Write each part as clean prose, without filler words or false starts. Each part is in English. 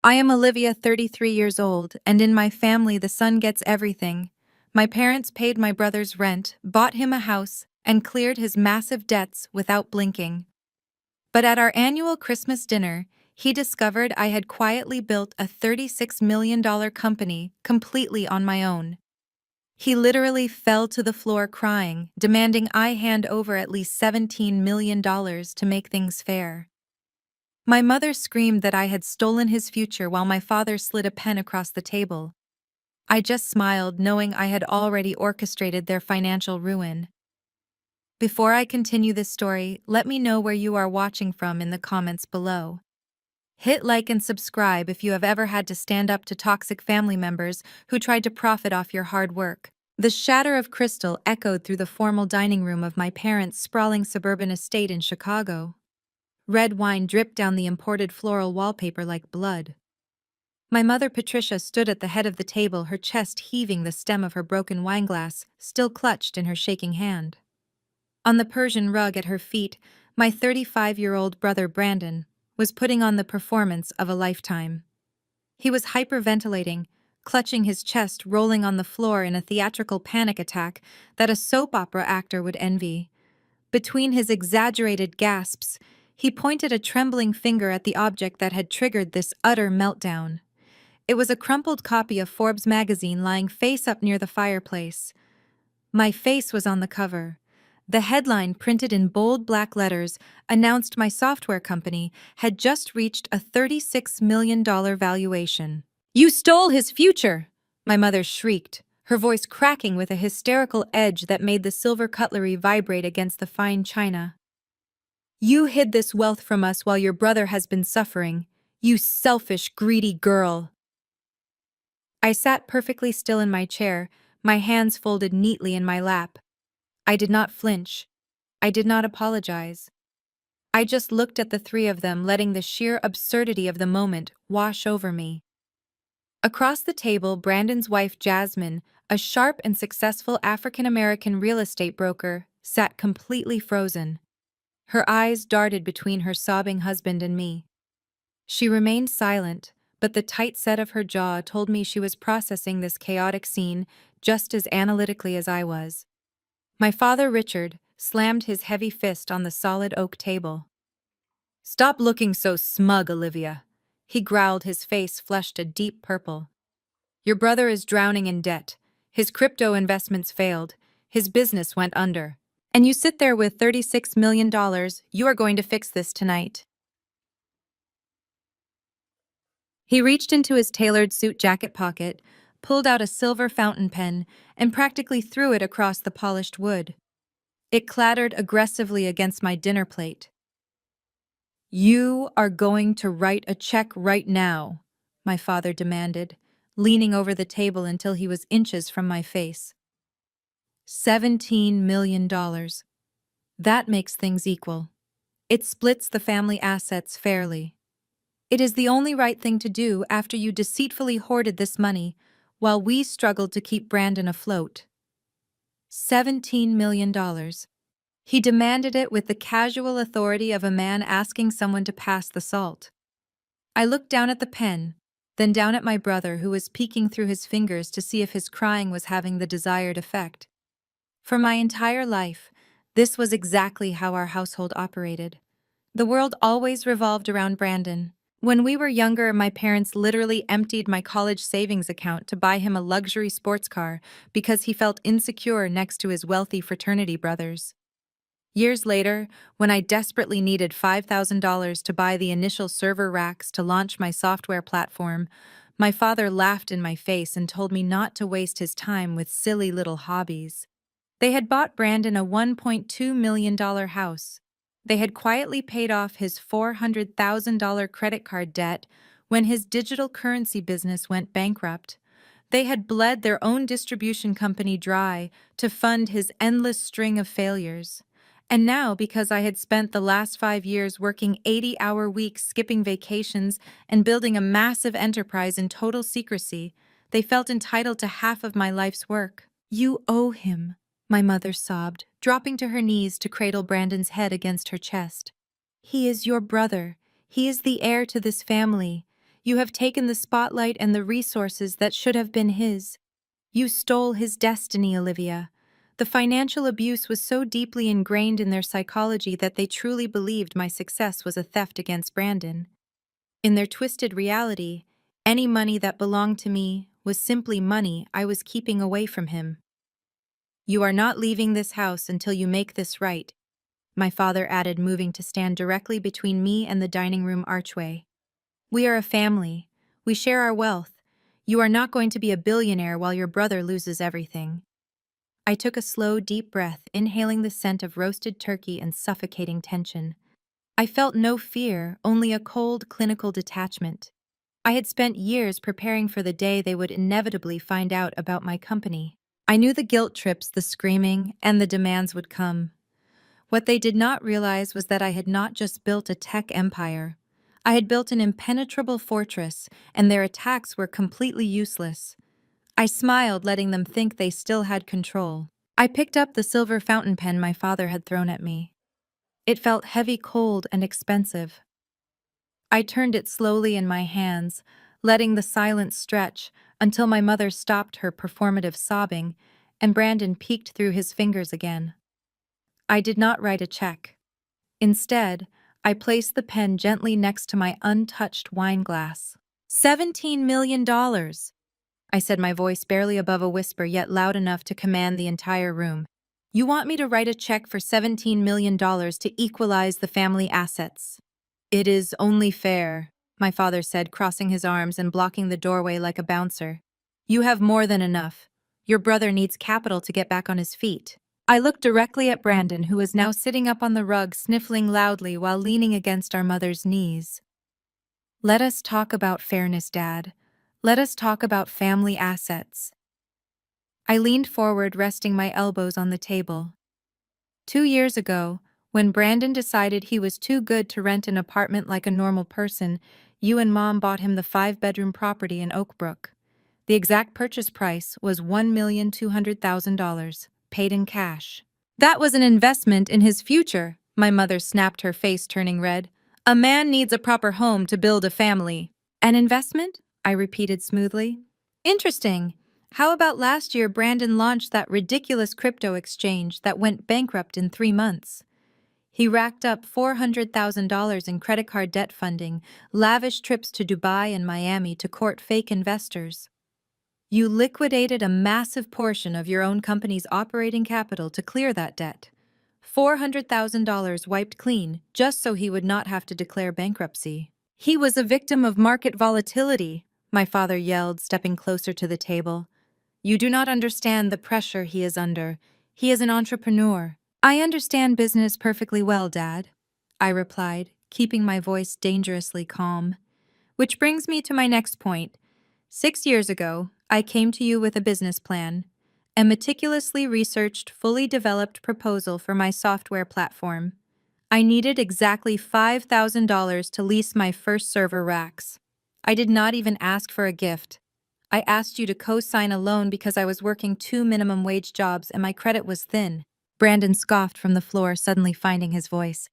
I am Olivia, 33 years old, and in my family the son gets everything. My parents paid my brother's rent, bought him a house, and cleared his massive debts without blinking. But at our annual Christmas dinner, he discovered I had quietly built a $36 million company completely on my own. He literally fell to the floor crying, demanding I hand over at least $17 million to make things fair. My mother screamed that I had stolen his future while my father slid a pen across the table. I just smiled, knowing I had already orchestrated their financial ruin. Before I continue this story, let me know where you are watching from in the comments below. Hit like and subscribe if you have ever had to stand up to toxic family members who tried to profit off your hard work. The shatter of crystal echoed through the formal dining room of my parents' sprawling suburban estate in Chicago. Red wine dripped down the imported floral wallpaper like blood. My mother Patricia stood at the head of the table, her chest heaving, the stem of her broken wineglass still clutched in her shaking hand. On the Persian rug at her feet, my 35-year-old brother Brandon was putting on the performance of a lifetime. He was hyperventilating, clutching his chest, rolling on the floor in a theatrical panic attack that a soap opera actor would envy. Between his exaggerated gasps, he pointed a trembling finger at the object that had triggered this utter meltdown. It was a crumpled copy of Forbes magazine lying face up near the fireplace. My face was on the cover. The headline, printed in bold black letters, announced my software company had just reached a $36 million valuation. "You stole his future!" my mother shrieked, her voice cracking with a hysterical edge that made the silver cutlery vibrate against the fine china. "You hid this wealth from us while your brother has been suffering. You selfish, greedy girl." I sat perfectly still in my chair, my hands folded neatly in my lap. I did not flinch. I did not apologize. I just looked at the three of them, letting the sheer absurdity of the moment wash over me. Across the table, Brandon's wife Jasmine, a sharp and successful African-American real estate broker, sat completely frozen. Her eyes darted between her sobbing husband and me. She remained silent, but the tight set of her jaw told me she was processing this chaotic scene just as analytically as I was. My father, Richard, slammed his heavy fist on the solid oak table. "Stop looking so smug, Olivia," he growled, his face flushed a deep purple. "Your brother is drowning in debt. His crypto investments failed. His business went under. And you sit there with $36 million. You are going to fix this tonight." He reached into his tailored suit jacket pocket, pulled out a silver fountain pen, and practically threw it across the polished wood. It clattered aggressively against my dinner plate. "You are going to write a check right now," my father demanded, leaning over the table until he was inches from my face. $17 million. That makes things equal. It splits the family assets fairly. It is the only right thing to do after you deceitfully hoarded this money while we struggled to keep Brandon afloat. $17 million. He demanded it with the casual authority of a man asking someone to pass the salt. I looked down at the pen, then down at my brother, who was peeking through his fingers to see if his crying was having the desired effect. For my entire life, this was exactly how our household operated. The world always revolved around Brandon. When we were younger, my parents literally emptied my college savings account to buy him a luxury sports car because he felt insecure next to his wealthy fraternity brothers. Years later, when I desperately needed $5,000 to buy the initial server racks to launch my software platform, my father laughed in my face and told me not to waste his time with silly little hobbies. They had bought Brandon a $1.2 million house. They had quietly paid off his $400,000 credit card debt when his digital currency business went bankrupt. They had bled their own distribution company dry to fund his endless string of failures. And now, because I had spent the last 5 years working 80-hour weeks, skipping vacations, and building a massive enterprise in total secrecy, they felt entitled to half of my life's work. "You owe him," my mother sobbed, dropping to her knees to cradle Brandon's head against her chest. "He is your brother. He is the heir to this family. You have taken the spotlight and the resources that should have been his. You stole his destiny, Olivia. The financial abuse was so deeply ingrained in their psychology that they truly believed my success was a theft against Brandon. In their twisted reality, any money that belonged to me was simply money I was keeping away from him. You are not leaving this house until you make this right, my father added, moving to stand directly between me and the dining room archway. We are a family. We share our wealth. You are not going to be a billionaire while your brother loses everything. I took a slow, deep breath, inhaling the scent of roasted turkey and suffocating tension. I felt no fear, only a cold, clinical detachment. I had spent years preparing for the day they would inevitably find out about my company. I knew the guilt trips, the screaming, and the demands would come. What they did not realize was that I had not just built a tech empire. I had built an impenetrable fortress, and their attacks were completely useless. I smiled, letting them think they still had control. I picked up the silver fountain pen my father had thrown at me. It felt heavy, cold, and expensive. I turned it slowly in my hands, letting the silence stretch until my mother stopped her performative sobbing and Brandon peeked through his fingers again. I did not write a check. Instead, I placed the pen gently next to my untouched wine glass. $17 million, I said, my voice barely above a whisper yet loud enough to command the entire room. You want me to write a check for $17 million to equalize the family assets? It is only fair, my father said, crossing his arms and blocking the doorway like a bouncer. You have more than enough. Your brother needs capital to get back on his feet. I looked directly at Brandon, who was now sitting up on the rug, sniffling loudly while leaning against our mother's knees. Let us talk about fairness, Dad. Let us talk about family assets. I leaned forward, resting my elbows on the table. 2 years ago, when Brandon decided he was too good to rent an apartment like a normal person, you and Mom bought him the 5-bedroom property in Oak Brook. The exact purchase price was $1,200,000, paid in cash. That was an investment in his future, my mother snapped, her face turning red. A man needs a proper home to build a family. An investment? I repeated smoothly. Interesting. How about last year Brandon launched that ridiculous crypto exchange that went bankrupt in 3 months? He racked up $400,000 in credit card debt funding, lavish trips to Dubai and Miami to court fake investors. You liquidated a massive portion of your own company's operating capital to clear that debt. $400,000 wiped clean, just so he would not have to declare bankruptcy. He was a victim of market volatility, my father yelled, stepping closer to the table. You do not understand the pressure he is under. He is an entrepreneur. I understand business perfectly well, Dad, I replied, keeping my voice dangerously calm. Which brings me to my next point. 6 years ago, I came to you with a business plan, a meticulously researched, fully developed proposal for my software platform. I needed exactly $5,000 to lease my first server racks. I did not even ask for a gift. I asked you to co-sign a loan because I was working 2 minimum wage jobs and my credit was thin. Brandon scoffed from the floor, suddenly finding his voice.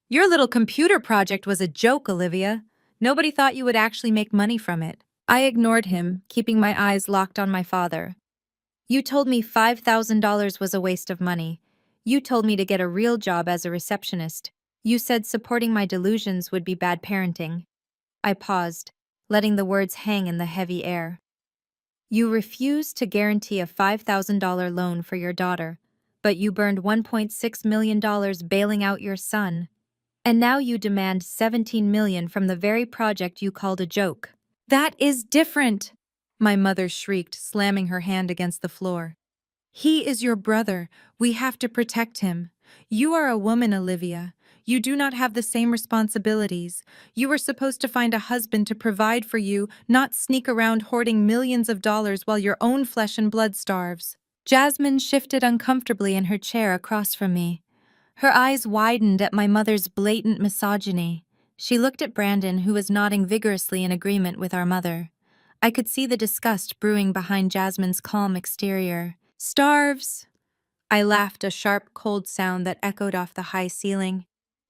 Your little computer project was a joke, Olivia. Nobody thought you would actually make money from it. I ignored him, keeping my eyes locked on my father. You told me $5,000 was a waste of money. You told me to get a real job as a receptionist. You said supporting my delusions would be bad parenting. I paused, letting the words hang in the heavy air. You refused to guarantee a $5,000 loan for your daughter, but you burned $1.6 million bailing out your son. And now you demand $17 million from the very project you called a joke. That is different, my mother shrieked, slamming her hand against the floor. He is your brother. We have to protect him. You are a woman, Olivia. You do not have the same responsibilities. You were supposed to find a husband to provide for you, not sneak around hoarding millions of dollars while your own flesh and blood starves. Jasmine shifted uncomfortably in her chair across from me. Her eyes widened at my mother's blatant misogyny. She looked at Brandon, who was nodding vigorously in agreement with our mother. I could see the disgust brewing behind Jasmine's calm exterior. Starves! I laughed, a sharp, cold sound that echoed off the high ceiling.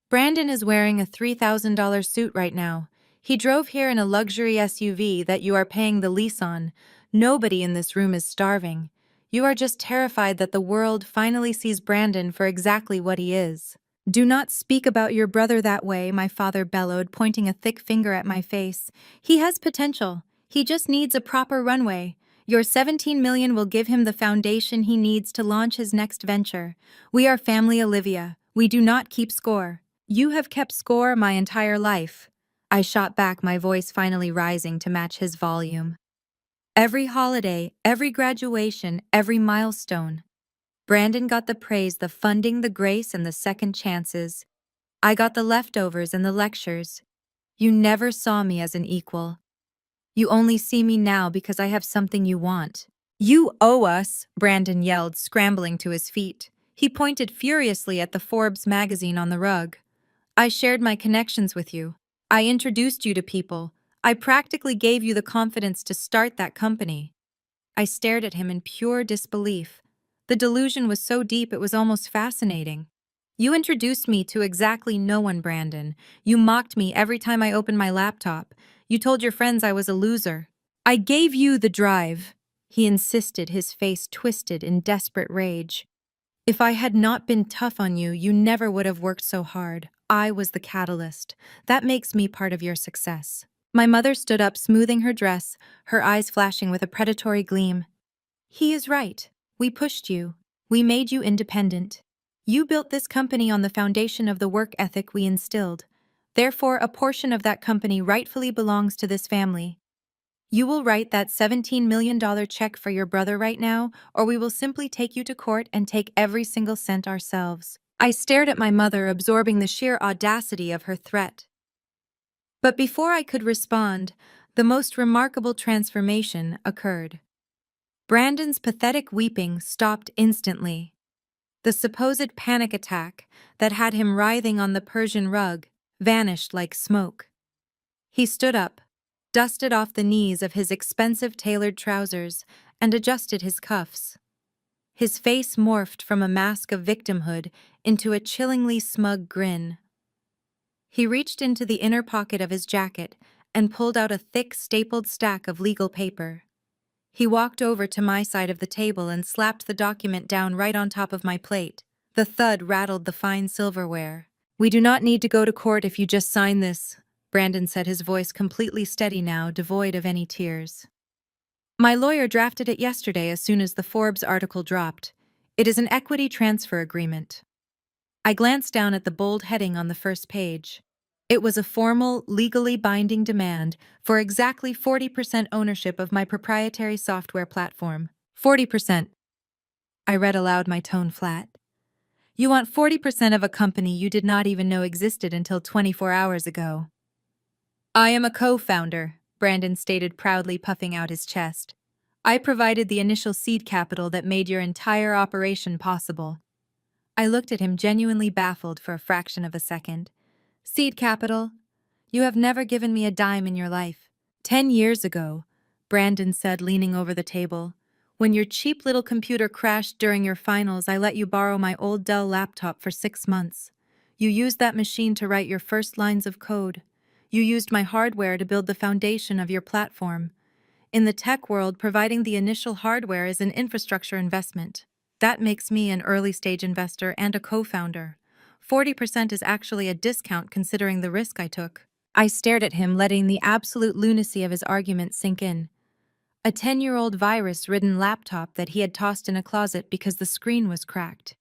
Brandon is wearing a $3,000 suit right now. He drove here in a luxury SUV that you are paying the lease on. Nobody in this room is starving. You are just terrified that the world finally sees Brandon for exactly what he is. Do not speak about your brother that way, my father bellowed, pointing a thick finger at my face. He has potential. He just needs a proper runway. Your 17 million will give him the foundation he needs to launch his next venture. We are family, Olivia. We do not keep score. You have kept score my entire life. I shot back, my voice finally rising to match his volume. Every holiday, every graduation, every milestone. Brandon got the praise, the funding, the grace, and the second chances. I got the leftovers and the lectures. You never saw me as an equal. You only see me now because I have something you want. You owe us, Brandon yelled, scrambling to his feet. He pointed furiously at the Forbes magazine on the rug. I shared my connections with you. I introduced you to people. I practically gave you the confidence to start that company. I stared at him in pure disbelief. The delusion was so deep it was almost fascinating. You introduced me to exactly no one, Brandon. You mocked me every time I opened my laptop. You told your friends I was a loser. I gave you the drive, he insisted, his face twisted in desperate rage. If I had not been tough on you, you never would have worked so hard. I was the catalyst. That makes me part of your success. My mother stood up, smoothing her dress, her eyes flashing with a predatory gleam. He is right. We pushed you. We made you independent. You built this company on the foundation of the work ethic we instilled. Therefore, a portion of that company rightfully belongs to this family. You will write that $17 million check for your brother right now, or we will simply take you to court and take every single cent ourselves. I stared at my mother, absorbing the sheer audacity of her threat. But before I could respond, the most remarkable transformation occurred. Brandon's pathetic weeping stopped instantly. The supposed panic attack that had him writhing on the Persian rug vanished like smoke. He stood up, dusted off the knees of his expensive tailored trousers, and adjusted his cuffs. His face morphed from a mask of victimhood into a chillingly smug grin. He reached into the inner pocket of his jacket and pulled out a thick, stapled stack of legal paper. He walked over to my side of the table and slapped the document down right on top of my plate. The thud rattled the fine silverware. We do not need to go to court if you just sign this, Brandon said, his voice completely steady now, devoid of any tears. My lawyer drafted it yesterday as soon as the Forbes article dropped. It is an equity transfer agreement. I glanced down at the bold heading on the first page. It was a formal, legally binding demand for exactly 40% ownership of my proprietary software platform. 40%. I read aloud, my tone flat. You want 40% of a company you did not even know existed until 24 hours ago. I am a co-founder, Brandon stated proudly, puffing out his chest. I provided the initial seed capital that made your entire operation possible. I looked at him, genuinely baffled for a fraction of a second. Seed capital? You have never given me a dime in your life. 10 years ago, Brandon said, leaning over the table, when your cheap little computer crashed during your finals, I let you borrow my old Dell laptop for 6 months. You used that machine to write your first lines of code. You used my hardware to build the foundation of your platform. In the tech world, providing the initial hardware is an infrastructure investment. That makes me an early-stage investor and a co-founder. 40% is actually a discount considering the risk I took. I stared at him, letting the absolute lunacy of his argument sink in. A 10-year-old virus-ridden laptop that he had tossed in a closet because the screen was cracked.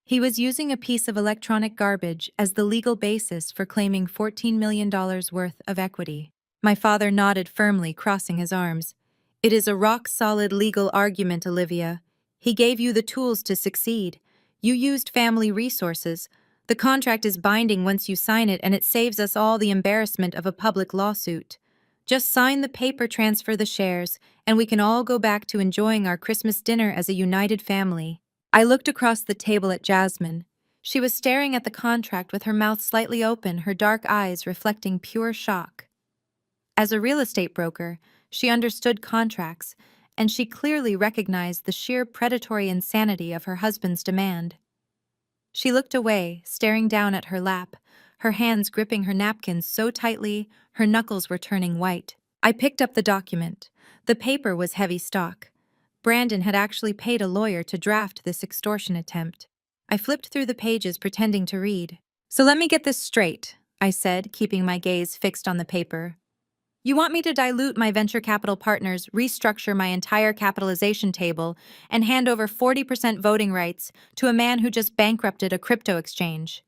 He was using a piece of electronic garbage as the legal basis for claiming $14 million worth of equity. My father nodded firmly, crossing his arms. It is a rock-solid legal argument, Olivia. He gave you the tools to succeed. You used family resources. The contract is binding once you sign it, and it saves us all the embarrassment of a public lawsuit. Just sign the paper, transfer the shares, and we can all go back to enjoying our Christmas dinner as a united family. I looked across the table at Jasmine. She was staring at the contract with her mouth slightly open, her dark eyes reflecting pure shock. As a real estate broker, she understood contracts, and she clearly recognized the sheer predatory insanity of her husband's demand. She looked away, staring down at her lap, her hands gripping her napkins so tightly her knuckles were turning white. I picked up the document. The paper was heavy stock. Brandon had actually paid a lawyer to draft this extortion attempt. I flipped through the pages pretending to read. "So let me get this straight," I said, keeping my gaze fixed on the paper. "You want me to dilute my venture capital partners, restructure my entire capitalization table, and hand over 40% voting rights to a man who just bankrupted a crypto exchange.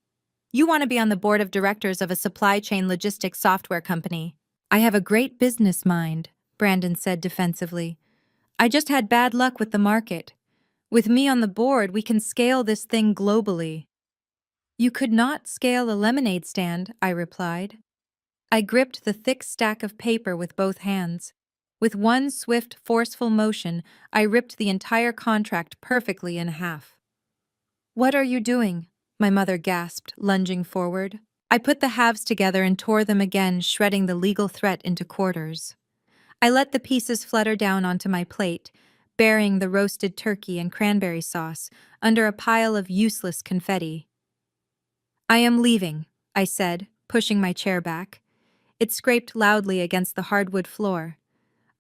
You want to be on the board of directors of a supply chain logistics software company." "I have a great business mind," Brandon said defensively. "I just had bad luck with the market. With me on the board, we can scale this thing globally." "You could not scale a lemonade stand," I replied. I gripped the thick stack of paper with both hands. With one swift, forceful motion, I ripped the entire contract perfectly in half. "What are you doing?" my mother gasped, lunging forward. I put the halves together and tore them again, shredding the legal threat into quarters. I let the pieces flutter down onto my plate, burying the roasted turkey and cranberry sauce under a pile of useless confetti. "I am leaving," I said, pushing my chair back. It scraped loudly against the hardwood floor.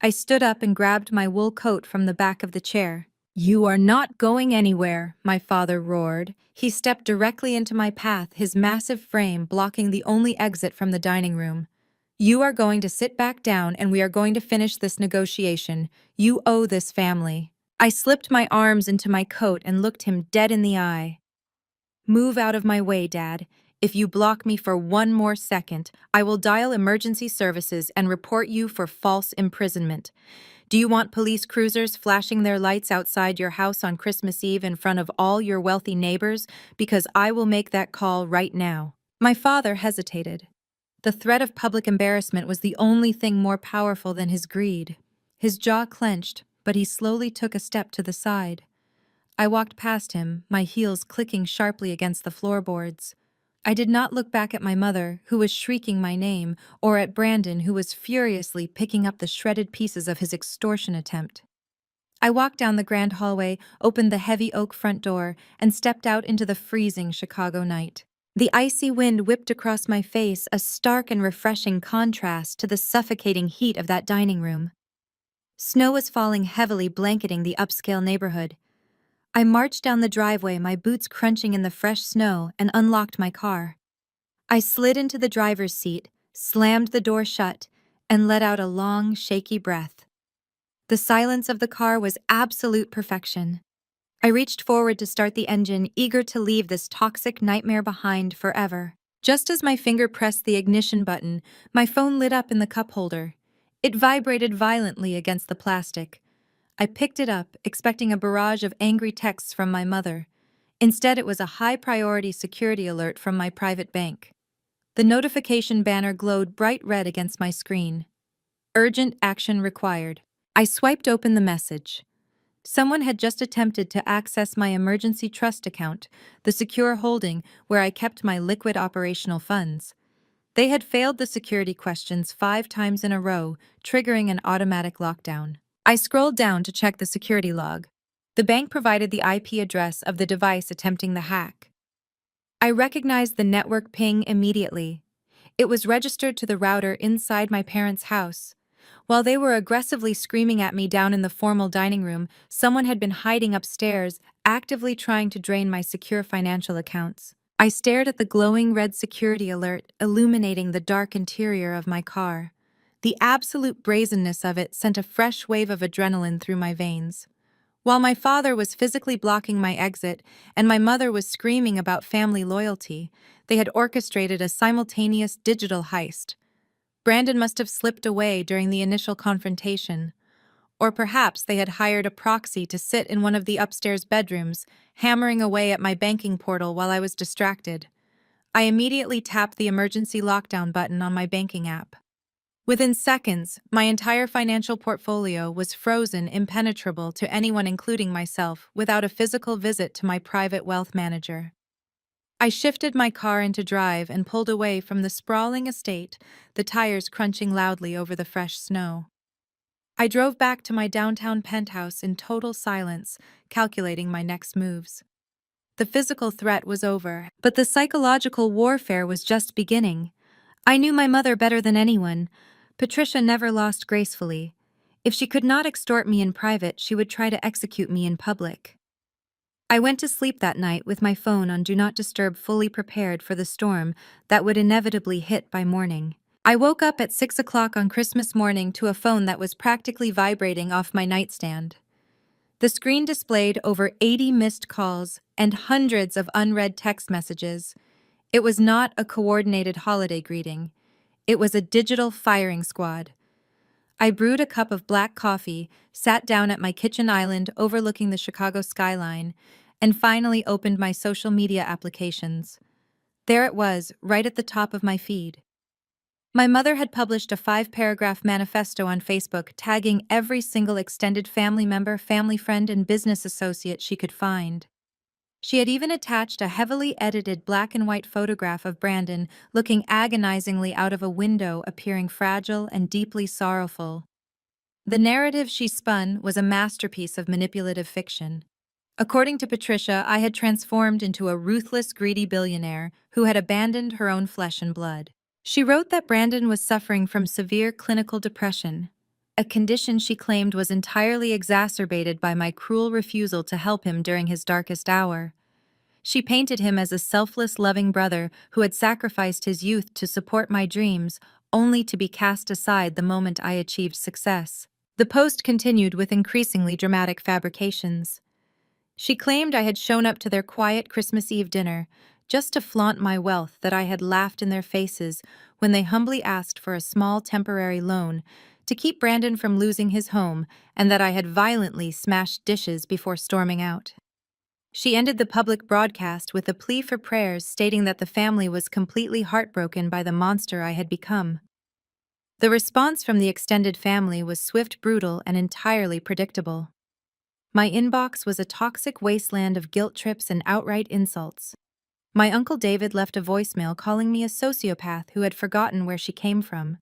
I stood up and grabbed my wool coat from the back of the chair. "You are not going anywhere," my father roared. He stepped directly into my path, his massive frame blocking the only exit from the dining room. "You are going to sit back down and we are going to finish this negotiation. You owe this family." I slipped my arms into my coat and looked him dead in the eye. "Move out of my way, Dad. If you block me for one more second, I will dial emergency services and report you for false imprisonment. Do you want police cruisers flashing their lights outside your house on Christmas Eve in front of all your wealthy neighbors? Because I will make that call right now." My father hesitated. The threat of public embarrassment was the only thing more powerful than his greed. His jaw clenched, but he slowly took a step to the side. I walked past him, my heels clicking sharply against the floorboards. I did not look back at my mother, who was shrieking my name, or at Brandon, who was furiously picking up the shredded pieces of his extortion attempt. I walked down the grand hallway, opened the heavy oak front door, and stepped out into the freezing Chicago night. The icy wind whipped across my face, a stark and refreshing contrast to the suffocating heat of that dining room. Snow was falling heavily, blanketing the upscale neighborhood. I marched down the driveway, my boots crunching in the fresh snow, and unlocked my car. I slid into the driver's seat, slammed the door shut, and let out a long, shaky breath. The silence of the car was absolute perfection. I reached forward to start the engine, eager to leave this toxic nightmare behind forever. Just as my finger pressed the ignition button, my phone lit up in the cup holder. It vibrated violently against the plastic. I picked it up, expecting a barrage of angry texts from my mother. Instead, it was a high-priority security alert from my private bank. The notification banner glowed bright red against my screen. "Urgent action required." I swiped open the message. Someone had just attempted to access my emergency trust account, the secure holding where I kept my liquid operational funds. They had failed the security questions 5 times in a row, triggering an automatic lockdown. I scrolled down to check the security log. The bank provided the IP address of the device attempting the hack. I recognized the network ping immediately. It was registered to the router inside my parents' house. While they were aggressively screaming at me down in the formal dining room, someone had been hiding upstairs, actively trying to drain my secure financial accounts. I stared at the glowing red security alert, illuminating the dark interior of my car. The absolute brazenness of it sent a fresh wave of adrenaline through my veins. While my father was physically blocking my exit and my mother was screaming about family loyalty, they had orchestrated a simultaneous digital heist. Brandon must have slipped away during the initial confrontation. Or perhaps they had hired a proxy to sit in one of the upstairs bedrooms, hammering away at my banking portal while I was distracted. I immediately tapped the emergency lockdown button on my banking app. Within seconds, my entire financial portfolio was frozen impenetrable to anyone, including myself, without a physical visit to my private wealth manager. I shifted my car into drive and pulled away from the sprawling estate, the tires crunching loudly over the fresh snow. I drove back to my downtown penthouse in total silence, calculating my next moves. the physical threat was over, but the psychological warfare was just beginning. I knew my mother better than anyone. Patricia never lost gracefully. If she could not extort me in private, she would try to execute me in public. I went to sleep that night with my phone on Do Not Disturb, fully prepared for the storm that would inevitably hit by morning. I woke up at 6 o'clock on Christmas morning to a phone that was practically vibrating off my nightstand. The screen displayed over 80 missed calls and hundreds of unread text messages. It was not a coordinated holiday greeting. It was a digital firing squad. I brewed a cup of black coffee, sat down at my kitchen island overlooking the Chicago skyline, and finally opened my social media applications. There it was, right at the top of my feed. My mother had published a 5-paragraph manifesto on Facebook tagging every single extended family member, family friend, and business associate she could find. She had even attached a heavily edited black and white photograph of Brandon looking agonizingly out of a window, appearing fragile and deeply sorrowful. The narrative she spun was a masterpiece of manipulative fiction. According to Patricia, I had transformed into a ruthless, greedy billionaire who had abandoned her own flesh and blood. She wrote that Brandon was suffering from severe clinical depression, a condition she claimed was entirely exacerbated by my cruel refusal to help him during his darkest hour. She painted him as a selfless, loving brother who had sacrificed his youth to support my dreams, only to be cast aside the moment I achieved success. The post continued with increasingly dramatic fabrications. She claimed I had shown up to their quiet Christmas Eve dinner just to flaunt my wealth, that I had laughed in their faces when they humbly asked for a small temporary loan to keep Brandon from losing his home, and that I had violently smashed dishes before storming out. She ended the public broadcast with a plea for prayers, stating that the family was completely heartbroken by the monster I had become. The response from the extended family was swift, brutal, and entirely predictable. My inbox was a toxic wasteland of guilt trips and outright insults. My Uncle David left a voicemail calling me a sociopath who had forgotten where she came from.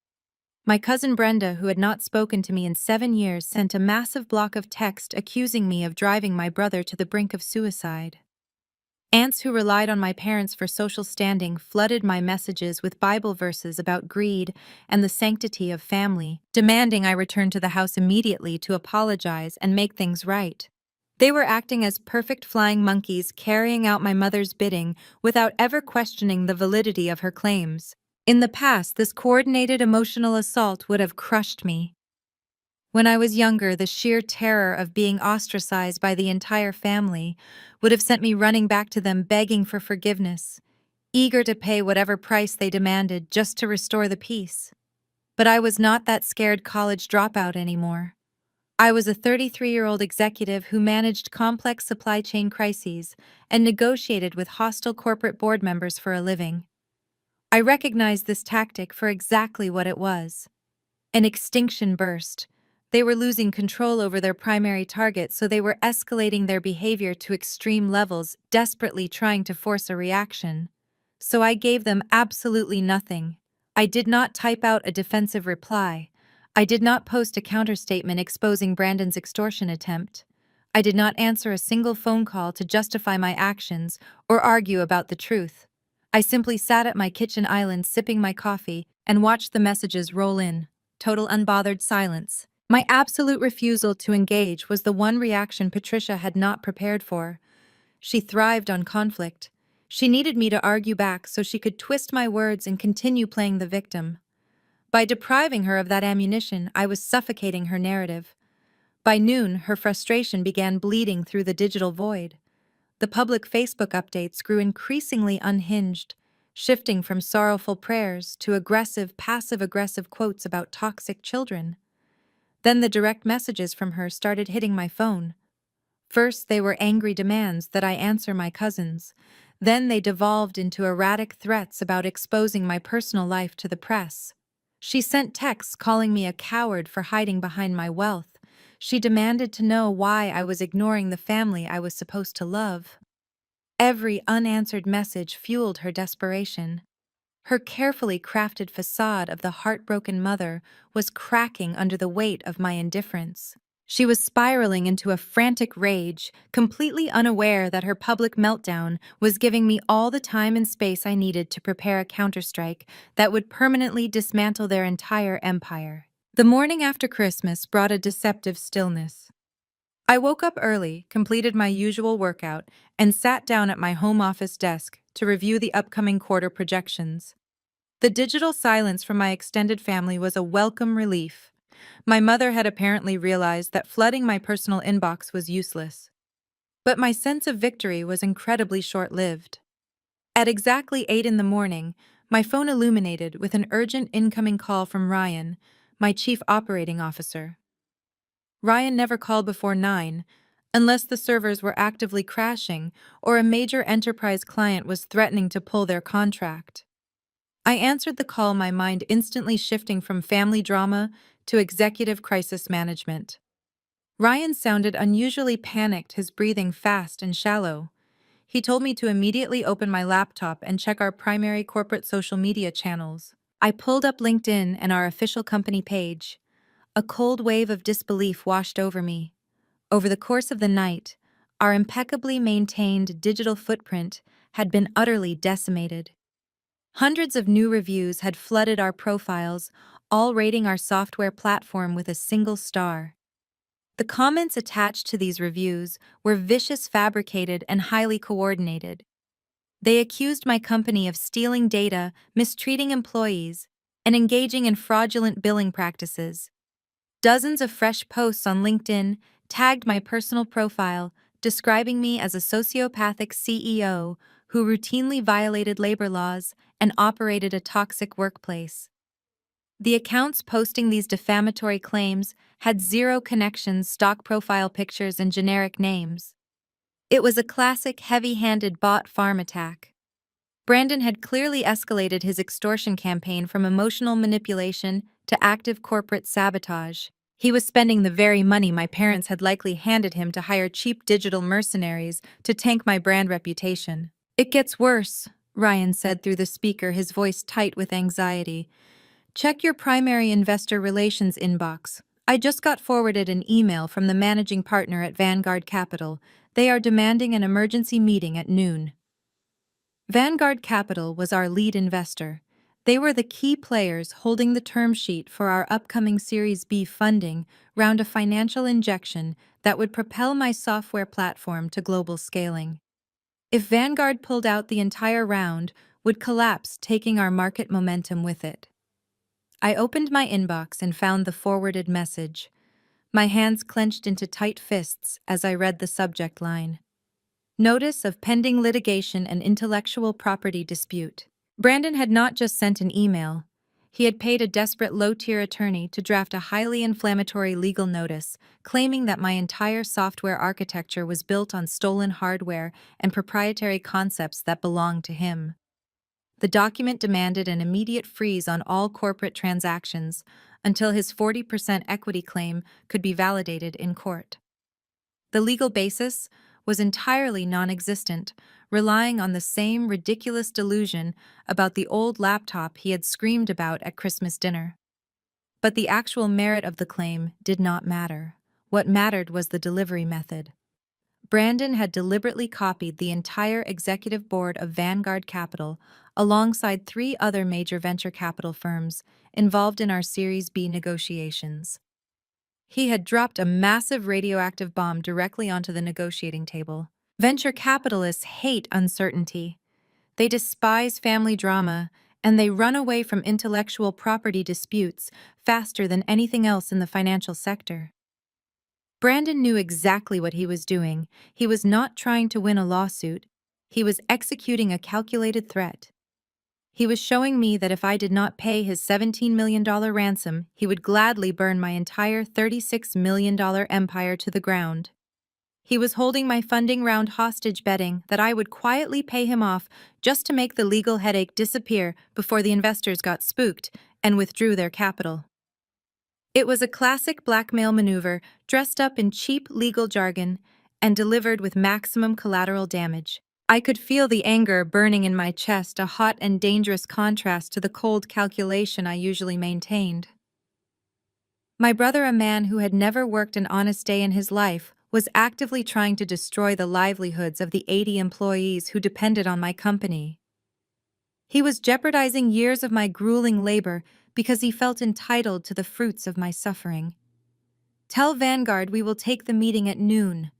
My cousin Brenda, who had not spoken to me in 7 years, sent a massive block of text accusing me of driving my brother to the brink of suicide. Aunts who relied on my parents for social standing flooded my messages with Bible verses about greed and the sanctity of family, demanding I return to the house immediately to apologize and make things right. They were acting as perfect flying monkeys, carrying out my mother's bidding without ever questioning the validity of her claims. In the past, this coordinated emotional assault would have crushed me. When I was younger, the sheer terror of being ostracized by the entire family would have sent me running back to them begging for forgiveness, eager to pay whatever price they demanded just to restore the peace. But I was not that scared college dropout anymore. I was a 33-year-old executive who managed complex supply chain crises and negotiated with hostile corporate board members for a living. I recognized this tactic for exactly what it was: an extinction burst. They were losing control over their primary target, so they were escalating their behavior to extreme levels, desperately trying to force a reaction. So I gave them absolutely nothing. I did not type out a defensive reply. I did not post a counterstatement exposing Brandon's extortion attempt. I did not answer a single phone call to justify my actions or argue about the truth. I simply sat at my kitchen island sipping my coffee and watched the messages roll in. Total unbothered silence. My absolute refusal to engage was the one reaction Patricia had not prepared for. She thrived on conflict. She needed me to argue back so she could twist my words and continue playing the victim. By depriving her of that ammunition, I was suffocating her narrative. By noon, her frustration began bleeding through the digital void. The public Facebook updates grew increasingly unhinged, shifting from sorrowful prayers to aggressive, passive-aggressive quotes about toxic children. Then the direct messages from her started hitting my phone. First, they were angry demands that I answer my cousins. Then they devolved into erratic threats about exposing my personal life to the press. She sent texts calling me a coward for hiding behind my wealth. She demanded to know why I was ignoring the family I was supposed to love. Every unanswered message fueled her desperation. Her carefully crafted facade of the heartbroken mother was cracking under the weight of my indifference. She was spiraling into a frantic rage, completely unaware that her public meltdown was giving me all the time and space I needed to prepare a counterstrike that would permanently dismantle their entire empire. The morning after Christmas brought a deceptive stillness. I woke up early, completed my usual workout, and sat down at my home office desk to review the upcoming quarter projections. The digital silence from my extended family was a welcome relief. My mother had apparently realized that flooding my personal inbox was useless. But my sense of victory was incredibly short-lived. At exactly 8 in the morning, my phone illuminated with an urgent incoming call from Ryan, my chief operating officer. Ryan never called before 9, unless the servers were actively crashing or a major enterprise client was threatening to pull their contract. I answered the call, my mind instantly shifting from family drama to executive crisis management. Ryan sounded unusually panicked, his breathing fast and shallow. He told me to immediately open my laptop and check our primary corporate social media channels. I pulled up LinkedIn and our official company page. A cold wave of disbelief washed over me. Over the course of the night, our impeccably maintained digital footprint had been utterly decimated. Hundreds of new reviews had flooded our profiles, all rating our software platform with a single star. The comments attached to these reviews were vicious, fabricated, and highly coordinated. They accused my company of stealing data, mistreating employees, and engaging in fraudulent billing practices. Dozens of fresh posts on LinkedIn tagged my personal profile, describing me as a sociopathic CEO who routinely violated labor laws and operated a toxic workplace. The accounts posting these defamatory claims had zero connections, stock profile pictures, and generic names. It was a classic heavy-handed bot farm attack. Brandon had clearly escalated his extortion campaign from emotional manipulation to active corporate sabotage. He was spending the very money my parents had likely handed him to hire cheap digital mercenaries to tank my brand reputation. "It gets worse," Ryan said through the speaker, his voice tight with anxiety. "Check your primary investor relations inbox. I just got forwarded an email from the managing partner at Vanguard Capital. They are demanding an emergency meeting at noon." Vanguard Capital was our lead investor. They were the key players holding the term sheet for our upcoming Series B funding round, a financial injection that would propel my software platform to global scaling. If Vanguard pulled out, the entire round would collapse, taking our market momentum with it. I opened my inbox and found the forwarded message. My hands clenched into tight fists as I read the subject line: Notice of pending litigation and intellectual property dispute. Brandon had not just sent an email. He had paid a desperate low-tier attorney to draft a highly inflammatory legal notice, claiming that my entire software architecture was built on stolen hardware and proprietary concepts that belonged to him. The document demanded an immediate freeze on all corporate transactions until his 40% equity claim could be validated in court. The legal basis was entirely non-existent, relying on the same ridiculous delusion about the old laptop he had screamed about at Christmas dinner. But the actual merit of the claim did not matter. What mattered was the delivery method. Brandon had deliberately copied the entire executive board of Vanguard Capital alongside 3 other major venture capital firms involved in our Series B negotiations. He had dropped a massive radioactive bomb directly onto the negotiating table. Venture capitalists hate uncertainty. They despise family drama, and they run away from intellectual property disputes faster than anything else in the financial sector. Brandon knew exactly what he was doing. He was not trying to win a lawsuit. He was executing a calculated threat. He was showing me that if I did not pay his $17 million ransom, he would gladly burn my entire $36 million empire to the ground. He was holding my funding round hostage, betting that I would quietly pay him off just to make the legal headache disappear before the investors got spooked and withdrew their capital. It was a classic blackmail maneuver, dressed up in cheap legal jargon and delivered with maximum collateral damage. I could feel the anger burning in my chest, a hot and dangerous contrast to the cold calculation I usually maintained. My brother, a man who had never worked an honest day in his life, was actively trying to destroy the livelihoods of the 80 employees who depended on my company. He was jeopardizing years of my grueling labor because he felt entitled to the fruits of my suffering. "Tell Vanguard we will take the meeting at noon,"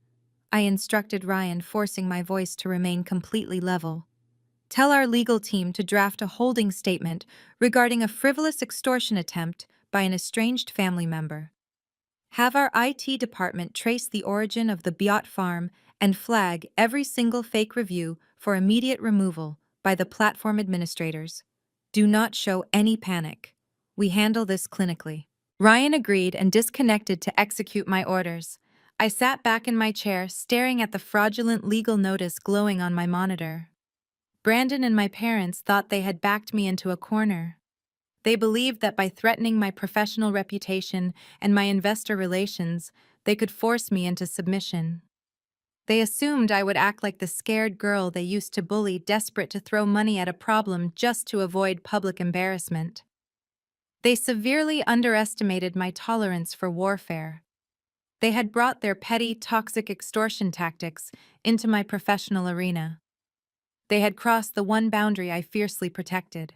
I instructed Ryan, forcing my voice to remain completely level. "Tell our legal team to draft a holding statement regarding a frivolous extortion attempt by an estranged family member. Have our IT department trace the origin of the Biot farm and flag every single fake review for immediate removal by the platform administrators. Do not show any panic. We handle this clinically." Ryan agreed and disconnected to execute my orders. I sat back in my chair, staring at the fraudulent legal notice glowing on my monitor. Brandon and my parents thought they had backed me into a corner. They believed that by threatening my professional reputation and my investor relations, they could force me into submission. They assumed I would act like the scared girl they used to bully, desperate to throw money at a problem just to avoid public embarrassment. They severely underestimated my tolerance for warfare. They had brought their petty, toxic extortion tactics into my professional arena. They had crossed the one boundary I fiercely protected.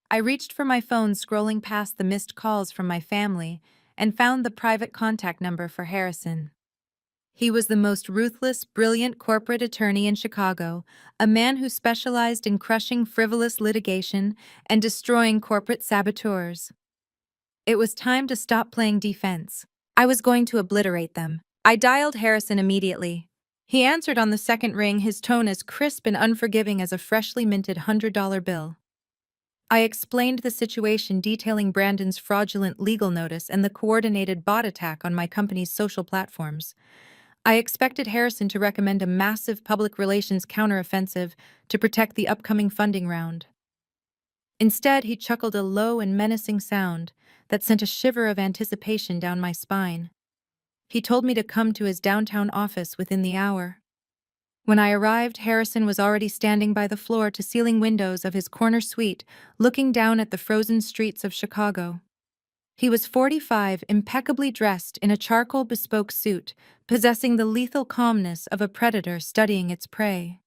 I reached for my phone, scrolling past the missed calls from my family, and found the private contact number for Harrison. He was the most ruthless, brilliant corporate attorney in Chicago, a man who specialized in crushing frivolous litigation and destroying corporate saboteurs. It was time to stop playing defense. I was going to obliterate them. I dialed Harrison immediately. He answered on the second ring, his tone as crisp and unforgiving as a freshly minted $100 bill. I explained the situation, detailing Brandon's fraudulent legal notice and the coordinated bot attack on my company's social platforms. I expected Harrison to recommend a massive public relations counteroffensive to protect the upcoming funding round. Instead, he chuckled a low and menacing sound that sent a shiver of anticipation down my spine. He told me to come to his downtown office within the hour. When I arrived, Harrison was already standing by the floor-to-ceiling windows of his corner suite, looking down at the frozen streets of Chicago. He was 45, impeccably dressed in a charcoal bespoke suit, possessing the lethal calmness of a predator studying its prey.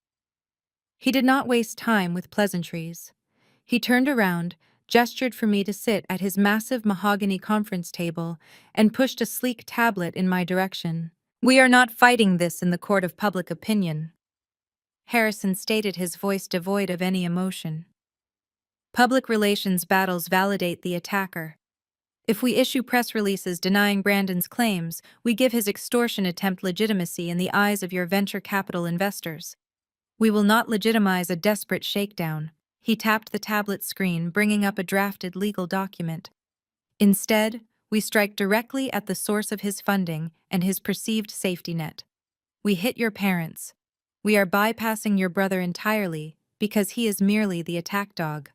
He did not waste time with pleasantries. He turned around, gestured for me to sit at his massive mahogany conference table, and pushed a sleek tablet in my direction. "We are not fighting this in the court of public opinion," Harrison stated, his voice devoid of any emotion. "Public relations battles validate the attacker. If we issue press releases denying Brandon's claims, we give his extortion attempt legitimacy in the eyes of your venture capital investors. We will not legitimize a desperate shakedown." He tapped the tablet screen, bringing up a drafted legal document. "Instead, we strike directly at the source of his funding and his perceived safety net. We hit your parents. We are bypassing your brother entirely because he is merely the attack dog.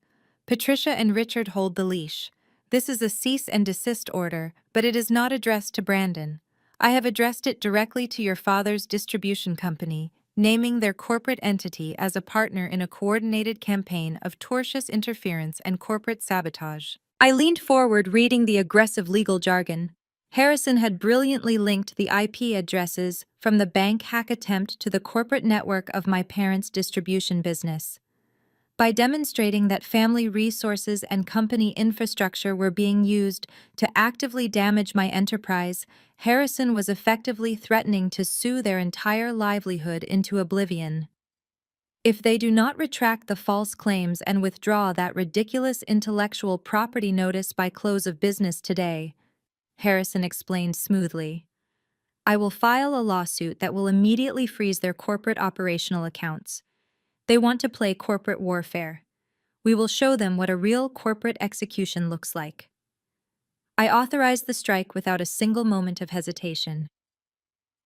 Patricia and Richard hold the leash. This is a cease and desist order, but it is not addressed to Brandon. I have addressed it directly to your father's distribution company, naming their corporate entity as a partner in a coordinated campaign of tortious interference and corporate sabotage." I leaned forward, reading the aggressive legal jargon. Harrison had brilliantly linked the IP addresses from the bank hack attempt to the corporate network of my parents' distribution business. By demonstrating that family resources and company infrastructure were being used to actively damage my enterprise, Harrison was effectively threatening to sue their entire livelihood into oblivion. "If they do not retract the false claims and withdraw that ridiculous intellectual property notice by close of business today," Harrison explained smoothly, "I will file a lawsuit that will immediately freeze their corporate operational accounts. They want to play corporate warfare. We will show them what a real corporate execution looks like." I authorized the strike without a single moment of hesitation.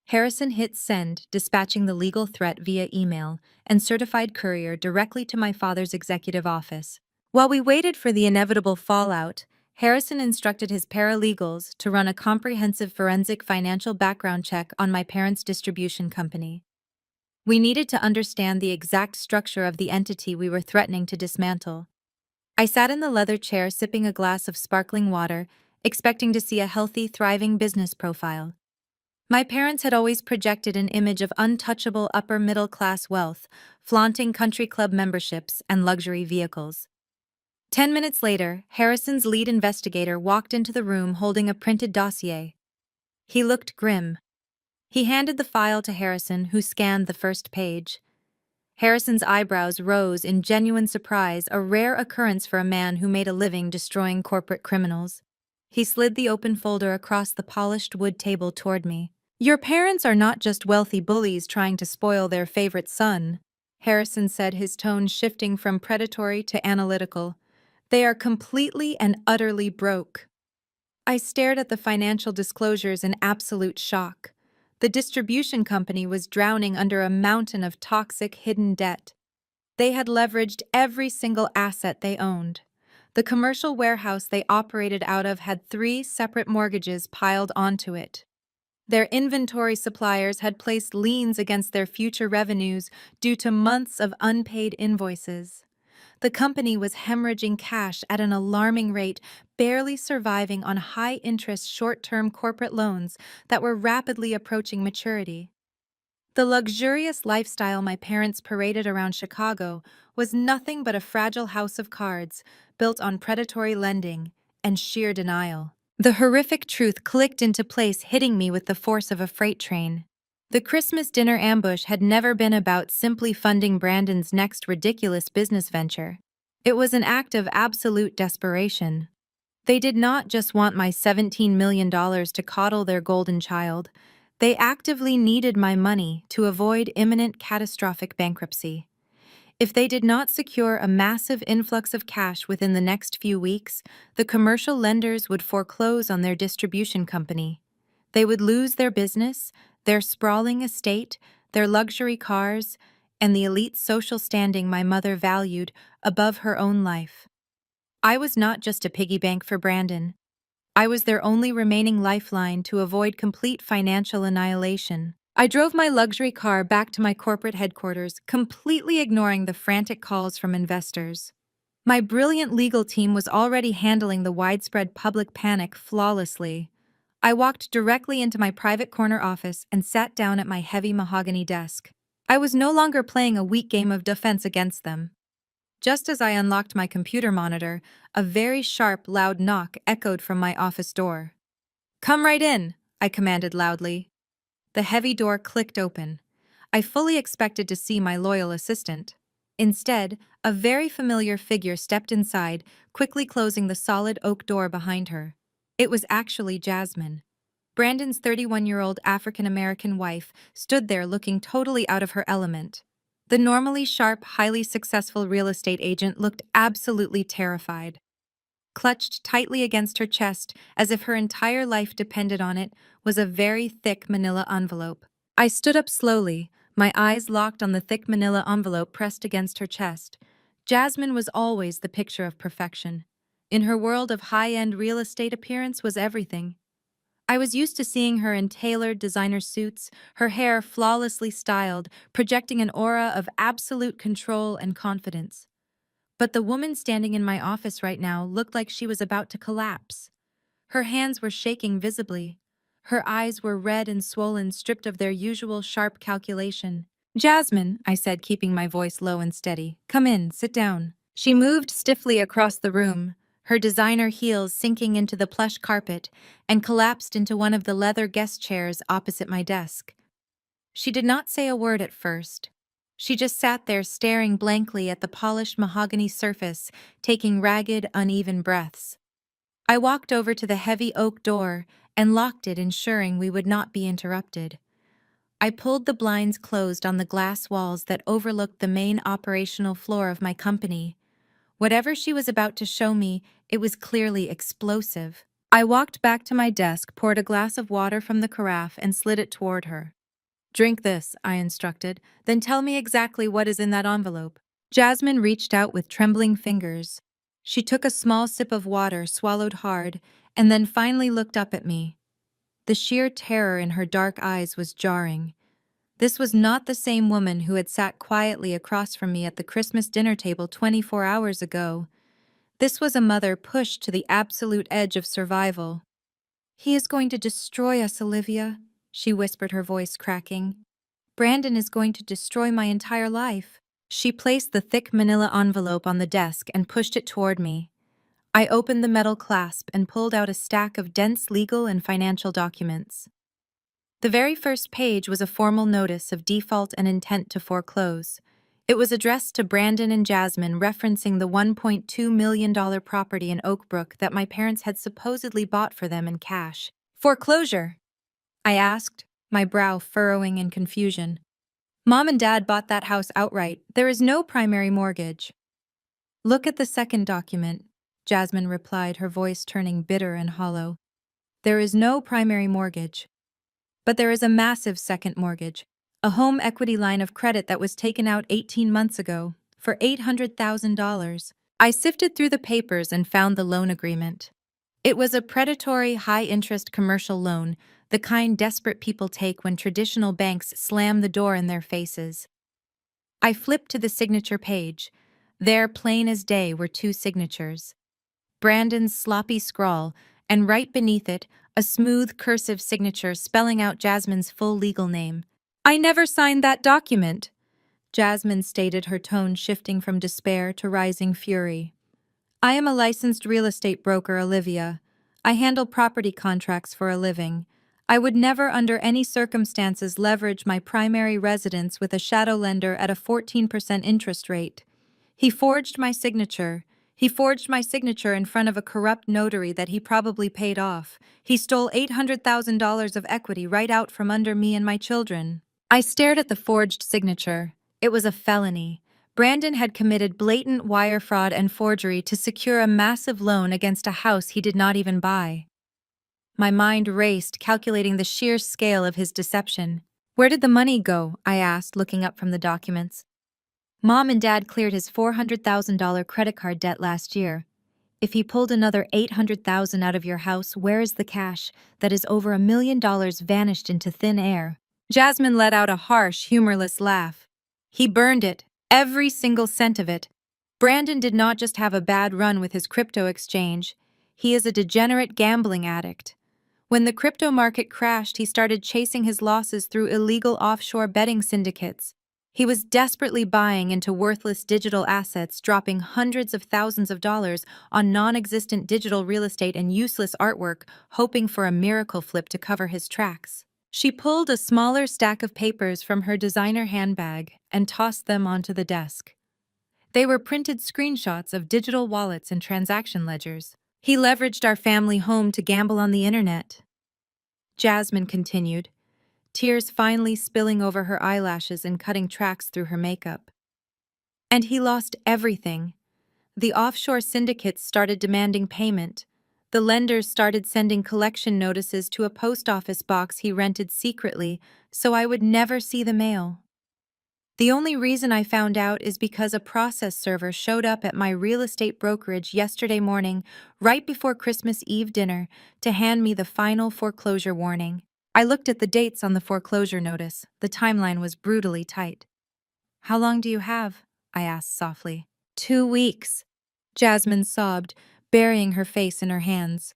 Harrison hit send, dispatching the legal threat via email and certified courier directly to my father's executive office. While we waited for the inevitable fallout, Harrison instructed his paralegals to run a comprehensive forensic financial background check on my parents' distribution company. We needed to understand the exact structure of the entity we were threatening to dismantle. I sat in the leather chair, sipping a glass of sparkling water expecting to see a healthy, thriving business profile. My parents had always projected an image of untouchable upper-middle-class wealth, flaunting country club memberships and luxury vehicles. 10 minutes later, Harrison's lead investigator walked into the room holding a printed dossier. He looked grim. He handed the file to Harrison, who scanned the first page. Harrison's eyebrows rose in genuine surprise, a rare occurrence for a man who made a living destroying corporate criminals. He slid the open folder across the polished wood table toward me. "Your parents are not just wealthy bullies trying to spoil their favorite son," Harrison said, his tone shifting from predatory to analytical. "They are completely and utterly broke." I stared at the financial disclosures in absolute shock. The distribution company was drowning under a mountain of toxic hidden debt. They had leveraged every single asset they owned. The commercial warehouse they operated out of had 3 separate mortgages piled onto it. Their inventory suppliers had placed liens against their future revenues due to months of unpaid invoices. The company was hemorrhaging cash at an alarming rate, barely surviving on high-interest short-term corporate loans that were rapidly approaching maturity. The luxurious lifestyle my parents paraded around Chicago was nothing but a fragile house of cards built on predatory lending and sheer denial. The horrific truth clicked into place, hitting me with the force of a freight train. The Christmas dinner ambush had never been about simply funding Brandon's next ridiculous business venture. It was an act of absolute desperation. They did not just want my $17 million to coddle their golden child. They actively needed my money to avoid imminent catastrophic bankruptcy. If they did not secure a massive influx of cash within the next few weeks, the commercial lenders would foreclose on their distribution company. They would lose their business, their sprawling estate, their luxury cars, and the elite social standing my mother valued above her own life. I was not just a piggy bank for Brandon. I was their only remaining lifeline to avoid complete financial annihilation. I drove my luxury car back to my corporate headquarters, completely ignoring the frantic calls from investors. My brilliant legal team was already handling the widespread public panic flawlessly. I walked directly into my private corner office and sat down at my heavy mahogany desk. I was no longer playing a weak game of defense against them. Just as I unlocked my computer monitor, a very sharp, loud knock echoed from my office door. "Come right in," I commanded loudly. The heavy door clicked open. I fully expected to see my loyal assistant. Instead, a very familiar figure stepped inside, quickly closing the solid oak door behind her. It was actually Jasmine. Brandon's 31-year-old African-American wife stood there looking totally out of her element. The normally sharp, highly successful real estate agent looked absolutely terrified. Clutched tightly against her chest, as if her entire life depended on it, was a very thick manila envelope. I stood up slowly, my eyes locked on the thick manila envelope pressed against her chest. Jasmine was always the picture of perfection. In her world of high-end real estate, appearance was everything. I was used to seeing her in tailored designer suits, her hair flawlessly styled, projecting an aura of absolute control and confidence. But the woman standing in my office right now looked like she was about to collapse. Her hands were shaking visibly. Her eyes were red and swollen, stripped of their usual sharp calculation. "Jasmine," I said, keeping my voice low and steady. "Come in, sit down." She moved stiffly across the room, her designer heels sinking into the plush carpet, and collapsed into one of the leather guest chairs opposite my desk. She did not say a word at first. She just sat there staring blankly at the polished mahogany surface, taking ragged, uneven breaths. I walked over to the heavy oak door and locked it, ensuring we would not be interrupted. I pulled the blinds closed on the glass walls that overlooked the main operational floor of my company. Whatever she was about to show me, it was clearly explosive. I walked back to my desk, poured a glass of water from the carafe, and slid it toward her. "Drink this," I instructed, "then tell me exactly what is in that envelope." Jasmine reached out with trembling fingers. She took a small sip of water, swallowed hard, and then finally looked up at me. The sheer terror in her dark eyes was jarring. This was not the same woman who had sat quietly across from me at the Christmas dinner table 24 hours ago. This was a mother pushed to the absolute edge of survival. "He is going to destroy us, Olivia," she whispered, her voice cracking. "Brandon is going to destroy my entire life." She placed the thick manila envelope on the desk and pushed it toward me. I opened the metal clasp and pulled out a stack of dense legal and financial documents. The very first page was a formal notice of default and intent to foreclose. It was addressed to Brandon and Jasmine, referencing the $1.2 million property in Oakbrook that my parents had supposedly bought for them in cash. "Foreclosure?" I asked, my brow furrowing in confusion. "Mom and Dad bought that house outright. There is no primary mortgage." "Look at the second document," Jasmine replied, her voice turning bitter and hollow. "There is no primary mortgage. But there is a massive second mortgage, a home equity line of credit that was taken out 18 months ago for $800,000. I sifted through the papers and found the loan agreement. It was a predatory, high-interest commercial loan, the kind desperate people take when traditional banks slam the door in their faces. I flipped to the signature page. There, plain as day, were two signatures. Brandon's sloppy scrawl, and right beneath it, a smooth cursive signature spelling out Jasmine's full legal name. "I never signed that document," Jasmine stated, her tone shifting from despair to rising fury. "I am a licensed real estate broker, Olivia. I handle property contracts for a living. I would never under any circumstances leverage my primary residence with a shadow lender at a 14% interest rate. He forged my signature. He forged my signature in front of a corrupt notary that he probably paid off. He stole $800,000 of equity right out from under me and my children." I stared at the forged signature. It was a felony. Brandon had committed blatant wire fraud and forgery to secure a massive loan against a house he did not even buy. My mind raced, calculating the sheer scale of his deception. "Where did the money go?" I asked, looking up from the documents. "Mom and Dad cleared his $400,000 credit card debt last year. If he pulled another $800,000 out of your house, where is the cash? That is over $1 million vanished into thin air." Jasmine let out a harsh, humorless laugh. "He burned it, every single cent of it. Brandon did not just have a bad run with his crypto exchange. He is a degenerate gambling addict. When the crypto market crashed, he started chasing his losses through illegal offshore betting syndicates. He was desperately buying into worthless digital assets, dropping hundreds of thousands of dollars on non-existent digital real estate and useless artwork, hoping for a miracle flip to cover his tracks." She pulled a smaller stack of papers from her designer handbag and tossed them onto the desk. They were printed screenshots of digital wallets and transaction ledgers. "He leveraged our family home to gamble on the internet," Jasmine continued, tears finally spilling over her eyelashes and cutting tracks through her makeup. "And he lost everything. The offshore syndicates started demanding payment. The lenders started sending collection notices to a post office box he rented secretly, so I would never see the mail. The only reason I found out is because a process server showed up at my real estate brokerage yesterday morning, right before Christmas Eve dinner, to hand me the final foreclosure warning." I looked at the dates on the foreclosure notice. The timeline was brutally tight. "How long do you have?" I asked softly. 2 weeks, Jasmine sobbed, burying her face in her hands.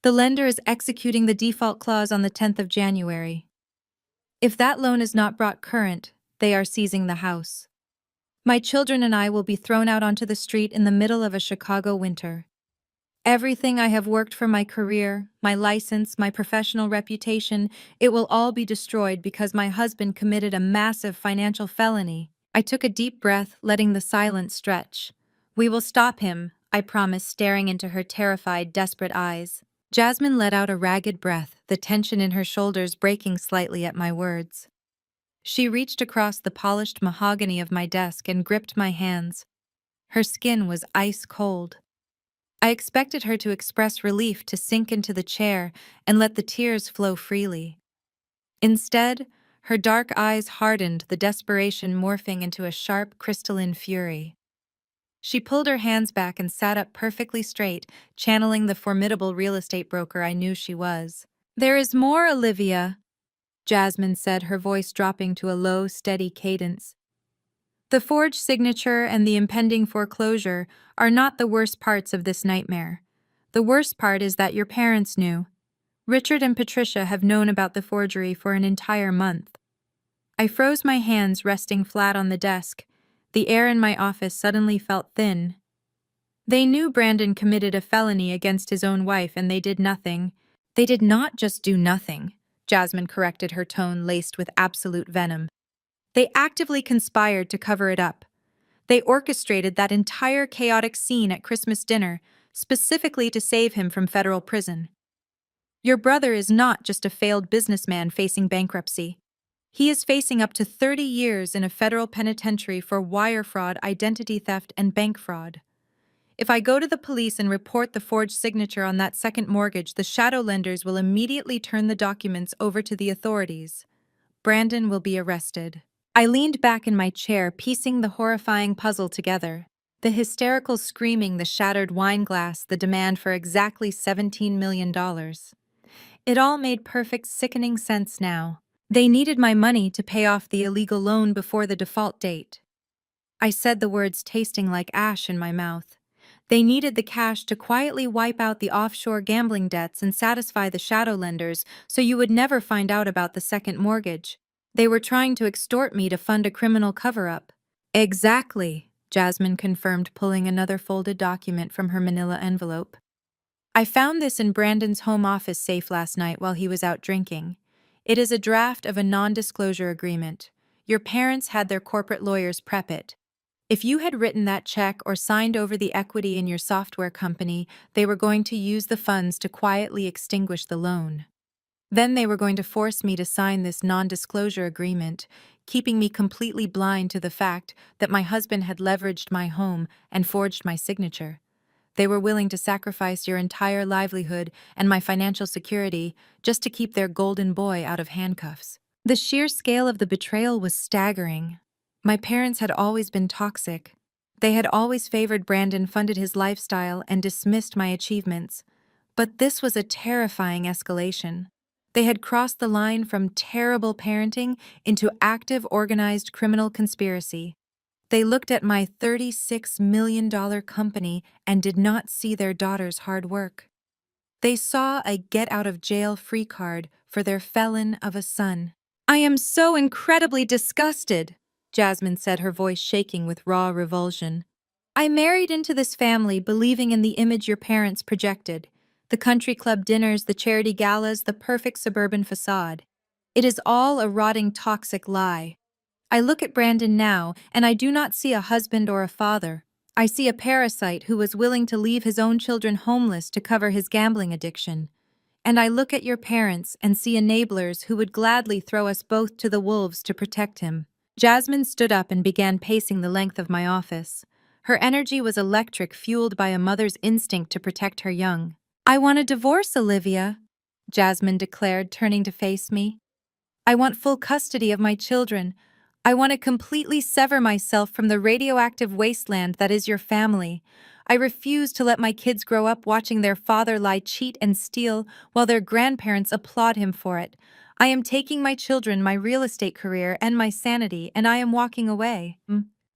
"The lender is executing the default clause on the 10th of January. If that loan is not brought current, they are seizing the house. My children and I will be thrown out onto the street in the middle of a Chicago winter. Everything I have worked for, my career, my license, my professional reputation, it will all be destroyed because my husband committed a massive financial felony." I took a deep breath, letting the silence stretch. "We will stop him," I promised, staring into her terrified, desperate eyes. Jasmine let out a ragged breath, the tension in her shoulders breaking slightly at my words. She reached across the polished mahogany of my desk and gripped my hands. Her skin was ice cold. I expected her to express relief, to sink into the chair and let the tears flow freely. Instead, her dark eyes hardened, the desperation morphing into a sharp, crystalline fury. She pulled her hands back and sat up perfectly straight, channeling the formidable real estate broker I knew she was. "There is more, Olivia," Jasmine said, her voice dropping to a low, steady cadence. The forged signature and the impending foreclosure are not the worst parts of this nightmare. The worst part is that your parents knew. Richard and Patricia have known about the forgery for an entire month. I froze my hands resting flat on the desk. The air in my office suddenly felt thin. They knew Brandon committed a felony against his own wife and they did nothing. They did not just do nothing, Jasmine corrected, her tone laced with absolute venom. They actively conspired to cover it up. They orchestrated that entire chaotic scene at Christmas dinner, specifically to save him from federal prison. Your brother is not just a failed businessman facing bankruptcy. He is facing up to 30 years in a federal penitentiary for wire fraud, identity theft, and bank fraud. If I go to the police and report the forged signature on that second mortgage, the shadow lenders will immediately turn the documents over to the authorities. Brandon will be arrested. I leaned back in my chair, piecing the horrifying puzzle together. The hysterical screaming, the shattered wine glass, the demand for exactly $17 million. It all made perfect, sickening sense now. They needed my money to pay off the illegal loan before the default date. I said the words tasting like ash in my mouth. They needed the cash to quietly wipe out the offshore gambling debts and satisfy the shadow lenders so you would never find out about the second mortgage. They were trying to extort me to fund a criminal cover-up. Exactly, Jasmine confirmed, pulling another folded document from her manila envelope. I found this in Brandon's home office safe last night while he was out drinking. It is a draft of a non-disclosure agreement. Your parents had their corporate lawyers prep it. If you had written that check or signed over the equity in your software company, they were going to use the funds to quietly extinguish the loan. Then they were going to force me to sign this non-disclosure agreement, keeping me completely blind to the fact that my husband had leveraged my home and forged my signature. They were willing to sacrifice your entire livelihood and my financial security just to keep their golden boy out of handcuffs. The sheer scale of the betrayal was staggering. My parents had always been toxic. They had always favored Brandon, funded his lifestyle, and dismissed my achievements. But this was a terrifying escalation. They had crossed the line from terrible parenting into active, organized criminal conspiracy. They looked at my $36 million company and did not see their daughter's hard work. They saw a get-out-of-jail-free card for their felon of a son. I am so incredibly disgusted, Jasmine said, her voice shaking with raw revulsion. I married into this family believing in the image your parents projected. The country club dinners, the charity galas, the perfect suburban facade. It is all a rotting, toxic lie. I look at Brandon now, and I do not see a husband or a father. I see a parasite who was willing to leave his own children homeless to cover his gambling addiction. And I look at your parents and see enablers who would gladly throw us both to the wolves to protect him. Jasmine stood up and began pacing the length of my office. Her energy was electric, fueled by a mother's instinct to protect her young. I want a divorce, Olivia, Jasmine declared, turning to face me. I want full custody of my children. I want to completely sever myself from the radioactive wasteland that is your family. I refuse to let my kids grow up watching their father lie, cheat, and steal while their grandparents applaud him for it. I am taking my children, my real estate career, and my sanity, and I am walking away.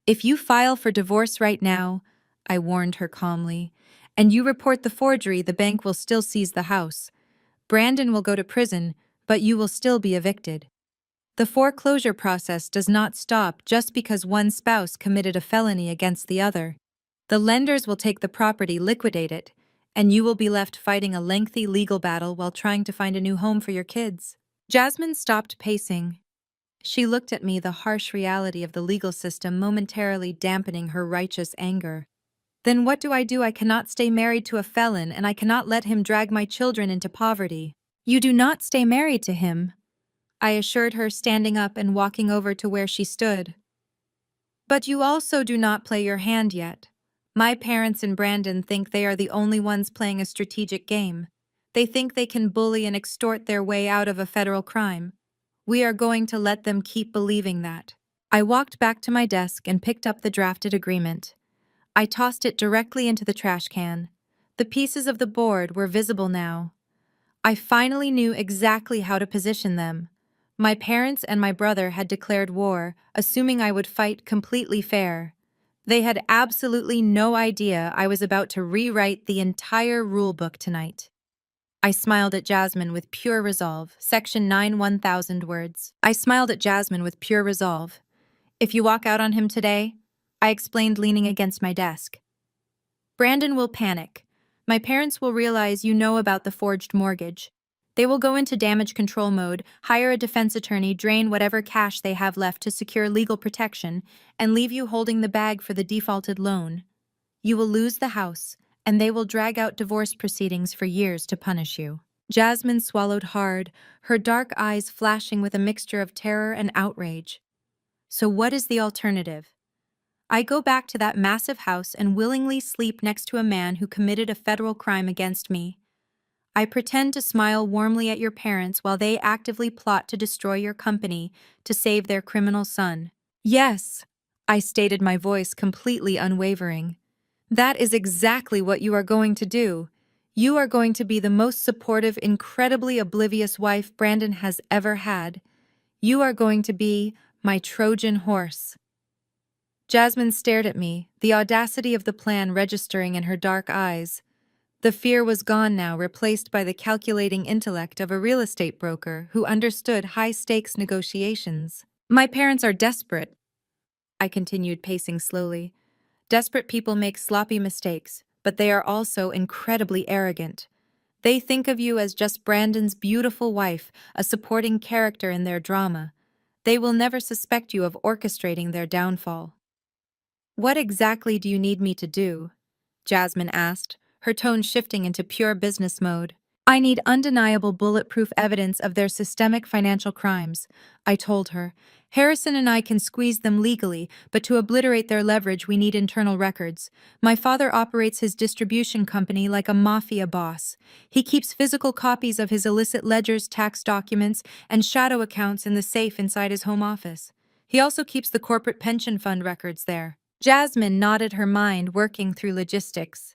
If you file for divorce right now, I warned her calmly, and you report the forgery, the bank will still seize the house. Brandon will go to prison, but you will still be evicted. The foreclosure process does not stop just because one spouse committed a felony against the other. The lenders will take the property, liquidate it, and you will be left fighting a lengthy legal battle while trying to find a new home for your kids. Jasmine stopped pacing. She looked at me, the harsh reality of the legal system momentarily dampening her righteous anger. Then what do? I cannot stay married to a felon, and I cannot let him drag my children into poverty. You do not stay married to him, I assured her, standing up and walking over to where she stood. But you also do not play your hand yet. My parents and Brandon think they are the only ones playing a strategic game. They think they can bully and extort their way out of a federal crime. We are going to let them keep believing that. I walked back to my desk and picked up the drafted agreement. I tossed it directly into the trash can. The pieces of the board were visible now. I finally knew exactly how to position them. My parents and my brother had declared war, assuming I would fight completely fair. They had absolutely no idea I was about to rewrite the entire rulebook tonight. I smiled at Jasmine with pure resolve. Section 9, 1,000 words. I smiled at Jasmine with pure resolve. If you walk out on him today, I explained, leaning against my desk, Brandon will panic. My parents will realize you know about the forged mortgage. They will go into damage control mode, hire a defense attorney, drain whatever cash they have left to secure legal protection, and leave you holding the bag for the defaulted loan. You will lose the house, and they will drag out divorce proceedings for years to punish you. Jasmine swallowed hard, her dark eyes flashing with a mixture of terror and outrage. So what is the alternative? I go back to that massive house and willingly sleep next to a man who committed a federal crime against me. I pretend to smile warmly at your parents while they actively plot to destroy your company to save their criminal son. Yes, I stated, my voice completely unwavering. That is exactly what you are going to do. You are going to be the most supportive, incredibly oblivious wife Brandon has ever had. You are going to be my Trojan horse. Jasmine stared at me, the audacity of the plan registering in her dark eyes. The fear was gone now, replaced by the calculating intellect of a real estate broker who understood high-stakes negotiations. My parents are desperate, I continued, pacing slowly. Desperate people make sloppy mistakes, but they are also incredibly arrogant. They think of you as just Brandon's beautiful wife, a supporting character in their drama. They will never suspect you of orchestrating their downfall. What exactly do you need me to do? Jasmine asked, her tone shifting into pure business mode. I need undeniable bulletproof evidence of their systemic financial crimes, I told her. Harrison and I can squeeze them legally, but to obliterate their leverage we need internal records. My father operates his distribution company like a mafia boss. He keeps physical copies of his illicit ledgers, tax documents, and shadow accounts in the safe inside his home office. He also keeps the corporate pension fund records there. Jasmine nodded her mind, working through logistics.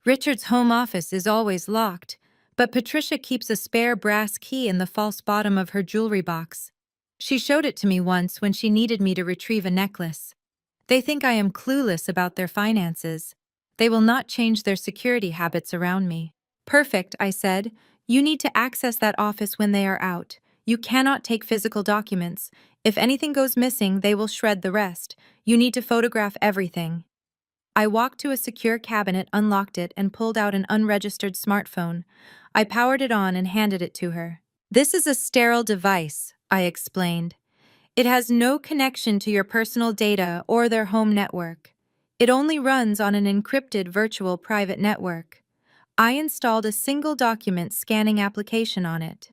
Richard's home office is always locked, but Patricia keeps a spare brass key in the false bottom of her jewelry box. She showed it to me once when she needed me to retrieve a necklace. They think I am clueless about their finances. They will not change their security habits around me. Perfect, I said. You need to access that office when they are out. You cannot take physical documents. If anything goes missing, they will shred the rest. You need to photograph everything. I walked to a secure cabinet, unlocked it, and pulled out an unregistered smartphone. I powered it on and handed it to her. This is a sterile device, I explained. It has no connection to your personal data or their home network. It only runs on an encrypted virtual private network. I installed a single document scanning application on it.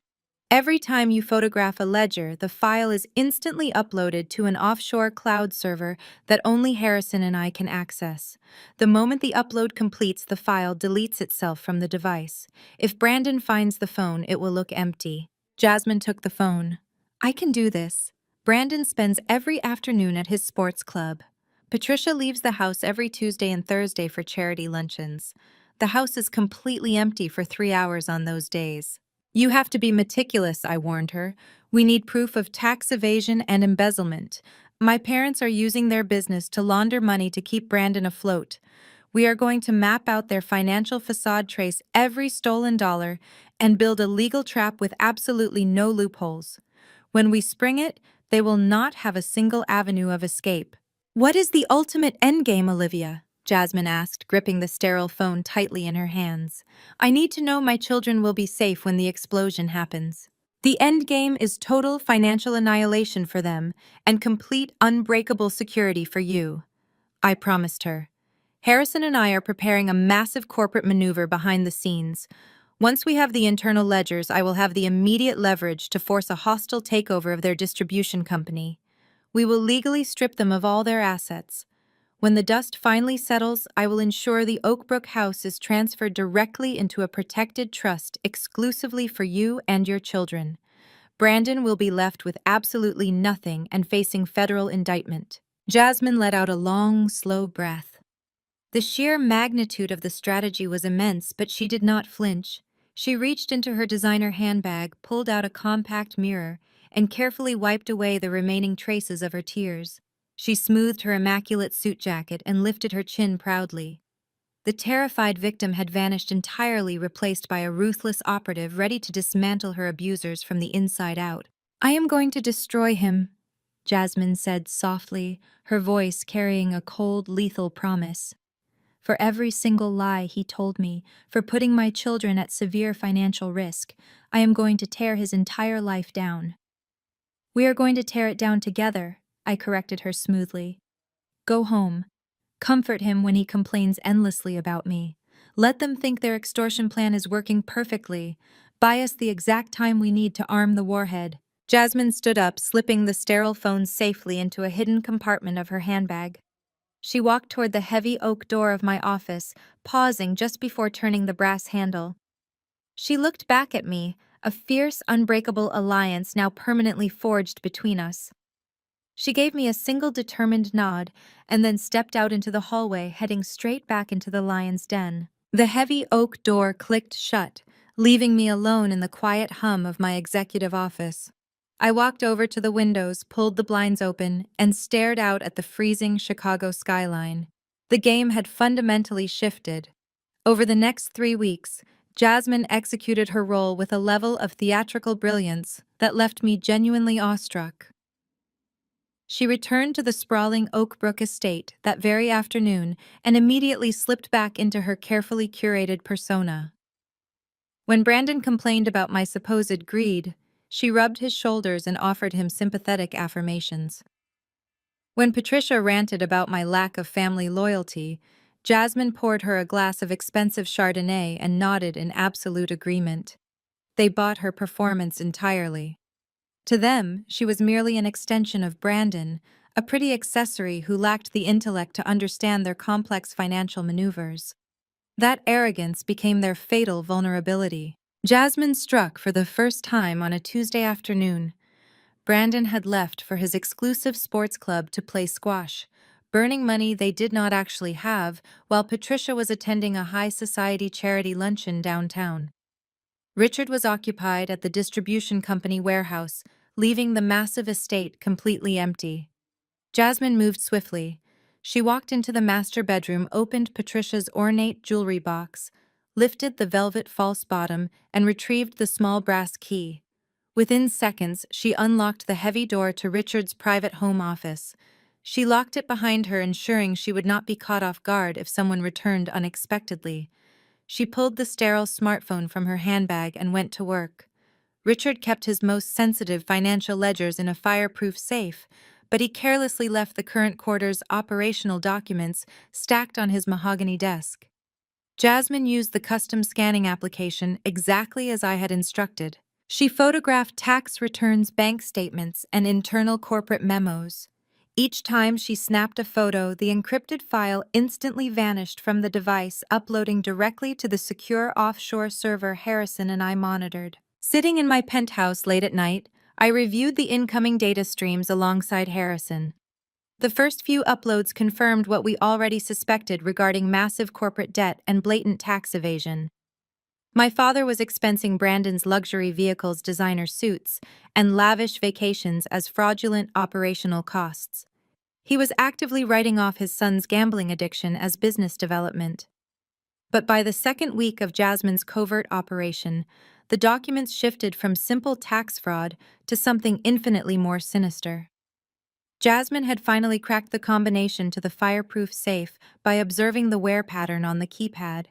Every time you photograph a ledger, the file is instantly uploaded to an offshore cloud server that only Harrison and I can access. The moment the upload completes, the file deletes itself from the device. If Brandon finds the phone, it will look empty. Jasmine took the phone. I can do this. Brandon spends every afternoon at his sports club. Patricia leaves the house every Tuesday and Thursday for charity luncheons. The house is completely empty for 3 hours on those days. You have to be meticulous, I warned her. We need proof of tax evasion and embezzlement. My parents are using their business to launder money to keep Brandon afloat. We are going to map out their financial facade, trace every stolen dollar, and build a legal trap with absolutely no loopholes. When we spring it, they will not have a single avenue of escape. What is the ultimate endgame, Olivia? Jasmine asked, gripping the sterile phone tightly in her hands. I need to know my children will be safe when the explosion happens. The endgame is total financial annihilation for them and complete unbreakable security for you, I promised her. Harrison and I are preparing a massive corporate maneuver behind the scenes. Once we have the internal ledgers, I will have the immediate leverage to force a hostile takeover of their distribution company. We will legally strip them of all their assets. When the dust finally settles, I will ensure the Oakbrook house is transferred directly into a protected trust exclusively for you and your children. Brandon will be left with absolutely nothing and facing federal indictment. Jasmine let out a long, slow breath. The sheer magnitude of the strategy was immense, but she did not flinch. She reached into her designer handbag, pulled out a compact mirror, and carefully wiped away the remaining traces of her tears. She smoothed her immaculate suit jacket and lifted her chin proudly. The terrified victim had vanished entirely, replaced by a ruthless operative ready to dismantle her abusers from the inside out. "I am going to destroy him," Jasmine said softly, her voice carrying a cold, lethal promise. "For every single lie he told me, for putting my children at severe financial risk, I am going to tear his entire life down." "We are going to tear it down together," I corrected her smoothly. "Go home. Comfort him when he complains endlessly about me. Let them think their extortion plan is working perfectly. Buy us the exact time we need to arm the warhead." Jasmine stood up, slipping the sterile phone safely into a hidden compartment of her handbag. She walked toward the heavy oak door of my office, pausing just before turning the brass handle. She looked back at me, a fierce, unbreakable alliance now permanently forged between us. She gave me a single determined nod, and then stepped out into the hallway, heading straight back into the lion's den. The heavy oak door clicked shut, leaving me alone in the quiet hum of my executive office. I walked over to the windows, pulled the blinds open, and stared out at the freezing Chicago skyline. The game had fundamentally shifted. Over the next 3 weeks, Jasmine executed her role with a level of theatrical brilliance that left me genuinely awestruck. She returned to the sprawling Oakbrook estate that very afternoon and immediately slipped back into her carefully curated persona. When Brandon complained about my supposed greed, she rubbed his shoulders and offered him sympathetic affirmations. When Patricia ranted about my lack of family loyalty, Jasmine poured her a glass of expensive Chardonnay and nodded in absolute agreement. They bought her performance entirely. To them, she was merely an extension of Brandon, a pretty accessory who lacked the intellect to understand their complex financial maneuvers. That arrogance became their fatal vulnerability. Jasmine struck for the first time on a Tuesday afternoon. Brandon had left for his exclusive sports club to play squash, burning money they did not actually have, while Patricia was attending a high society charity luncheon downtown. Richard was occupied at the distribution company warehouse, leaving the massive estate completely empty. Jasmine moved swiftly. She walked into the master bedroom, opened Patricia's ornate jewelry box, lifted the velvet false bottom, and retrieved the small brass key. Within seconds, she unlocked the heavy door to Richard's private home office. She locked it behind her, ensuring she would not be caught off guard if someone returned unexpectedly. She pulled the sterile smartphone from her handbag and went to work. Richard kept his most sensitive financial ledgers in a fireproof safe, but he carelessly left the current quarter's operational documents stacked on his mahogany desk. Jasmine used the custom scanning application exactly as I had instructed. She photographed tax returns, bank statements, and internal corporate memos. Each time she snapped a photo, the encrypted file instantly vanished from the device, uploading directly to the secure offshore server Harrison and I monitored. Sitting in my penthouse late at night, I reviewed the incoming data streams alongside Harrison. The first few uploads confirmed what we already suspected regarding massive corporate debt and blatant tax evasion. My father was expensing Brandon's luxury vehicles, designer suits, and lavish vacations as fraudulent operational costs. He was actively writing off his son's gambling addiction as business development. But by the second week of Jasmine's covert operation, the documents shifted from simple tax fraud to something infinitely more sinister. Jasmine had finally cracked the combination to the fireproof safe by observing the wear pattern on the keypad.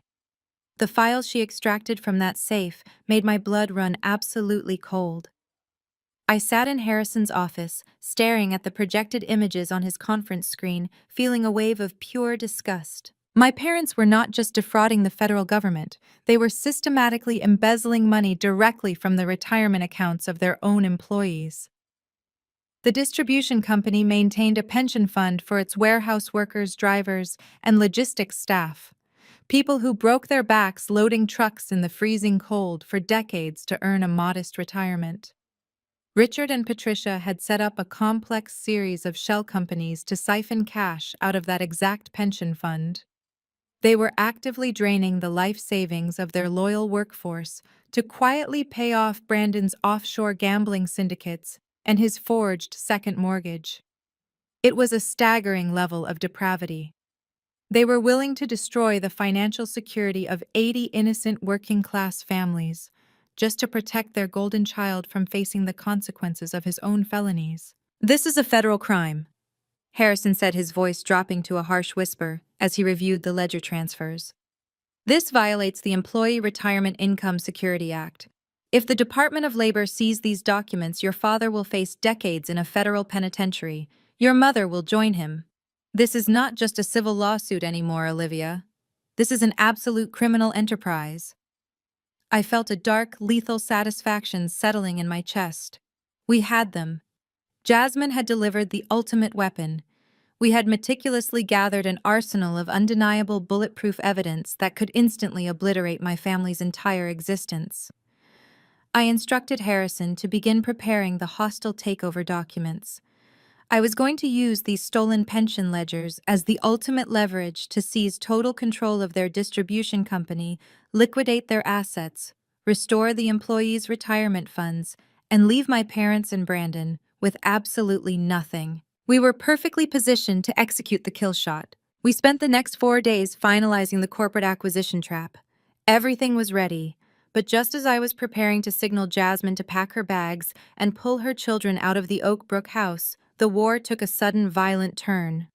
The files she extracted from that safe made my blood run absolutely cold. I sat in Harrison's office, staring at the projected images on his conference screen, feeling a wave of pure disgust. My parents were not just defrauding the federal government, they were systematically embezzling money directly from the retirement accounts of their own employees. The distribution company maintained a pension fund for its warehouse workers, drivers, and logistics staff, people who broke their backs loading trucks in the freezing cold for decades to earn a modest retirement. Richard and Patricia had set up a complex series of shell companies to siphon cash out of that exact pension fund. They were actively draining the life savings of their loyal workforce to quietly pay off Brandon's offshore gambling syndicates and his forged second mortgage. It was a staggering level of depravity. They were willing to destroy the financial security of 80 innocent working-class families just to protect their golden child from facing the consequences of his own felonies. This is a federal crime, Harrison said, his voice dropping to a harsh whisper as he reviewed the ledger transfers. This violates the Employee Retirement Income Security Act. If the Department of Labor sees these documents, your father will face decades in a federal penitentiary. Your mother will join him. This is not just a civil lawsuit anymore, Olivia. This is an absolute criminal enterprise. I felt a dark, lethal satisfaction settling in my chest. We had them. Jasmine had delivered the ultimate weapon. We had meticulously gathered an arsenal of undeniable bulletproof evidence that could instantly obliterate my family's entire existence. I instructed Harrison to begin preparing the hostile takeover documents. I was going to use these stolen pension ledgers as the ultimate leverage to seize total control of their distribution company, liquidate their assets, restore the employees' retirement funds, and leave my parents and Brandon with absolutely nothing. We were perfectly positioned to execute the kill shot. We spent the next 4 days finalizing the corporate acquisition trap. Everything was ready, but just as I was preparing to signal Jasmine to pack her bags and pull her children out of the Oak Brook house, the war took a sudden, violent turn.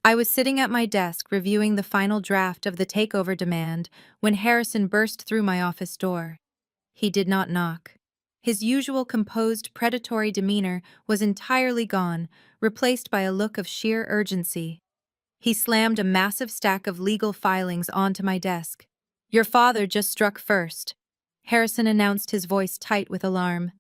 I was sitting at my desk reviewing the final draft of the takeover demand when Harrison burst through my office door. He did not knock. His usual composed, predatory demeanor was entirely gone, replaced by a look of sheer urgency. He slammed a massive stack of legal filings onto my desk. "Your father just struck first," Harrison announced, his voice tight with alarm.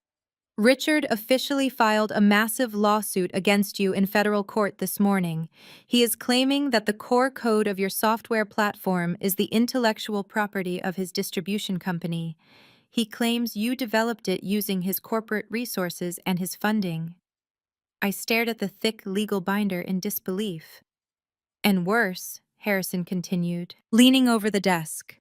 "Richard officially filed a massive lawsuit against you in federal court this morning. He is claiming that the core code of your software platform is the intellectual property of his distribution company. He claims you developed it using his corporate resources and his funding." I stared at the thick legal binder in disbelief. "And worse," Harrison continued, leaning over the desk.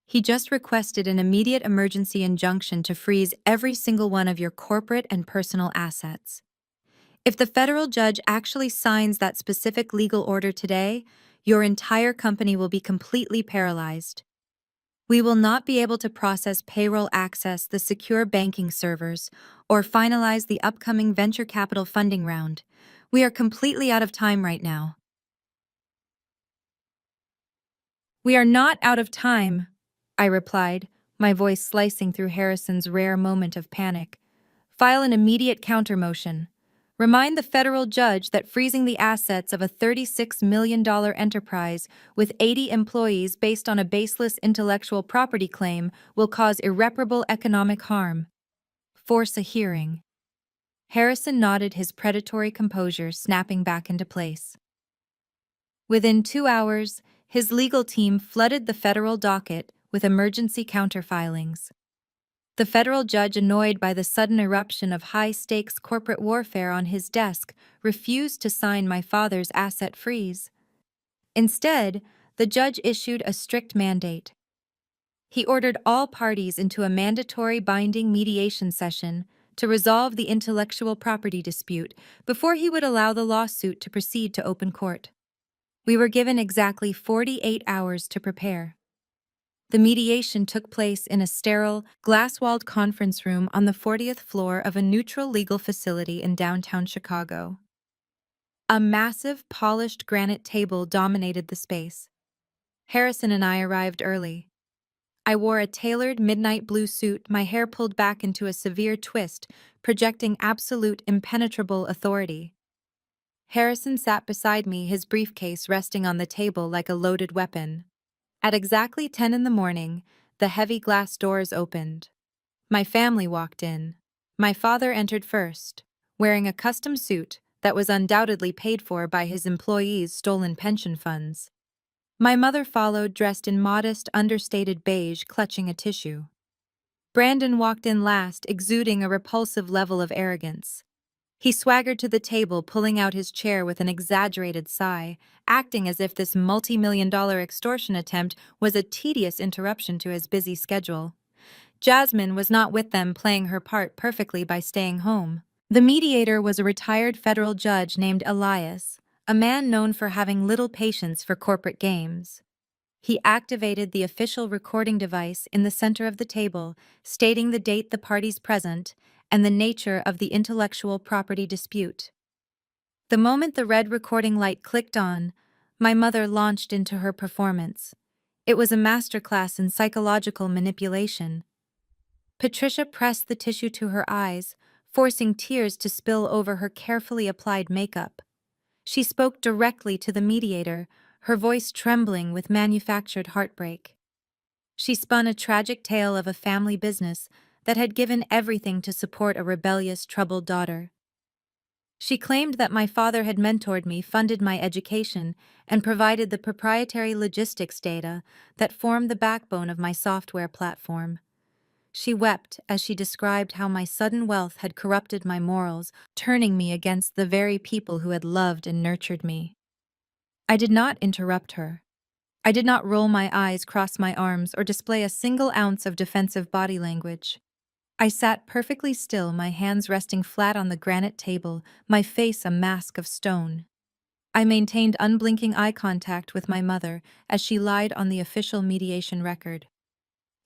"He just requested an immediate emergency injunction to freeze every single one of your corporate and personal assets. If the federal judge actually signs that specific legal order today, your entire company will be completely paralyzed. We will not be able to process payroll, access the secure banking servers, or finalize the upcoming venture capital funding round. We are completely out of time right now." "We are not out of time," I replied, my voice slicing through Harrison's rare moment of panic. "File an immediate counter-motion. Remind the federal judge that freezing the assets of a $36 million enterprise with 80 employees based on a baseless intellectual property claim will cause irreparable economic harm. Force a hearing." Harrison nodded, his predatory composure snapping back into place. Within 2 hours, his legal team flooded the federal docket with emergency counterfilings. The federal judge, annoyed by the sudden eruption of high-stakes corporate warfare on his desk, refused to sign my father's asset freeze. Instead, the judge issued a strict mandate. He ordered all parties into a mandatory binding mediation session to resolve the intellectual property dispute before he would allow the lawsuit to proceed to open court. We were given exactly 48 hours to prepare. The mediation took place in a sterile, glass-walled conference room on the 40th floor of a neutral legal facility in downtown Chicago. A massive, polished granite table dominated the space. Harrison and I arrived early. I wore a tailored midnight blue suit, my hair pulled back into a severe twist, projecting absolute impenetrable authority. Harrison sat beside me, his briefcase resting on the table like a loaded weapon. At exactly 10 in the morning, the heavy glass doors opened. My family walked in. My father entered first, wearing a custom suit that was undoubtedly paid for by his employees' stolen pension funds. My mother followed, dressed in modest, understated beige, clutching a tissue. Brandon walked in last, exuding a repulsive level of arrogance. He swaggered to the table, pulling out his chair with an exaggerated sigh, acting as if this multi-million-dollar extortion attempt was a tedious interruption to his busy schedule. Jasmine was not with them, playing her part perfectly by staying home. The mediator was a retired federal judge named Elias, a man known for having little patience for corporate games. He activated the official recording device in the center of the table, stating the date the parties present and the nature of the intellectual property dispute. The moment the red recording light clicked on, my mother launched into her performance. It was a masterclass in psychological manipulation. Patricia pressed the tissue to her eyes, forcing tears to spill over her carefully applied makeup. She spoke directly to the mediator, her voice trembling with manufactured heartbreak. She spun a tragic tale of a family business that had given everything to support a rebellious, troubled daughter. She claimed that my father had mentored me, funded my education, and provided the proprietary logistics data that formed the backbone of my software platform. She wept as she described how my sudden wealth had corrupted my morals, turning me against the very people who had loved and nurtured me. I did not interrupt her. I did not roll my eyes, cross my arms, or display a single ounce of defensive body language. I sat perfectly still, my hands resting flat on the granite table, my face a mask of stone. I maintained unblinking eye contact with my mother as she lied on the official mediation record.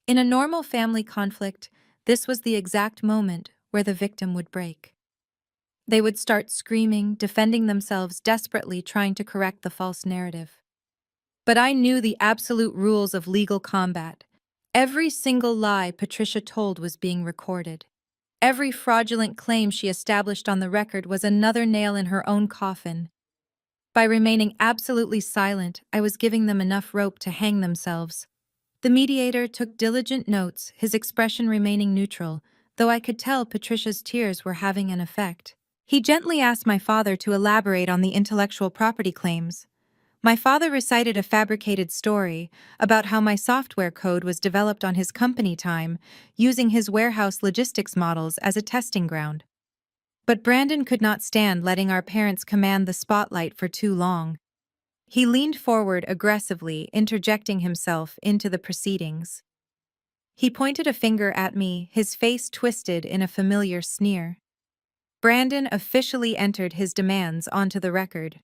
In a normal family conflict, this was the exact moment where the victim would break. They would start screaming, defending themselves desperately, trying to correct the false narrative. But I knew the absolute rules of legal combat. Every single lie Patricia told was being recorded. Every fraudulent claim she established on the record was another nail in her own coffin. By remaining absolutely silent, I was giving them enough rope to hang themselves. The mediator took diligent notes, his expression remaining neutral, though I could tell Patricia's tears were having an effect. He gently asked my father to elaborate on the intellectual property claims. My father recited a fabricated story about how my software code was developed on his company time, using his warehouse logistics models as a testing ground. But Brandon could not stand letting our parents command the spotlight for too long. He leaned forward aggressively, interjecting himself into the proceedings. He pointed a finger at me, his face twisted in a familiar sneer. Brandon officially entered his demands onto the record.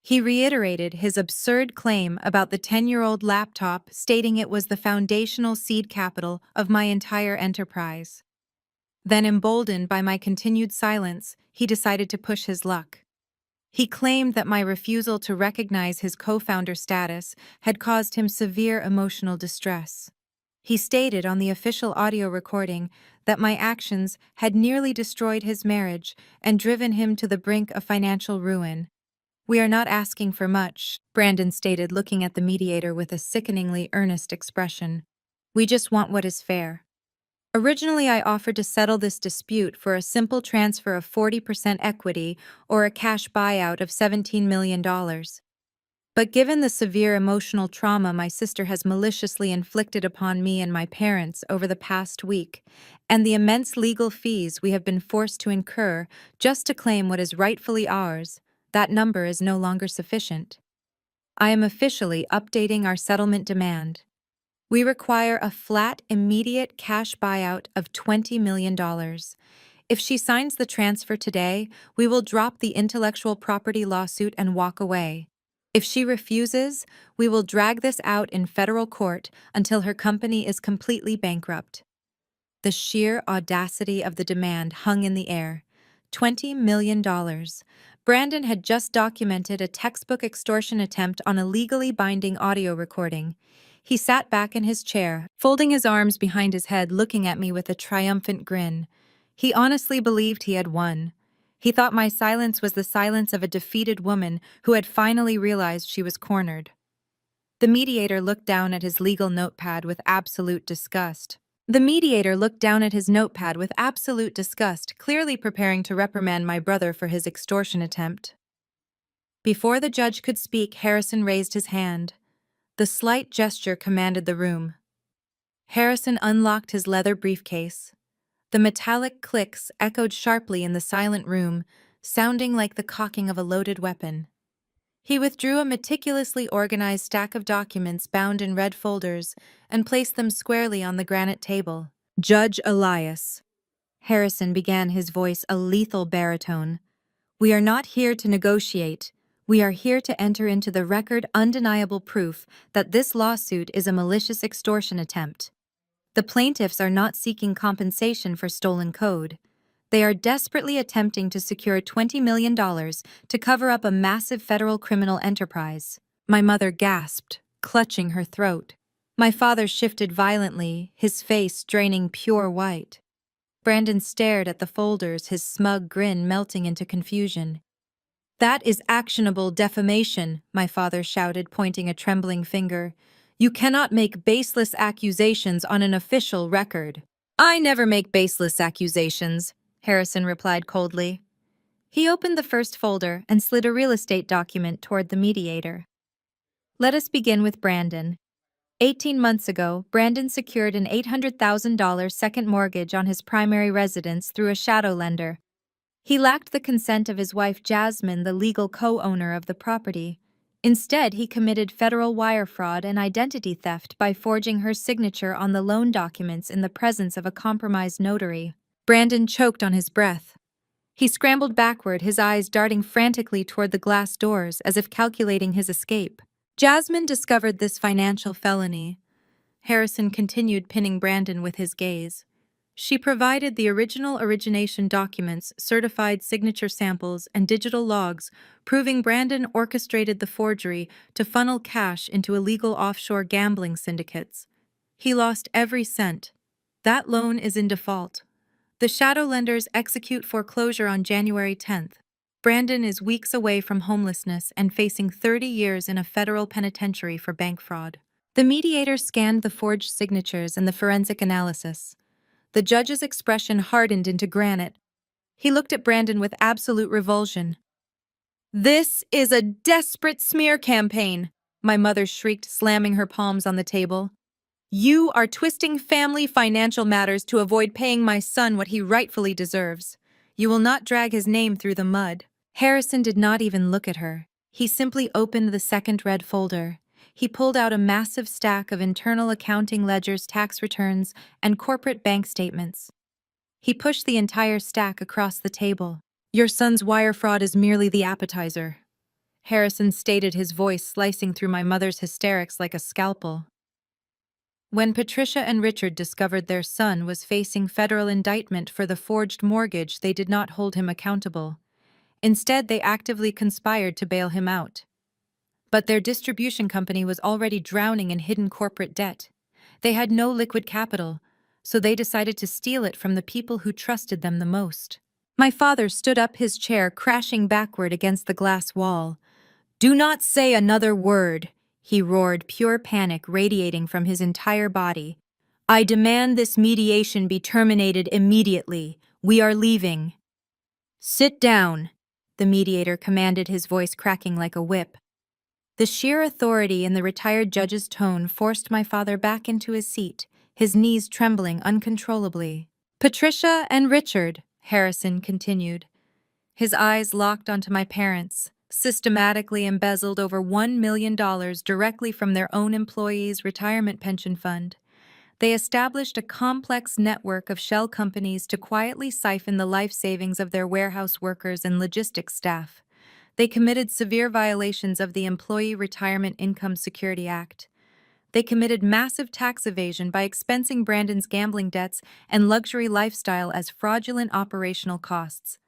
He reiterated his absurd claim about the 10-year-old laptop, stating it was the foundational seed capital of my entire enterprise. Then, emboldened by my continued silence, he decided to push his luck. He claimed that my refusal to recognize his co-founder status had caused him severe emotional distress. He stated on the official audio recording that my actions had nearly destroyed his marriage and driven him to the brink of financial ruin. "We are not asking for much," Brandon stated, looking at the mediator with a sickeningly earnest expression. "We just want what is fair." Originally, I offered to settle this dispute for a simple transfer of 40% equity or a cash buyout of $17 million. But given the severe emotional trauma my sister has maliciously inflicted upon me and my parents over the past week, and the immense legal fees we have been forced to incur just to claim what is rightfully ours, that number is no longer sufficient. I am officially updating our settlement demand. We require a flat, immediate cash buyout of $20 million. If she signs the transfer today, we will drop the intellectual property lawsuit and walk away. If she refuses, we will drag this out in federal court until her company is completely bankrupt. The sheer audacity of the demand hung in the air. $20 million. Brandon had just documented a textbook extortion attempt on a legally binding audio recording. He sat back in his chair, folding his arms behind his head, looking at me with a triumphant grin. He honestly believed he had won. He thought my silence was the silence of a defeated woman who had finally realized she was cornered. The mediator looked down at his legal notepad with absolute disgust. Clearly preparing to reprimand my brother for his extortion attempt. Before the judge could speak, Harrison raised his hand. The slight gesture commanded the room. Harrison unlocked his leather briefcase. The metallic clicks echoed sharply in the silent room, sounding like the cocking of a loaded weapon. He withdrew a meticulously organized stack of documents bound in red folders and placed them squarely on the granite table. Judge Elias. Harrison began, his voice a lethal baritone. We are not here to negotiate. We are here to enter into the record undeniable proof that this lawsuit is a malicious extortion attempt. The plaintiffs are not seeking compensation for stolen code. They are desperately attempting to secure $20 million to cover up a massive federal criminal enterprise. My mother gasped, clutching her throat. My father shifted violently, his face draining pure white. Brandon stared at the folders, his smug grin melting into confusion. That is actionable defamation, my father shouted, pointing a trembling finger. You cannot make baseless accusations on an official record. I never make baseless accusations, Harrison replied coldly. He opened the first folder and slid a real estate document toward the mediator. Let us begin with Brandon. 18 months ago, Brandon secured an $800,000 second mortgage on his primary residence through a shadow lender. He lacked the consent of his wife Jasmine, the legal co-owner of the property. Instead, he committed federal wire fraud and identity theft by forging her signature on the loan documents in the presence of a compromised notary. Brandon choked on his breath. He scrambled backward, his eyes darting frantically toward the glass doors as if calculating his escape. Jasmine discovered this financial felony. Harrison continued, pinning Brandon with his gaze. She provided the original origination documents, certified signature samples, and digital logs, proving Brandon orchestrated the forgery to funnel cash into illegal offshore gambling syndicates. He lost every cent. That loan is in default. The shadow lenders execute foreclosure on January 10th. Brandon is weeks away from homelessness and facing 30 years in a federal penitentiary for bank fraud. The mediator scanned the forged signatures and the forensic analysis. The judge's expression hardened into granite. He looked at Brandon with absolute revulsion. This is a desperate smear campaign, my mother shrieked, slamming her palms on the table. You are twisting family financial matters to avoid paying my son what he rightfully deserves. You will not drag his name through the mud. Harrison did not even look at her. He simply opened the second red folder. He pulled out a massive stack of internal accounting ledgers, tax returns, and corporate bank statements. He pushed the entire stack across the table. Your son's wire fraud is merely the appetizer, Harrison stated, his voice slicing through my mother's hysterics like a scalpel. When Patricia and Richard discovered their son was facing federal indictment for the forged mortgage, they did not hold him accountable. Instead, they actively conspired to bail him out. But their distribution company was already drowning in hidden corporate debt. They had no liquid capital, so they decided to steal it from the people who trusted them the most. My father stood up, his chair crashing backward against the glass wall. Do not say another word, he roared, pure panic radiating from his entire body. I demand this mediation be terminated immediately. We are leaving. Sit down, the mediator commanded, his voice cracking like a whip. The sheer authority in the retired judge's tone forced my father back into his seat, his knees trembling uncontrollably. Patricia and Richard, Harrison continued. His eyes locked onto my parents, systematically embezzled over $1 million directly from their own employees' retirement pension fund. They established a complex network of shell companies to quietly siphon the life savings of their warehouse workers and logistics staff. They committed severe violations of the Employee Retirement Income Security Act. They committed massive tax evasion by expensing Brandon's gambling debts and luxury lifestyle as fraudulent operational costs.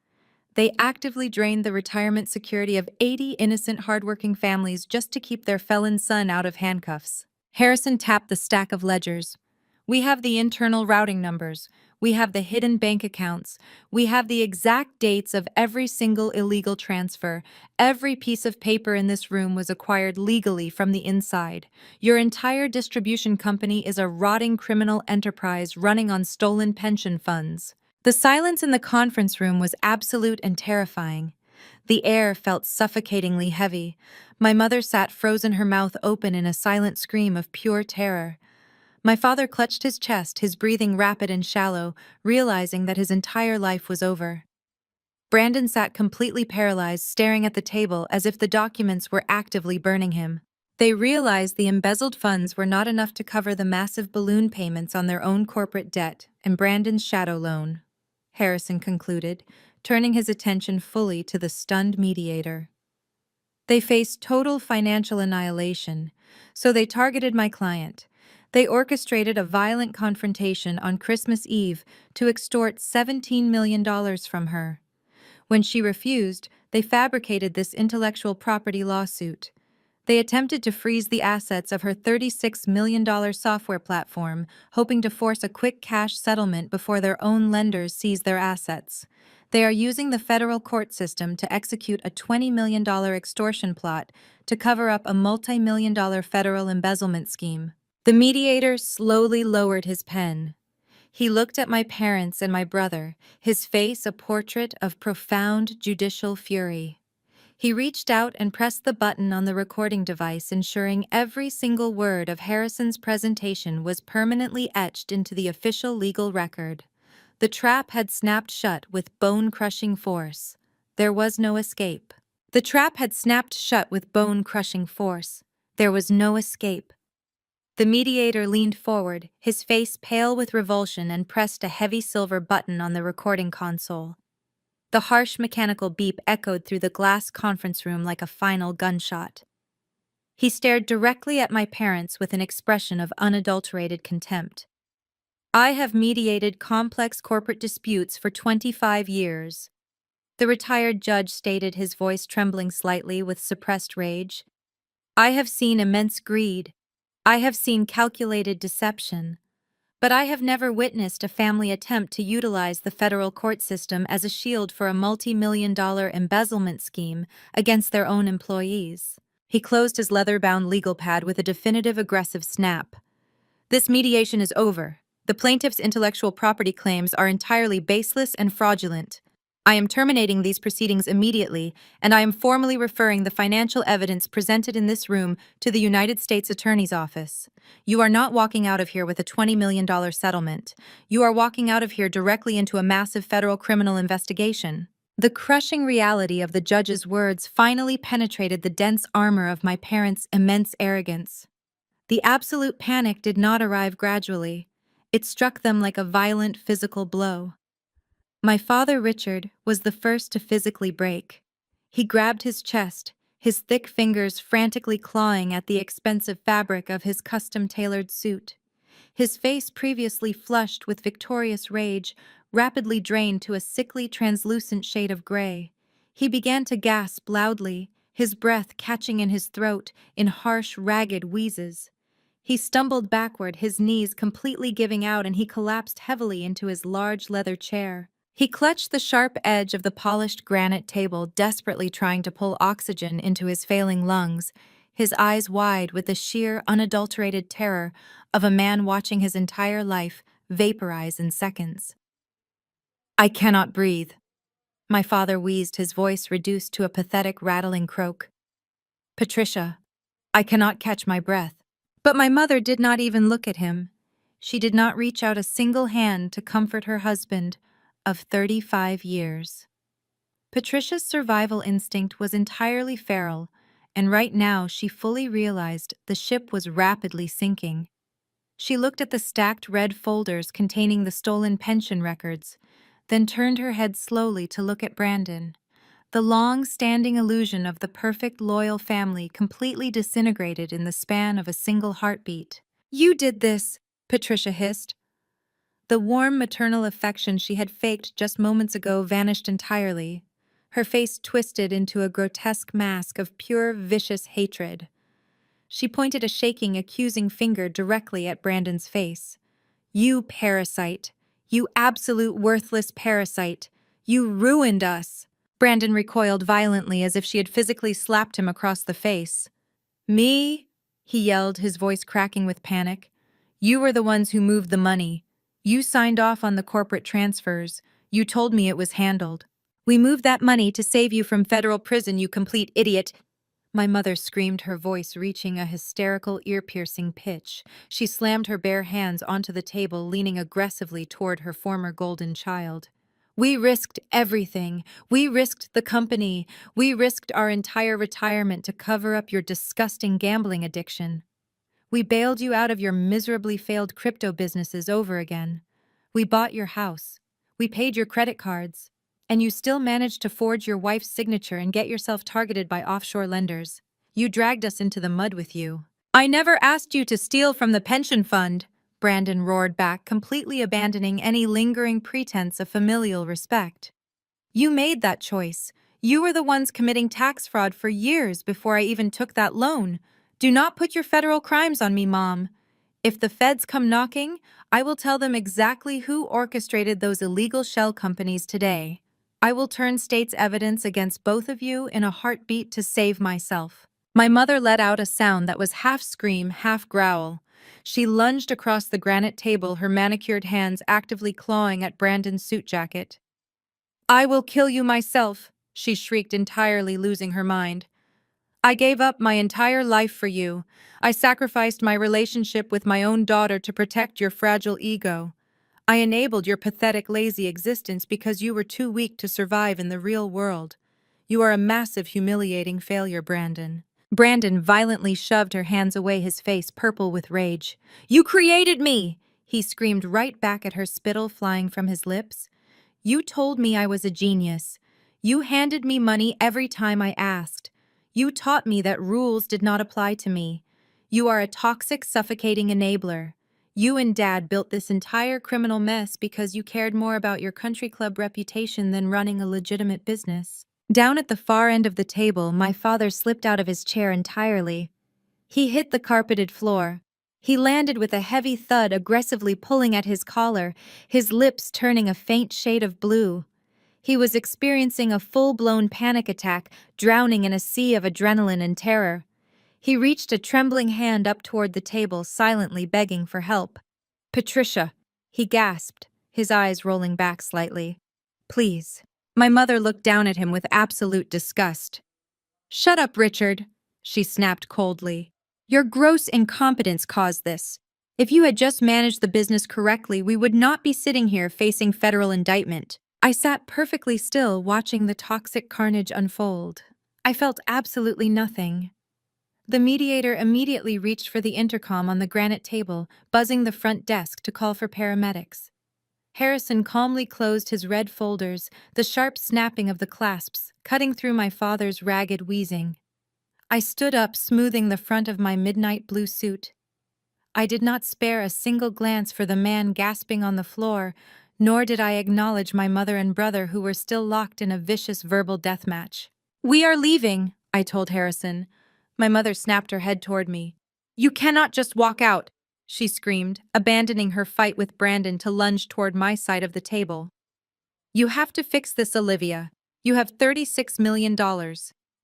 They actively drained the retirement security of 80 innocent, hardworking families just to keep their felon son out of handcuffs. Harrison tapped the stack of ledgers. We have the internal routing numbers. We have the hidden bank accounts. We have the exact dates of every single illegal transfer. Every piece of paper in this room was acquired legally from the inside. Your entire distribution company is a rotting criminal enterprise running on stolen pension funds. The silence in the conference room was absolute and terrifying. The air felt suffocatingly heavy. My mother sat frozen, her mouth open in a silent scream of pure terror. My father clutched his chest, his breathing rapid and shallow, realizing that his entire life was over. Brandon sat completely paralyzed, staring at the table as if the documents were actively burning him. They realized the embezzled funds were not enough to cover the massive balloon payments on their own corporate debt and Brandon's shadow loan, Harrison concluded, turning his attention fully to the stunned mediator. They faced total financial annihilation, so they targeted my client. They orchestrated a violent confrontation on Christmas Eve to extort $17 million from her. When she refused, they fabricated this intellectual property lawsuit. They attempted to freeze the assets of her $36 million software platform, hoping to force a quick cash settlement before their own lenders seize their assets. They are using the federal court system to execute a $20 million extortion plot to cover up a multi-million-dollar federal embezzlement scheme. The mediator slowly lowered his pen. He looked at my parents and my brother, his face a portrait of profound judicial fury. He reached out and pressed the button on the recording device, ensuring every single word of Harrison's presentation was permanently etched into the official legal record. The trap had snapped shut with bone-crushing force. There was no escape. The trap had snapped shut with bone-crushing force. There was no escape. The mediator leaned forward, his face pale with revulsion, and pressed a heavy silver button on the recording console. The harsh mechanical beep echoed through the glass conference room like a final gunshot. He stared directly at my parents with an expression of unadulterated contempt. I have mediated complex corporate disputes for 25 years. The retired judge stated, his voice trembling slightly with suppressed rage. I have seen immense greed. I have seen calculated deception. But I have never witnessed a family attempt to utilize the federal court system as a shield for a multi-million-dollar embezzlement scheme against their own employees. He closed his leather-bound legal pad with a definitive, aggressive snap. This mediation is over. The plaintiff's intellectual property claims are entirely baseless and fraudulent. I am terminating these proceedings immediately, and I am formally referring the financial evidence presented in this room to the United States Attorney's Office. You are not walking out of here with a $20 million settlement. You are walking out of here directly into a massive federal criminal investigation. The crushing reality of the judge's words finally penetrated the dense armor of my parents' immense arrogance. The absolute panic did not arrive gradually. It struck them like a violent physical blow. My father, Richard, was the first to physically break. He grabbed his chest, his thick fingers frantically clawing at the expensive fabric of his custom-tailored suit. His face, previously flushed with victorious rage, rapidly drained to a sickly, translucent shade of gray. He began to gasp loudly, his breath catching in his throat in harsh, ragged wheezes. He stumbled backward, his knees completely giving out, and he collapsed heavily into his large leather chair. He clutched the sharp edge of the polished granite table, desperately trying to pull oxygen into his failing lungs, his eyes wide with the sheer, unadulterated terror of a man watching his entire life vaporize in seconds. I cannot breathe. My father wheezed, his voice reduced to a pathetic, rattling croak. Patricia, I cannot catch my breath. But my mother did not even look at him. She did not reach out a single hand to comfort her husband of 35 years. Patricia's survival instinct was entirely feral, and right now she fully realized the ship was rapidly sinking. She looked at the stacked red folders containing the stolen pension records, then turned her head slowly to look at Brandon. The long-standing illusion of the perfect, loyal family completely disintegrated in the span of a single heartbeat. You did this, Patricia hissed. The warm maternal affection she had faked just moments ago vanished entirely. Her face twisted into a grotesque mask of pure, vicious hatred. She pointed a shaking, accusing finger directly at Brandon's face. You parasite. You absolute worthless parasite. You ruined us. Brandon recoiled violently as if she had physically slapped him across the face. Me? He yelled, his voice cracking with panic. You were the ones who moved the money. You signed off on the corporate transfers. You told me it was handled. We moved that money to save you from federal prison, you complete idiot. My mother screamed, her voice reaching a hysterical, ear-piercing pitch. She slammed her bare hands onto the table, leaning aggressively toward her former golden child. We risked everything. We risked the company. We risked our entire retirement to cover up your disgusting gambling addiction. We bailed you out of your miserably failed crypto businesses over again. We bought your house. We paid your credit cards. And you still managed to forge your wife's signature and get yourself targeted by offshore lenders. You dragged us into the mud with you. I never asked you to steal from the pension fund, Brandon roared back, completely abandoning any lingering pretense of familial respect. You made that choice. You were the ones committing tax fraud for years before I even took that loan. Do not put your federal crimes on me, Mom. If the feds come knocking, I will tell them exactly who orchestrated those illegal shell companies today. I will turn state's evidence against both of you in a heartbeat to save myself. My mother let out a sound that was half scream, half growl. She lunged across the granite table, her manicured hands actively clawing at Brandon's suit jacket. I will kill you myself, she shrieked, entirely losing her mind. I gave up my entire life for you. I sacrificed my relationship with my own daughter to protect your fragile ego. I enabled your pathetic, lazy existence because you were too weak to survive in the real world. You are a massive, humiliating failure, Brandon. Brandon violently shoved her hands away, his face purple with rage. You created me! He screamed right back at her, spittle flying from his lips. You told me I was a genius. You handed me money every time I asked. You taught me that rules did not apply to me. You are a toxic, suffocating enabler. You and Dad built this entire criminal mess because you cared more about your country club reputation than running a legitimate business. Down at the far end of the table, my father slipped out of his chair entirely. He hit the carpeted floor. He landed with a heavy thud, aggressively pulling at his collar, his lips turning a faint shade of blue. He was experiencing a full-blown panic attack, drowning in a sea of adrenaline and terror. He reached a trembling hand up toward the table, silently begging for help. Patricia, he gasped, his eyes rolling back slightly. Please. My mother looked down at him with absolute disgust. Shut up, Richard, she snapped coldly. Your gross incompetence caused this. If you had just managed the business correctly, we would not be sitting here facing federal indictment. I sat perfectly still, watching the toxic carnage unfold. I felt absolutely nothing. The mediator immediately reached for the intercom on the granite table, buzzing the front desk to call for paramedics. Harrison calmly closed his red folders, the sharp snapping of the clasps cutting through my father's ragged wheezing. I stood up, smoothing the front of my midnight blue suit. I did not spare a single glance for the man gasping on the floor, nor did I acknowledge my mother and brother, who were still locked in a vicious verbal deathmatch. We are leaving, I told Harrison. My mother snapped her head toward me. You cannot just walk out, she screamed, abandoning her fight with Brandon to lunge toward my side of the table. You have to fix this, Olivia. You have $36 million.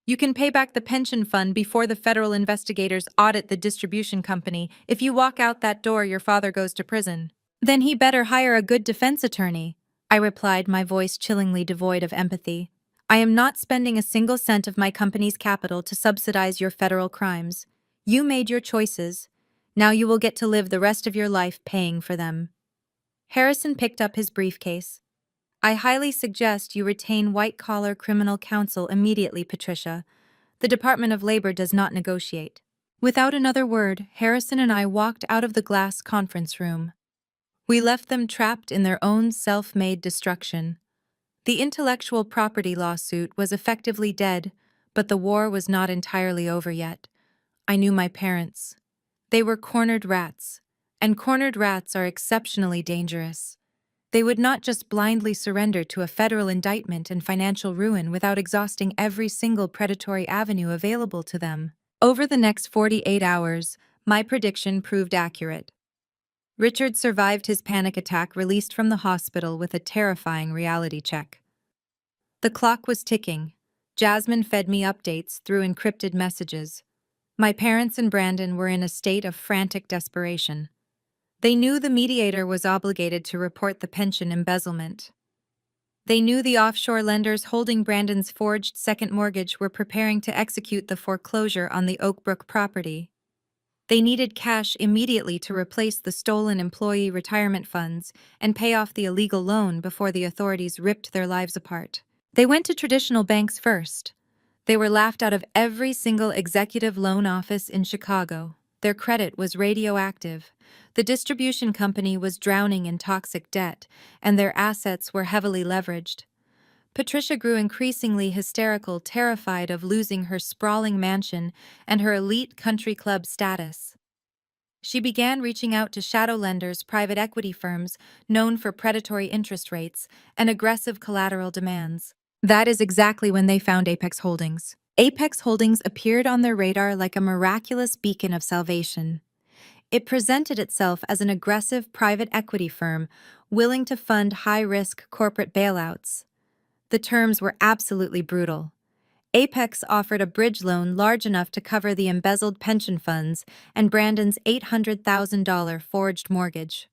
You can pay back the pension fund before the federal investigators audit the distribution company. If you walk out that door, your father goes to prison. Then he better hire a good defense attorney, I replied, my voice chillingly devoid of empathy. I am not spending a single cent of my company's capital to subsidize your federal crimes. You made your choices. Now you will get to live the rest of your life paying for them. Harrison picked up his briefcase. I highly suggest you retain white-collar criminal counsel immediately, Patricia. The Department of Labor does not negotiate. Without another word, Harrison and I walked out of the glass conference room. We left them trapped in their own self-made destruction. The intellectual property lawsuit was effectively dead, but the war was not entirely over yet. I knew my parents. They were cornered rats, and cornered rats are exceptionally dangerous. They would not just blindly surrender to a federal indictment and financial ruin without exhausting every single predatory avenue available to them. Over the next 48 hours, my prediction proved accurate. Richard survived his panic attack, released from the hospital with a terrifying reality check. The clock was ticking. Jasmine fed me updates through encrypted messages. My parents and Brandon were in a state of frantic desperation. They knew the mediator was obligated to report the pension embezzlement. They knew the offshore lenders holding Brandon's forged second mortgage were preparing to execute the foreclosure on the Oakbrook property. They needed cash immediately to replace the stolen employee retirement funds and pay off the illegal loan before the authorities ripped their lives apart. They went to traditional banks first. They were laughed out of every single executive loan office in Chicago. Their credit was radioactive. The distribution company was drowning in toxic debt, and their assets were heavily leveraged. Patricia grew increasingly hysterical, terrified of losing her sprawling mansion and her elite country club status. She began reaching out to shadow lenders, private equity firms known for predatory interest rates and aggressive collateral demands. That is exactly when they found Apex Holdings. Apex Holdings appeared on their radar like a miraculous beacon of salvation. It presented itself as an aggressive private equity firm willing to fund high-risk corporate bailouts. The terms were absolutely brutal. Apex offered a bridge loan large enough to cover the embezzled pension funds and Brandon's $800,000 forged mortgage.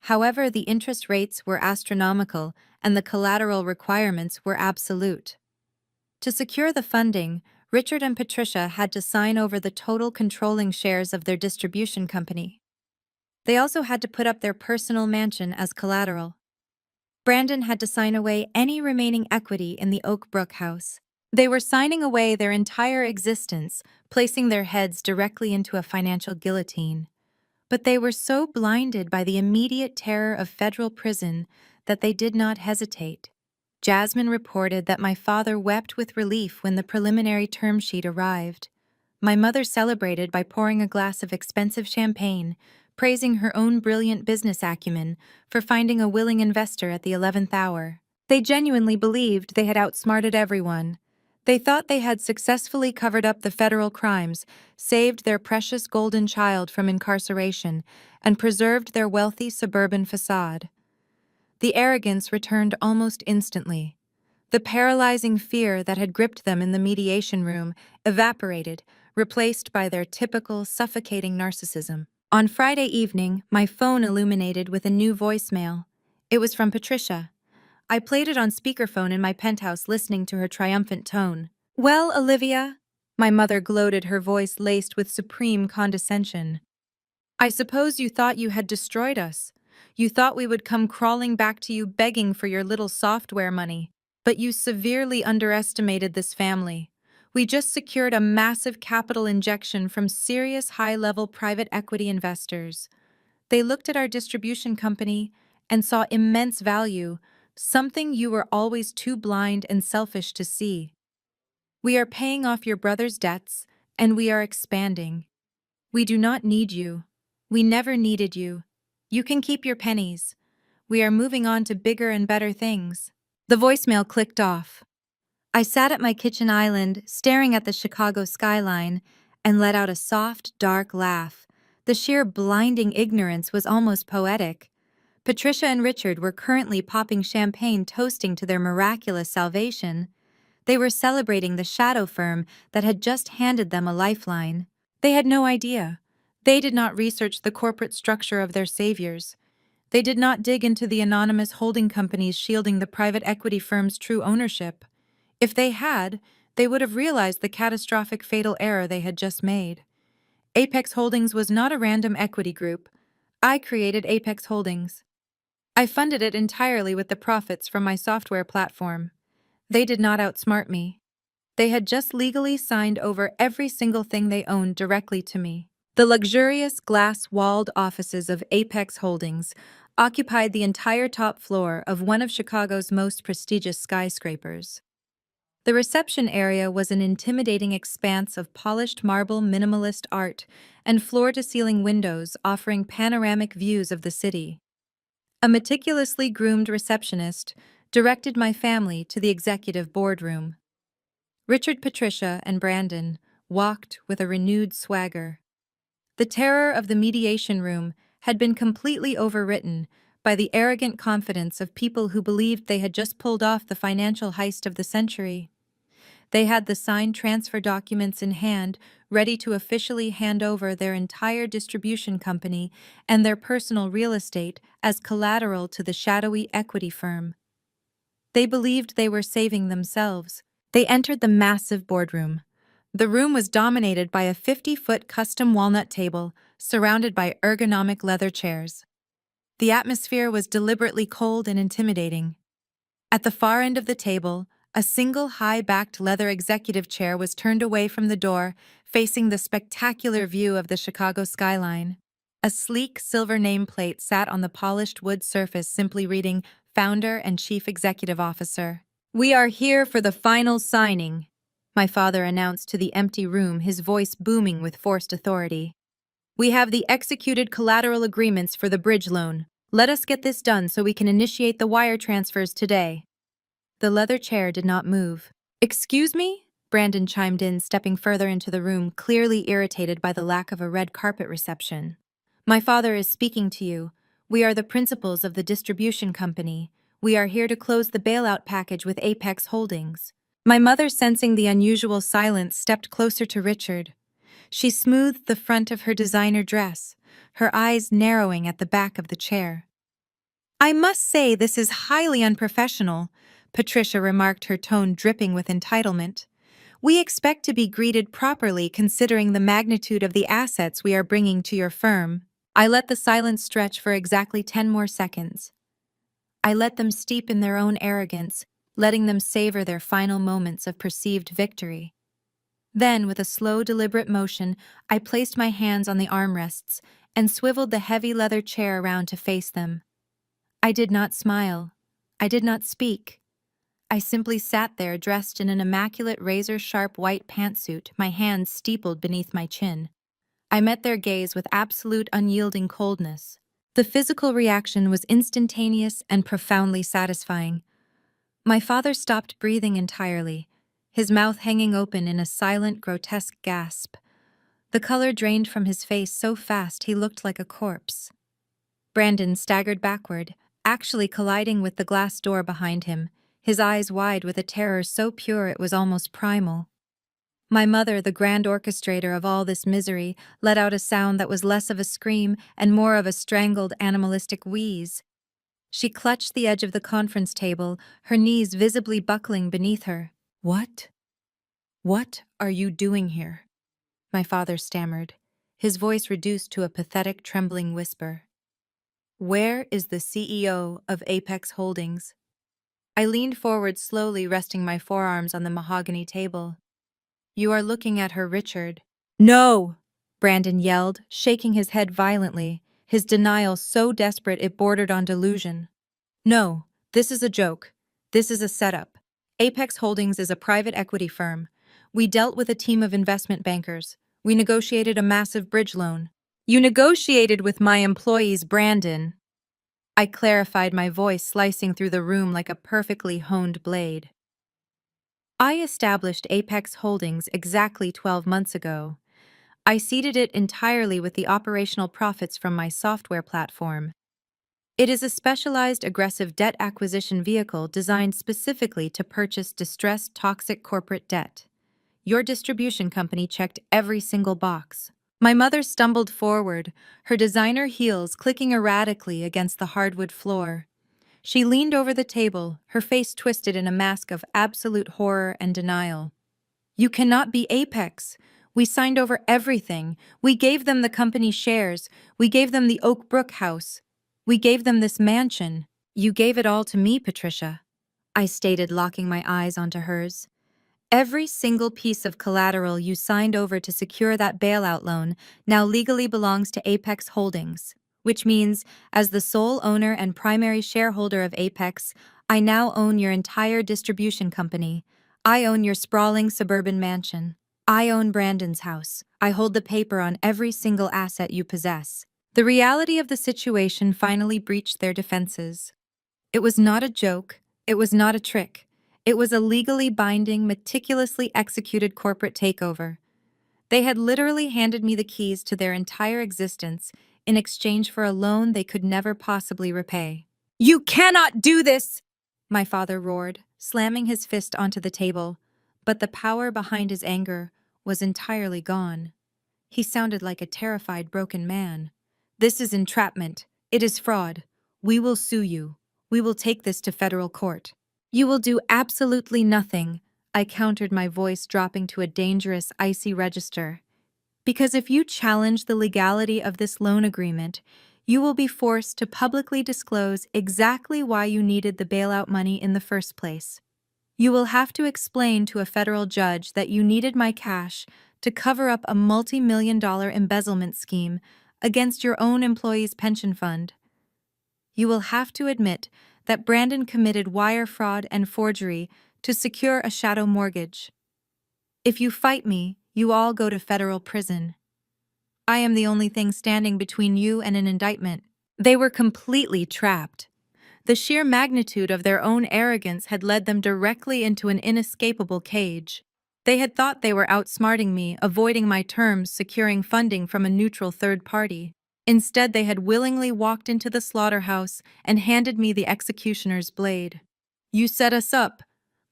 However, the interest rates were astronomical and the collateral requirements were absolute. To secure the funding, Richard and Patricia had to sign over the total controlling shares of their distribution company. They also had to put up their personal mansion as collateral. Brandon had to sign away any remaining equity in the Oak Brook house. They were signing away their entire existence, placing their heads directly into a financial guillotine. But they were so blinded by the immediate terror of federal prison that they did not hesitate. Jasmine reported that my father wept with relief when the preliminary term sheet arrived. My mother celebrated by pouring a glass of expensive champagne, praising her own brilliant business acumen for finding a willing investor at the 11th hour. They genuinely believed they had outsmarted everyone. They thought they had successfully covered up the federal crimes, saved their precious golden child from incarceration, and preserved their wealthy suburban facade. The arrogance returned almost instantly. The paralyzing fear that had gripped them in the mediation room evaporated, replaced by their typical suffocating narcissism. On Friday evening, my phone illuminated with a new voicemail. It was from Patricia. I played it on speakerphone in my penthouse, listening to her triumphant tone. "Well, Olivia," my mother gloated, her voice laced with supreme condescension. "I suppose you thought you had destroyed us. You thought we would come crawling back to you begging for your little software money. But you severely underestimated this family. We just secured a massive capital injection from serious high-level private equity investors. They looked at our distribution company and saw immense value, something you were always too blind and selfish to see. We are paying off your brother's debts, and we are expanding. We do not need you. We never needed you. You can keep your pennies. We are moving on to bigger and better things." The voicemail clicked off. I sat at my kitchen island, staring at the Chicago skyline, and let out a soft, dark laugh. The sheer blinding ignorance was almost poetic. Patricia and Richard were currently popping champagne, toasting to their miraculous salvation. They were celebrating the shadow firm that had just handed them a lifeline. They had no idea. They did not research the corporate structure of their saviors. They did not dig into the anonymous holding companies shielding the private equity firm's true ownership. If they had, they would have realized the catastrophic fatal error they had just made. Apex Holdings was not a random equity group. I created Apex Holdings. I funded it entirely with the profits from my software platform. They did not outsmart me. They had just legally signed over every single thing they owned directly to me. The luxurious glass-walled offices of Apex Holdings occupied the entire top floor of one of Chicago's most prestigious skyscrapers. The reception area was an intimidating expanse of polished marble minimalist art and floor-to-ceiling windows offering panoramic views of the city. A meticulously groomed receptionist directed my family to the executive boardroom. Richard, Patricia, and Brandon walked with a renewed swagger. The terror of the mediation room had been completely overwritten by the arrogant confidence of people who believed they had just pulled off the financial heist of the century. They had the signed transfer documents in hand, ready to officially hand over their entire distribution company and their personal real estate as collateral to the shadowy equity firm. They believed they were saving themselves. They entered the massive boardroom. The room was dominated by a 50-foot custom walnut table surrounded by ergonomic leather chairs. The atmosphere was deliberately cold and intimidating. At the far end of the table, a single high-backed leather executive chair was turned away from the door, facing the spectacular view of the Chicago skyline. A sleek silver nameplate sat on the polished wood surface, simply reading Founder and Chief Executive Officer. "We are here for the final signing," my father announced to the empty room, his voice booming with forced authority. "We have the executed collateral agreements for the bridge loan. Let us get this done so we can initiate the wire transfers today." The leather chair did not move. "Excuse me?" Brandon chimed in, stepping further into the room, clearly irritated by the lack of a red carpet reception. "My father is speaking to you. We are the principals of the distribution company. We are here to close the bailout package with Apex Holdings." My mother, sensing the unusual silence, stepped closer to Richard. She smoothed the front of her designer dress, her eyes narrowing at the back of the chair. "I must say this is highly unprofessional," Patricia remarked, her tone dripping with entitlement. "We expect to be greeted properly considering the magnitude of the assets we are bringing to your firm." I let the silence stretch for exactly 10 more seconds. I let them steep in their own arrogance, letting them savor their final moments of perceived victory. Then, with a slow, deliberate motion, I placed my hands on the armrests and swiveled the heavy leather chair around to face them. I did not smile. I did not speak. I simply sat there, dressed in an immaculate razor-sharp white pantsuit, my hands steepled beneath my chin. I met their gaze with absolute unyielding coldness. The physical reaction was instantaneous and profoundly satisfying. My father stopped breathing entirely, his mouth hanging open in a silent, grotesque gasp. The color drained from his face so fast he looked like a corpse. Brandon staggered backward, actually colliding with the glass door behind him, his eyes wide with a terror so pure it was almost primal. My mother, the grand orchestrator of all this misery, let out a sound that was less of a scream and more of a strangled, animalistic wheeze. She clutched the edge of the conference table, her knees visibly buckling beneath her. "What? What are you doing here?" my father stammered, his voice reduced to a pathetic, trembling whisper. "Where is the CEO of Apex Holdings?" I leaned forward slowly, resting my forearms on the mahogany table. "You are looking at her, Richard." "No!" Brandon yelled, shaking his head violently, his denial so desperate it bordered on delusion. "No, this is a joke. This is a setup. Apex Holdings is a private equity firm. We dealt with a team of investment bankers. We negotiated a massive bridge loan." "You negotiated with my employees, Brandon." I clarified, my voice slicing through the room like a perfectly honed blade. "I established Apex Holdings exactly 12 months ago. I seeded it entirely with the operational profits from my software platform. It is a specialized aggressive debt acquisition vehicle designed specifically to purchase distressed toxic corporate debt. Your distribution company checked every single box." My mother stumbled forward, her designer heels clicking erratically against the hardwood floor. She leaned over the table, her face twisted in a mask of absolute horror and denial. "You cannot be Apex. We signed over everything. We gave them the company shares. We gave them the Oak Brook house. We gave them this mansion." "You gave it all to me, Patricia," I stated, locking my eyes onto hers. "Every single piece of collateral you signed over to secure that bailout loan now legally belongs to Apex Holdings, which means, as the sole owner and primary shareholder of Apex, I now own your entire distribution company. I own your sprawling suburban mansion. I own Brandon's house. I hold the paper on every single asset you possess." The reality of the situation finally breached their defenses. It was not a joke. It was not a trick. It was a legally binding, meticulously executed corporate takeover. They had literally handed me the keys to their entire existence in exchange for a loan they could never possibly repay. "You cannot do this!" my father roared, slamming his fist onto the table. But the power behind his anger was entirely gone. He sounded like a terrified, broken man. "This is entrapment. It is fraud. We will sue you. We will take this to federal court." "You will do absolutely nothing," I countered, my voice dropping to a dangerous, icy register. Because if you challenge the legality of this loan agreement, you will be forced to publicly disclose exactly why you needed the bailout money in the first place. You will have to explain to a federal judge that you needed my cash to cover up a multi-million-dollar embezzlement scheme against your own employee's pension fund. You will have to admit that Brandon committed wire fraud and forgery to secure a shadow mortgage. If you fight me, you all go to federal prison. I am the only thing standing between you and an indictment. They were completely trapped. The sheer magnitude of their own arrogance had led them directly into an inescapable cage. They had thought they were outsmarting me, avoiding my terms, securing funding from a neutral third party. Instead, they had willingly walked into the slaughterhouse and handed me the executioner's blade. "You set us up,"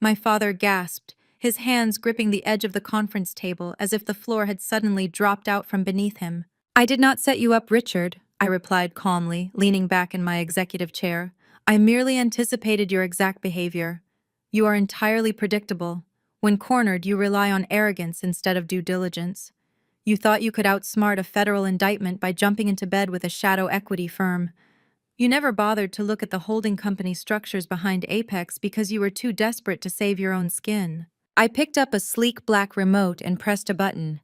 my father gasped, his hands gripping the edge of the conference table as if the floor had suddenly dropped out from beneath him. "I did not set you up, Richard," I replied calmly, leaning back in my executive chair. "I merely anticipated your exact behavior. You are entirely predictable. When cornered, you rely on arrogance instead of due diligence. You thought you could outsmart a federal indictment by jumping into bed with a shadow equity firm. You never bothered to look at the holding company structures behind Apex because you were too desperate to save your own skin." I picked up a sleek black remote and pressed a button.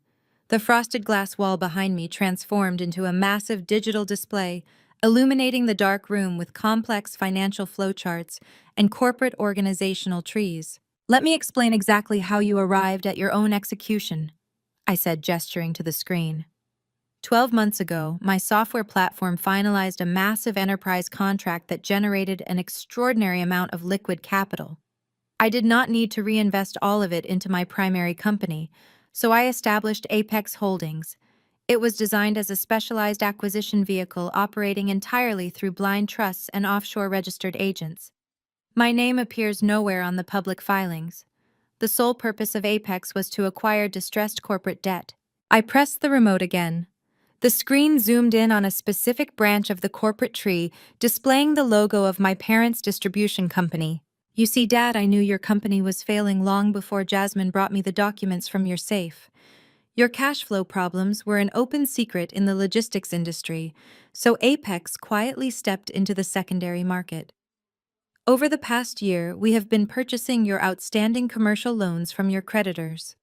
The frosted glass wall behind me transformed into a massive digital display, illuminating the dark room with complex financial flowcharts and corporate organizational trees. "Let me explain exactly how you arrived at your own execution," I said, gesturing to the screen. 12 months ago, my software platform finalized a massive enterprise contract that generated an extraordinary amount of liquid capital. I did not need to reinvest all of it into my primary company, so I established Apex Holdings. It was designed as a specialized acquisition vehicle operating entirely through blind trusts and offshore registered agents. My name appears nowhere on the public filings. The sole purpose of Apex was to acquire distressed corporate debt. I pressed the remote again. The screen zoomed in on a specific branch of the corporate tree, displaying the logo of my parents' distribution company. "You see, Dad, I knew your company was failing long before Jasmine brought me the documents from your safe. Your cash flow problems were an open secret in the logistics industry, so Apex quietly stepped into the secondary market. Over the past year, we have been purchasing your outstanding commercial loans from your creditors.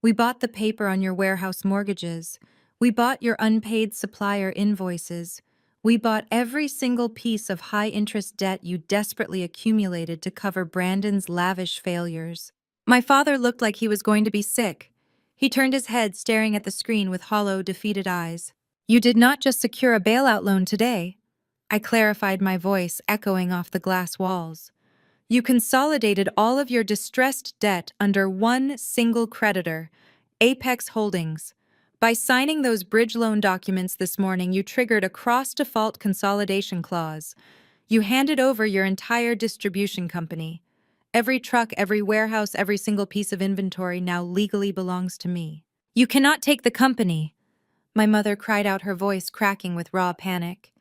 We bought the paper on your warehouse mortgages. We bought your unpaid supplier invoices. We bought every single piece of high-interest debt you desperately accumulated to cover Brandon's lavish failures." My father looked like he was going to be sick. He turned his head, staring at the screen with hollow, defeated eyes. "You did not just secure a bailout loan today," I clarified, my voice echoing off the glass walls. "You consolidated all of your distressed debt under one single creditor, Apex Holdings. By signing those bridge loan documents this morning, you triggered a cross-default consolidation clause. You handed over your entire distribution company. Every truck, every warehouse, every single piece of inventory now legally belongs to me. You cannot take the company," my mother cried out, her voice cracking with raw panic.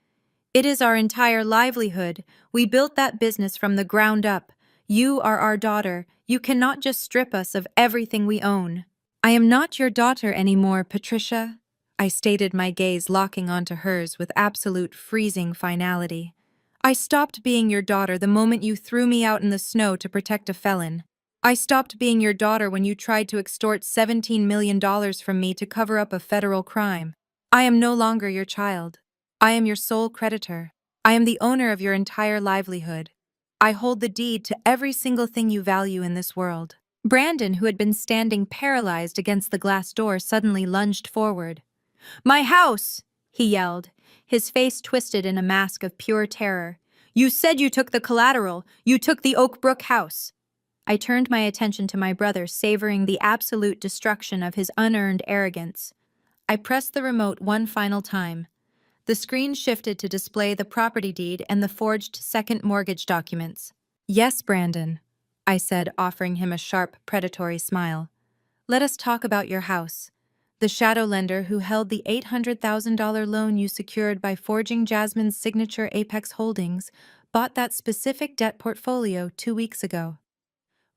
"It is our entire livelihood. We built that business from the ground up. You are our daughter. You cannot just strip us of everything we own." "I am not your daughter anymore, Patricia," I stated, my gaze locking onto hers with absolute freezing finality. "I stopped being your daughter the moment you threw me out in the snow to protect a felon. I stopped being your daughter when you tried to extort $17 million from me to cover up a federal crime. I am no longer your child. I am your sole creditor. I am the owner of your entire livelihood. I hold the deed to every single thing you value in this world." Brandon, who had been standing paralyzed against the glass door, suddenly lunged forward. "My house!" he yelled, his face twisted in a mask of pure terror. "You said you took the collateral. You took the Oak Brook house." I turned my attention to my brother, savoring the absolute destruction of his unearned arrogance. I pressed the remote one final time. The screen shifted to display the property deed and the forged second mortgage documents. "Yes, Brandon," I said, offering him a sharp, predatory smile. "Let us talk about your house. The shadow lender who held the $800,000 loan you secured by forging Jasmine's signature Apex Holdings bought that specific debt portfolio 2 weeks ago."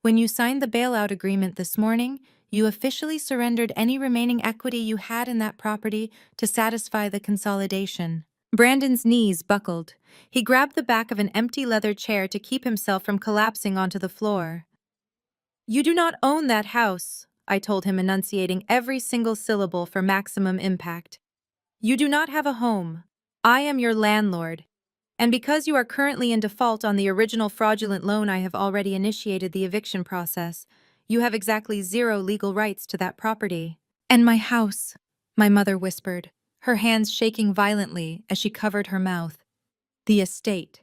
When you signed the bailout agreement this morning, you officially surrendered any remaining equity you had in that property to satisfy the consolidation. Brandon's knees buckled. He grabbed the back of an empty leather chair to keep himself from collapsing onto the floor. You do not own that house, I told him, enunciating every single syllable for maximum impact. You do not have a home. I am your landlord. And because you are currently in default on the original fraudulent loan, I have already initiated the eviction process. You have exactly 0 legal rights to that property. And my house, my mother whispered, her hands shaking violently as she covered her mouth. The estate.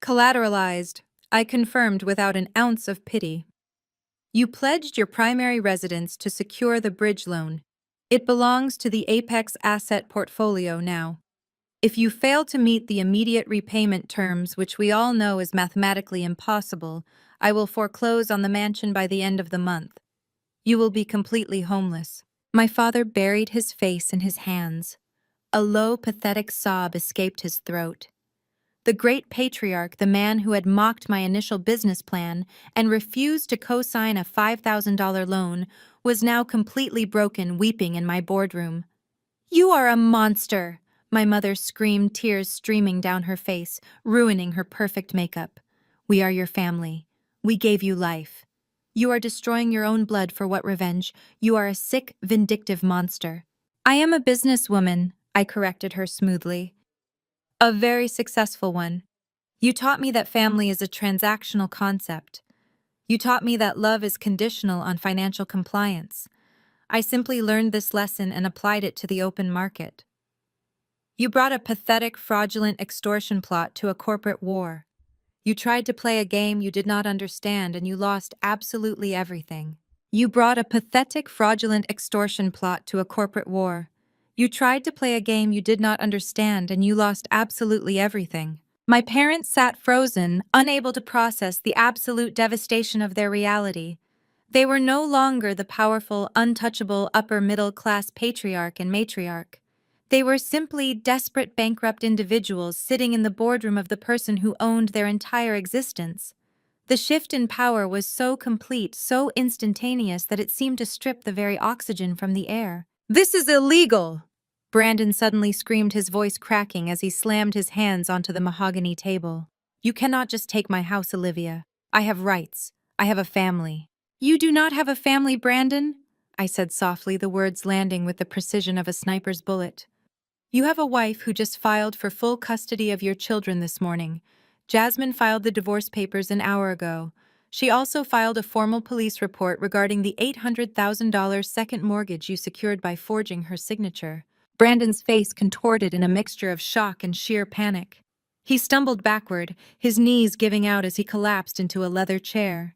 Collateralized, I confirmed without an ounce of pity. You pledged your primary residence to secure the bridge loan. It belongs to the Apex asset portfolio now. If you fail to meet the immediate repayment terms, which we all know is mathematically impossible, I will foreclose on the mansion by the end of the month. You will be completely homeless. My father buried his face in his hands. A low, pathetic sob escaped his throat. The great patriarch, the man who had mocked my initial business plan and refused to co-sign a $5,000 loan, was now completely broken, weeping in my boardroom. You are a monster! My mother screamed, tears streaming down her face, ruining her perfect makeup. We are your family. We gave you life. You are destroying your own blood for what revenge? You are a sick, vindictive monster. I am a businesswoman, I corrected her smoothly. A very successful one. You taught me that family is a transactional concept. You taught me that love is conditional on financial compliance. I simply learned this lesson and applied it to the open market. You brought a pathetic, fraudulent extortion plot to a corporate war. You tried to play a game you did not understand and you lost absolutely everything. You brought a pathetic, fraudulent extortion plot to a corporate war. You tried to play a game you did not understand and you lost absolutely everything. My parents sat frozen, unable to process the absolute devastation of their reality. They were no longer the powerful, untouchable upper-middle-class patriarch and matriarch. They were simply desperate, bankrupt individuals sitting in the boardroom of the person who owned their entire existence. The shift in power was so complete, so instantaneous that it seemed to strip the very oxygen from the air. This is illegal! Brandon suddenly screamed, his voice cracking as he slammed his hands onto the mahogany table. You cannot just take my house, Olivia. I have rights. I have a family. You do not have a family, Brandon, I said softly, the words landing with the precision of a sniper's bullet. You have a wife who just filed for full custody of your children this morning. Jasmine filed the divorce papers an hour ago. She also filed a formal police report regarding the $800,000 second mortgage you secured by forging her signature. Brandon's face contorted in a mixture of shock and sheer panic. He stumbled backward, his knees giving out as he collapsed into a leather chair.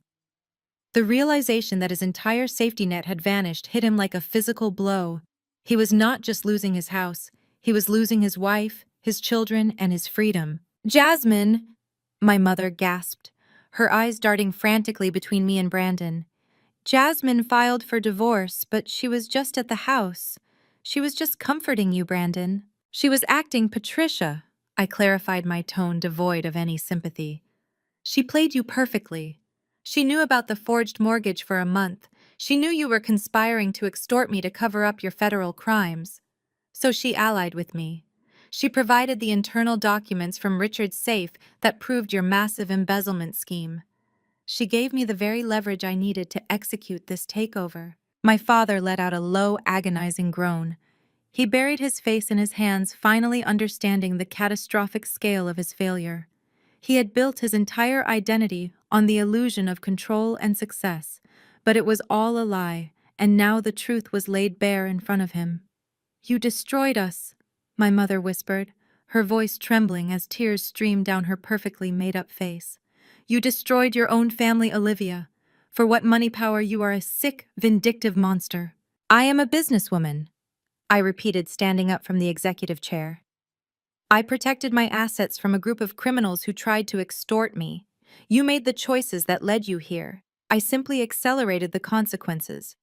The realization that his entire safety net had vanished hit him like a physical blow. He was not just losing his house, he was losing his wife, his children, and his freedom. Jasmine! My mother gasped, her eyes darting frantically between me and Brandon. Jasmine filed for divorce, but she was just at the house. She was just comforting you, Brandon. She was acting Patricia. I clarified, my tone devoid of any sympathy. She played you perfectly. She knew about the forged mortgage for a month. She knew you were conspiring to extort me to cover up your federal crimes. So she allied with me. She provided the internal documents from Richard's safe that proved your massive embezzlement scheme. She gave me the very leverage I needed to execute this takeover. My father let out a low, agonizing groan. He buried his face in his hands, finally understanding the catastrophic scale of his failure. He had built his entire identity on the illusion of control and success, but it was all a lie, and now the truth was laid bare in front of him. You destroyed us, my mother whispered, her voice trembling as tears streamed down her perfectly made-up face. You destroyed your own family, Olivia. For what money power, you are a sick, vindictive monster. I am a businesswoman, I repeated, standing up from the executive chair. I protected my assets from a group of criminals who tried to extort me. You made the choices that led you here. I simply accelerated the consequences.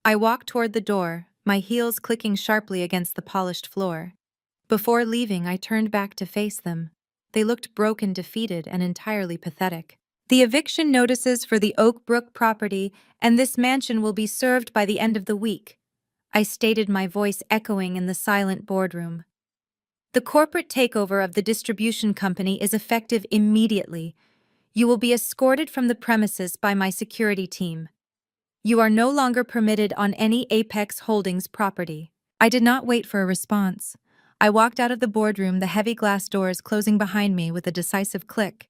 I walked toward the door, my heels clicking sharply against the polished floor. Before leaving, I turned back to face them. They looked broken, defeated, and entirely pathetic. The eviction notices for the Oak Brook property, and this mansion will be served by the end of the week, I stated, my voice echoing in the silent boardroom. The corporate takeover of the distribution company is effective immediately. You will be escorted from the premises by my security team. You are no longer permitted on any Apex Holdings property. I did not wait for a response. I walked out of the boardroom, the heavy glass doors closing behind me with a decisive click.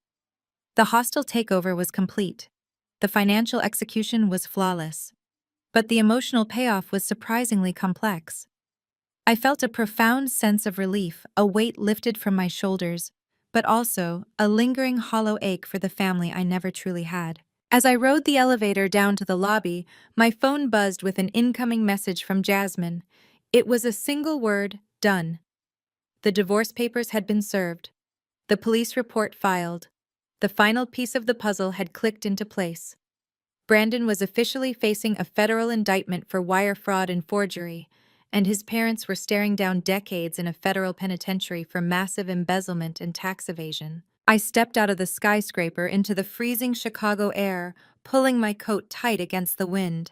The hostile takeover was complete. The financial execution was flawless. But the emotional payoff was surprisingly complex. I felt a profound sense of relief, a weight lifted from my shoulders, but also a lingering hollow ache for the family I never truly had. As I rode the elevator down to the lobby, my phone buzzed with an incoming message from Jasmine. It was a single word: done. The divorce papers had been served. The police report filed. The final piece of the puzzle had clicked into place. Brandon was officially facing a federal indictment for wire fraud and forgery, and his parents were staring down decades in a federal penitentiary for massive embezzlement and tax evasion. I stepped out of the skyscraper into the freezing Chicago air, pulling my coat tight against the wind.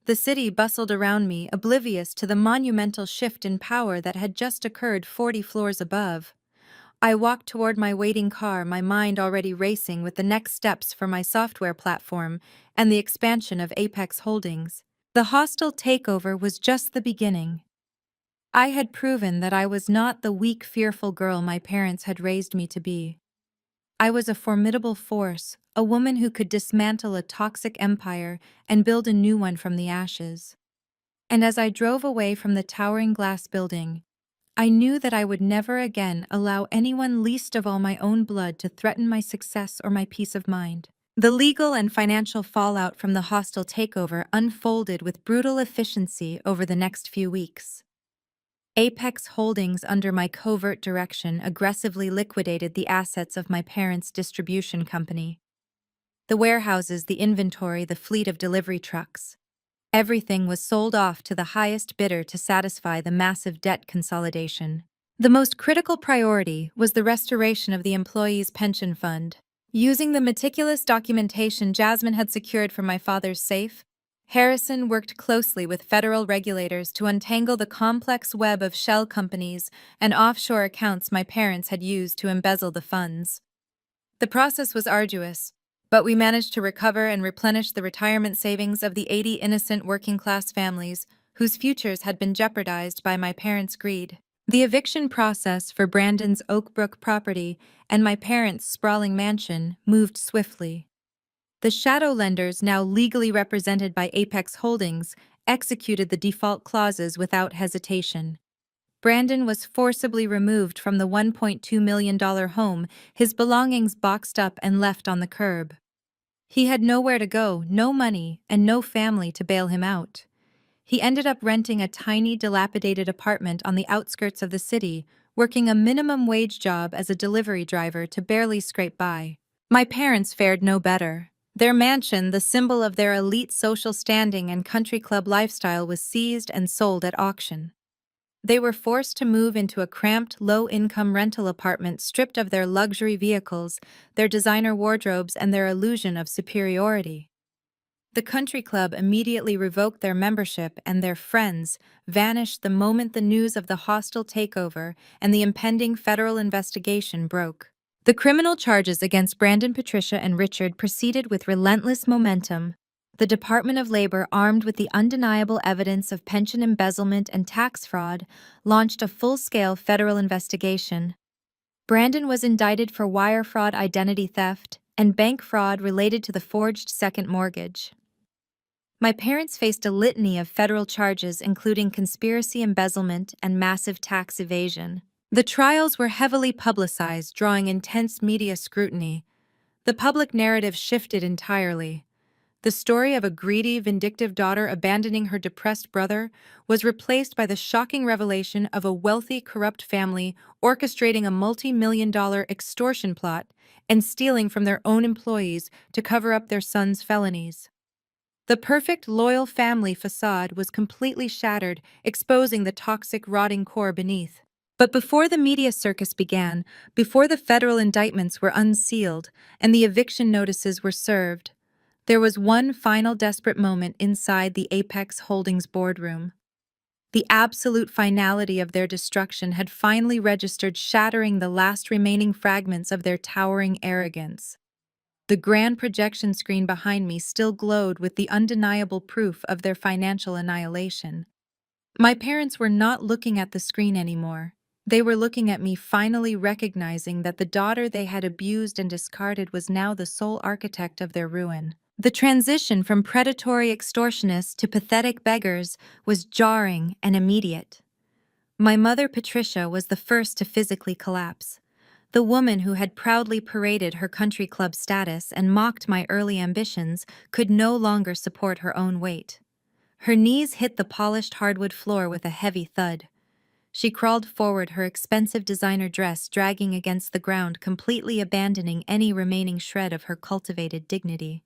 The city bustled around me, oblivious to the monumental shift in power that had just occurred 40 floors above. I walked toward my waiting car, my mind already racing with the next steps for my software platform and the expansion of Apex Holdings. The hostile takeover was just the beginning. I had proven that I was not the weak, fearful girl my parents had raised me to be. I was a formidable force, a woman who could dismantle a toxic empire and build a new one from the ashes. And as I drove away from the towering glass building, I knew that I would never again allow anyone, least of all my own blood, to threaten my success or my peace of mind. The legal and financial fallout from the hostile takeover unfolded with brutal efficiency over the next few weeks. Apex Holdings, under my covert direction, aggressively liquidated the assets of my parents' distribution company. The warehouses, the inventory, the fleet of delivery trucks. Everything was sold off to the highest bidder to satisfy the massive debt consolidation. The most critical priority was the restoration of the employees' pension fund. Using the meticulous documentation Jasmine had secured from my father's safe, Harrison worked closely with federal regulators to untangle the complex web of shell companies and offshore accounts my parents had used to embezzle the funds. The process was arduous, but we managed to recover and replenish the retirement savings of the 80 innocent working-class families whose futures had been jeopardized by my parents' greed. The eviction process for Brandon's Oak Brook property and my parents' sprawling mansion moved swiftly. The shadow lenders, now legally represented by Apex Holdings, executed the default clauses without hesitation. Brandon was forcibly removed from the $1.2 million home, his belongings boxed up and left on the curb. He had nowhere to go, no money, and no family to bail him out. He ended up renting a tiny, dilapidated apartment on the outskirts of the city, working a minimum wage job as a delivery driver to barely scrape by. My parents fared no better. Their mansion, the symbol of their elite social standing and country club lifestyle, was seized and sold at auction. They were forced to move into a cramped, low-income rental apartment stripped of their luxury vehicles, their designer wardrobes, and their illusion of superiority. The country club immediately revoked their membership, and their friends vanished the moment the news of the hostile takeover and the impending federal investigation broke. The criminal charges against Brandon, Patricia, and Richard proceeded with relentless momentum. The Department of Labor, armed with the undeniable evidence of pension embezzlement and tax fraud, launched a full-scale federal investigation. Brandon was indicted for wire fraud, identity theft, and bank fraud related to the forged second mortgage. My parents faced a litany of federal charges, including conspiracy, embezzlement, and massive tax evasion. The trials were heavily publicized, drawing intense media scrutiny. The public narrative shifted entirely. The story of a greedy, vindictive daughter abandoning her depressed brother was replaced by the shocking revelation of a wealthy, corrupt family orchestrating a multi-million-dollar extortion plot and stealing from their own employees to cover up their son's felonies. The perfect, loyal family facade was completely shattered, exposing the toxic, rotting core beneath. But before the media circus began, before the federal indictments were unsealed and the eviction notices were served, there was one final desperate moment inside the Apex Holdings boardroom. The absolute finality of their destruction had finally registered, shattering the last remaining fragments of their towering arrogance. The grand projection screen behind me still glowed with the undeniable proof of their financial annihilation. My parents were not looking at the screen anymore. They were looking at me, finally recognizing that the daughter they had abused and discarded was now the sole architect of their ruin. The transition from predatory extortionists to pathetic beggars was jarring and immediate. My mother, Patricia, was the first to physically collapse. The woman who had proudly paraded her country club status and mocked my early ambitions could no longer support her own weight. Her knees hit the polished hardwood floor with a heavy thud. She crawled forward, her expensive designer dress dragging against the ground, completely abandoning any remaining shred of her cultivated dignity.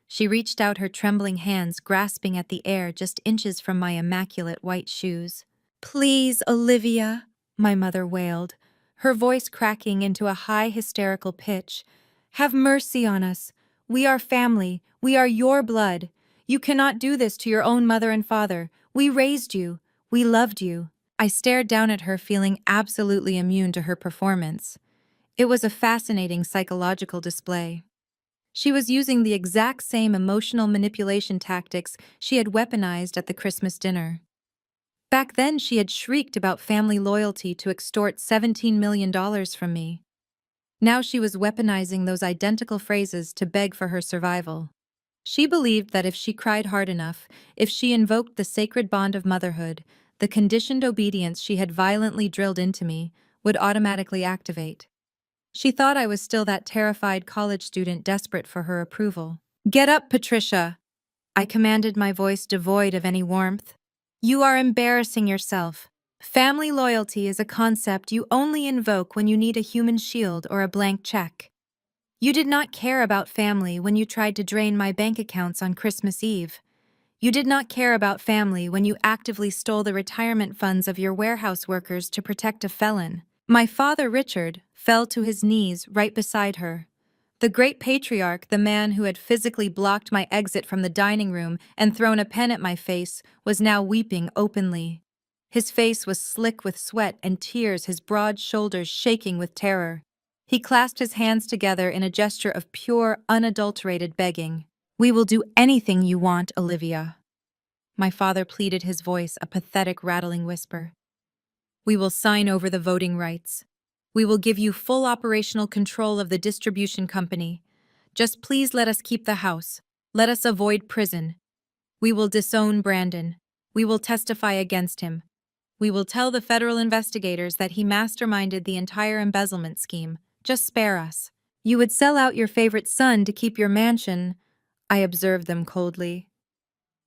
She reached out her trembling hands, grasping at the air just inches from my immaculate white shoes. "Please, Olivia," my mother wailed, her voice cracking into a high hysterical pitch. "Have mercy on us. We are family. We are your blood. You cannot do this to your own mother and father. We raised you. We loved you." I stared down at her, feeling absolutely immune to her performance. It was a fascinating psychological display. She was using the exact same emotional manipulation tactics she had weaponized at the Christmas dinner. Back then, she had shrieked about family loyalty to extort $17 million from me. Now she was weaponizing those identical phrases to beg for her survival. She believed that if she cried hard enough, if she invoked the sacred bond of motherhood, the conditioned obedience she had violently drilled into me would automatically activate. She thought I was still that terrified college student desperate for her approval. "Get up, Patricia," I commanded, my voice devoid of any warmth. "You are embarrassing yourself. Family loyalty is a concept you only invoke when you need a human shield or a blank check. You did not care about family when you tried to drain my bank accounts on Christmas Eve. You did not care about family when you actively stole the retirement funds of your warehouse workers to protect a felon." My father, Richard, fell to his knees right beside her. The great patriarch, the man who had physically blocked my exit from the dining room and thrown a pen at my face, was now weeping openly. His face was slick with sweat and tears, his broad shoulders shaking with terror. He clasped his hands together in a gesture of pure, unadulterated begging. "We will do anything you want, Olivia." My father pleaded, his voice a pathetic, rattling whisper. "We will sign over the voting rights. We will give you full operational control of the distribution company. Just please let us keep the house. Let us avoid prison. We will disown Brandon. We will testify against him. We will tell the federal investigators that he masterminded the entire embezzlement scheme. Just spare us." "You would sell out your favorite son to keep your mansion," I observed them coldly.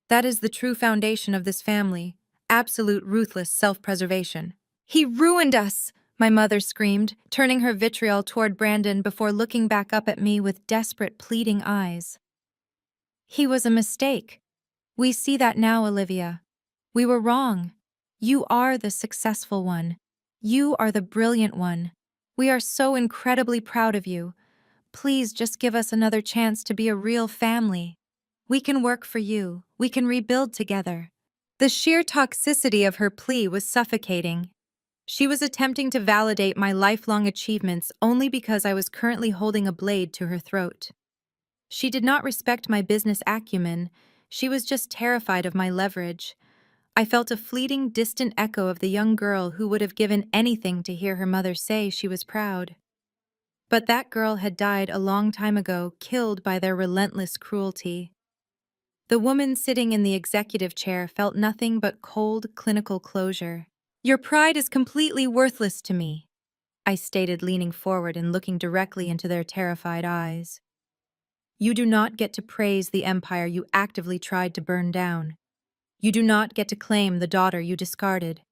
"That is the true foundation of this family, absolute ruthless self-preservation." "He ruined us!" my mother screamed, turning her vitriol toward Brandon before looking back up at me with desperate, pleading eyes. "He was a mistake. We see that now, Olivia. We were wrong. You are the successful one. You are the brilliant one. We are so incredibly proud of you. Please just give us another chance to be a real family. We can work for you. We can rebuild together." The sheer toxicity of her plea was suffocating. She was attempting to validate my lifelong achievements only because I was currently holding a blade to her throat. She did not respect my business acumen. She was just terrified of my leverage. I felt a fleeting, distant echo of the young girl who would have given anything to hear her mother say she was proud. But that girl had died a long time ago, killed by their relentless cruelty. The woman sitting in the executive chair felt nothing but cold, clinical closure. "Your pride is completely worthless to me," I stated, leaning forward and looking directly into their terrified eyes. "You do not get to praise the empire you actively tried to burn down. You do not get to claim the daughter you discarded.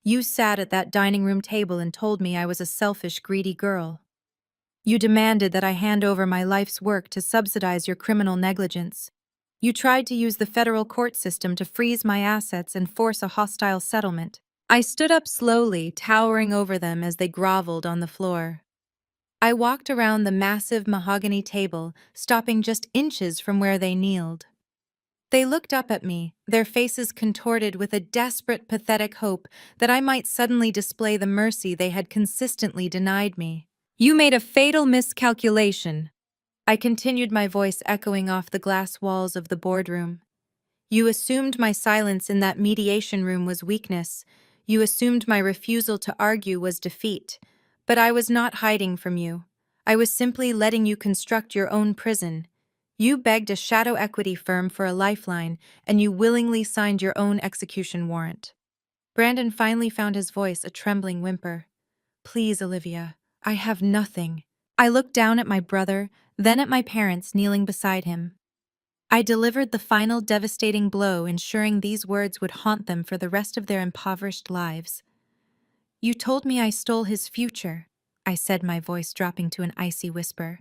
You sat at that dining room table and told me I was a selfish, greedy girl. You demanded that I hand over my life's work to subsidize your criminal negligence. You tried to use the federal court system to freeze my assets and force a hostile settlement. I stood up slowly, towering over them as they groveled on the floor. I walked around the massive mahogany table, stopping just inches from where they kneeled. They looked up at me, their faces contorted with a desperate, pathetic hope that I might suddenly display the mercy they had consistently denied me. "You made a fatal miscalculation," I continued, my voice echoing off the glass walls of the boardroom. "You assumed my silence in that mediation room was weakness. You assumed my refusal to argue was defeat. But I was not hiding from you. I was simply letting you construct your own prison. You begged a shadow equity firm for a lifeline, and you willingly signed your own execution warrant." Brandon finally found his voice, a trembling whimper. "Please, Olivia, I have nothing." I looked down at my brother, then at my parents kneeling beside him. I delivered the final devastating blow, ensuring these words would haunt them for the rest of their impoverished lives. "You told me I stole his future," I said, my voice dropping to an icy whisper.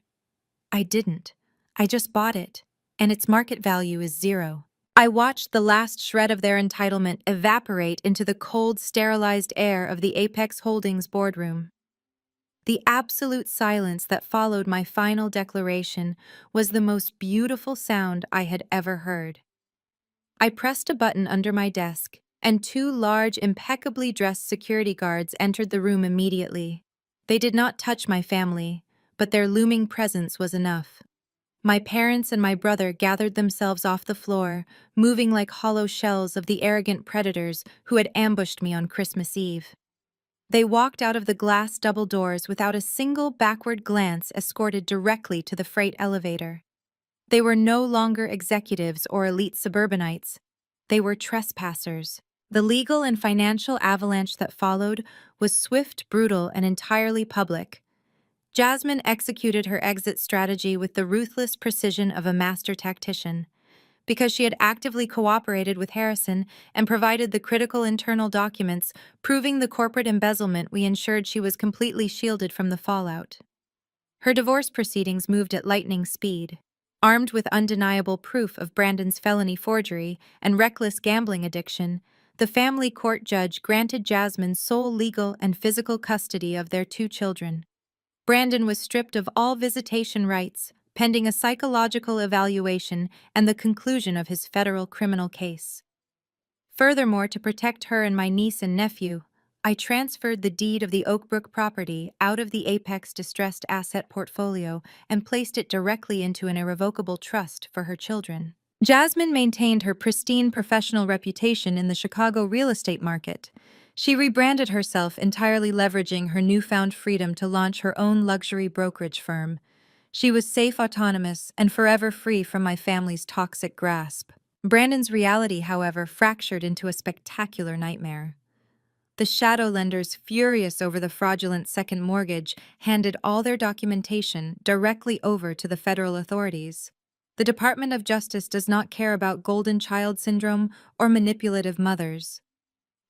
"I didn't. I just bought it, and its market value is zero." I watched the last shred of their entitlement evaporate into the cold, sterilized air of the Apex Holdings boardroom. The absolute silence that followed my final declaration was the most beautiful sound I had ever heard. I pressed a button under my desk, and two large, impeccably dressed security guards entered the room immediately. They did not touch my family, but their looming presence was enough. My parents and my brother gathered themselves off the floor, moving like hollow shells of the arrogant predators who had ambushed me on Christmas Eve. They walked out of the glass double doors without a single backward glance, escorted directly to the freight elevator. They were no longer executives or elite suburbanites. They were trespassers. The legal and financial avalanche that followed was swift, brutal, and entirely public. Jasmine executed her exit strategy with the ruthless precision of a master tactician. Because she had actively cooperated with Harrison and provided the critical internal documents proving the corporate embezzlement, we ensured she was completely shielded from the fallout. Her divorce proceedings moved at lightning speed. Armed with undeniable proof of Brandon's felony forgery and reckless gambling addiction, the family court judge granted Jasmine sole legal and physical custody of their two children. Brandon was stripped of all visitation rights, pending a psychological evaluation and the conclusion of his federal criminal case. Furthermore, to protect her and my niece and nephew, I transferred the deed of the Oakbrook property out of the Apex distressed asset portfolio and placed it directly into an irrevocable trust for her children. Jasmine maintained her pristine professional reputation in the Chicago real estate market. She rebranded herself, entirely leveraging her newfound freedom to launch her own luxury brokerage firm. She was safe, autonomous, and forever free from my family's toxic grasp. Brandon's reality, however, fractured into a spectacular nightmare. The shadow lenders, furious over the fraudulent second mortgage, handed all their documentation directly over to the federal authorities. The Department of Justice does not care about golden child syndrome or manipulative mothers.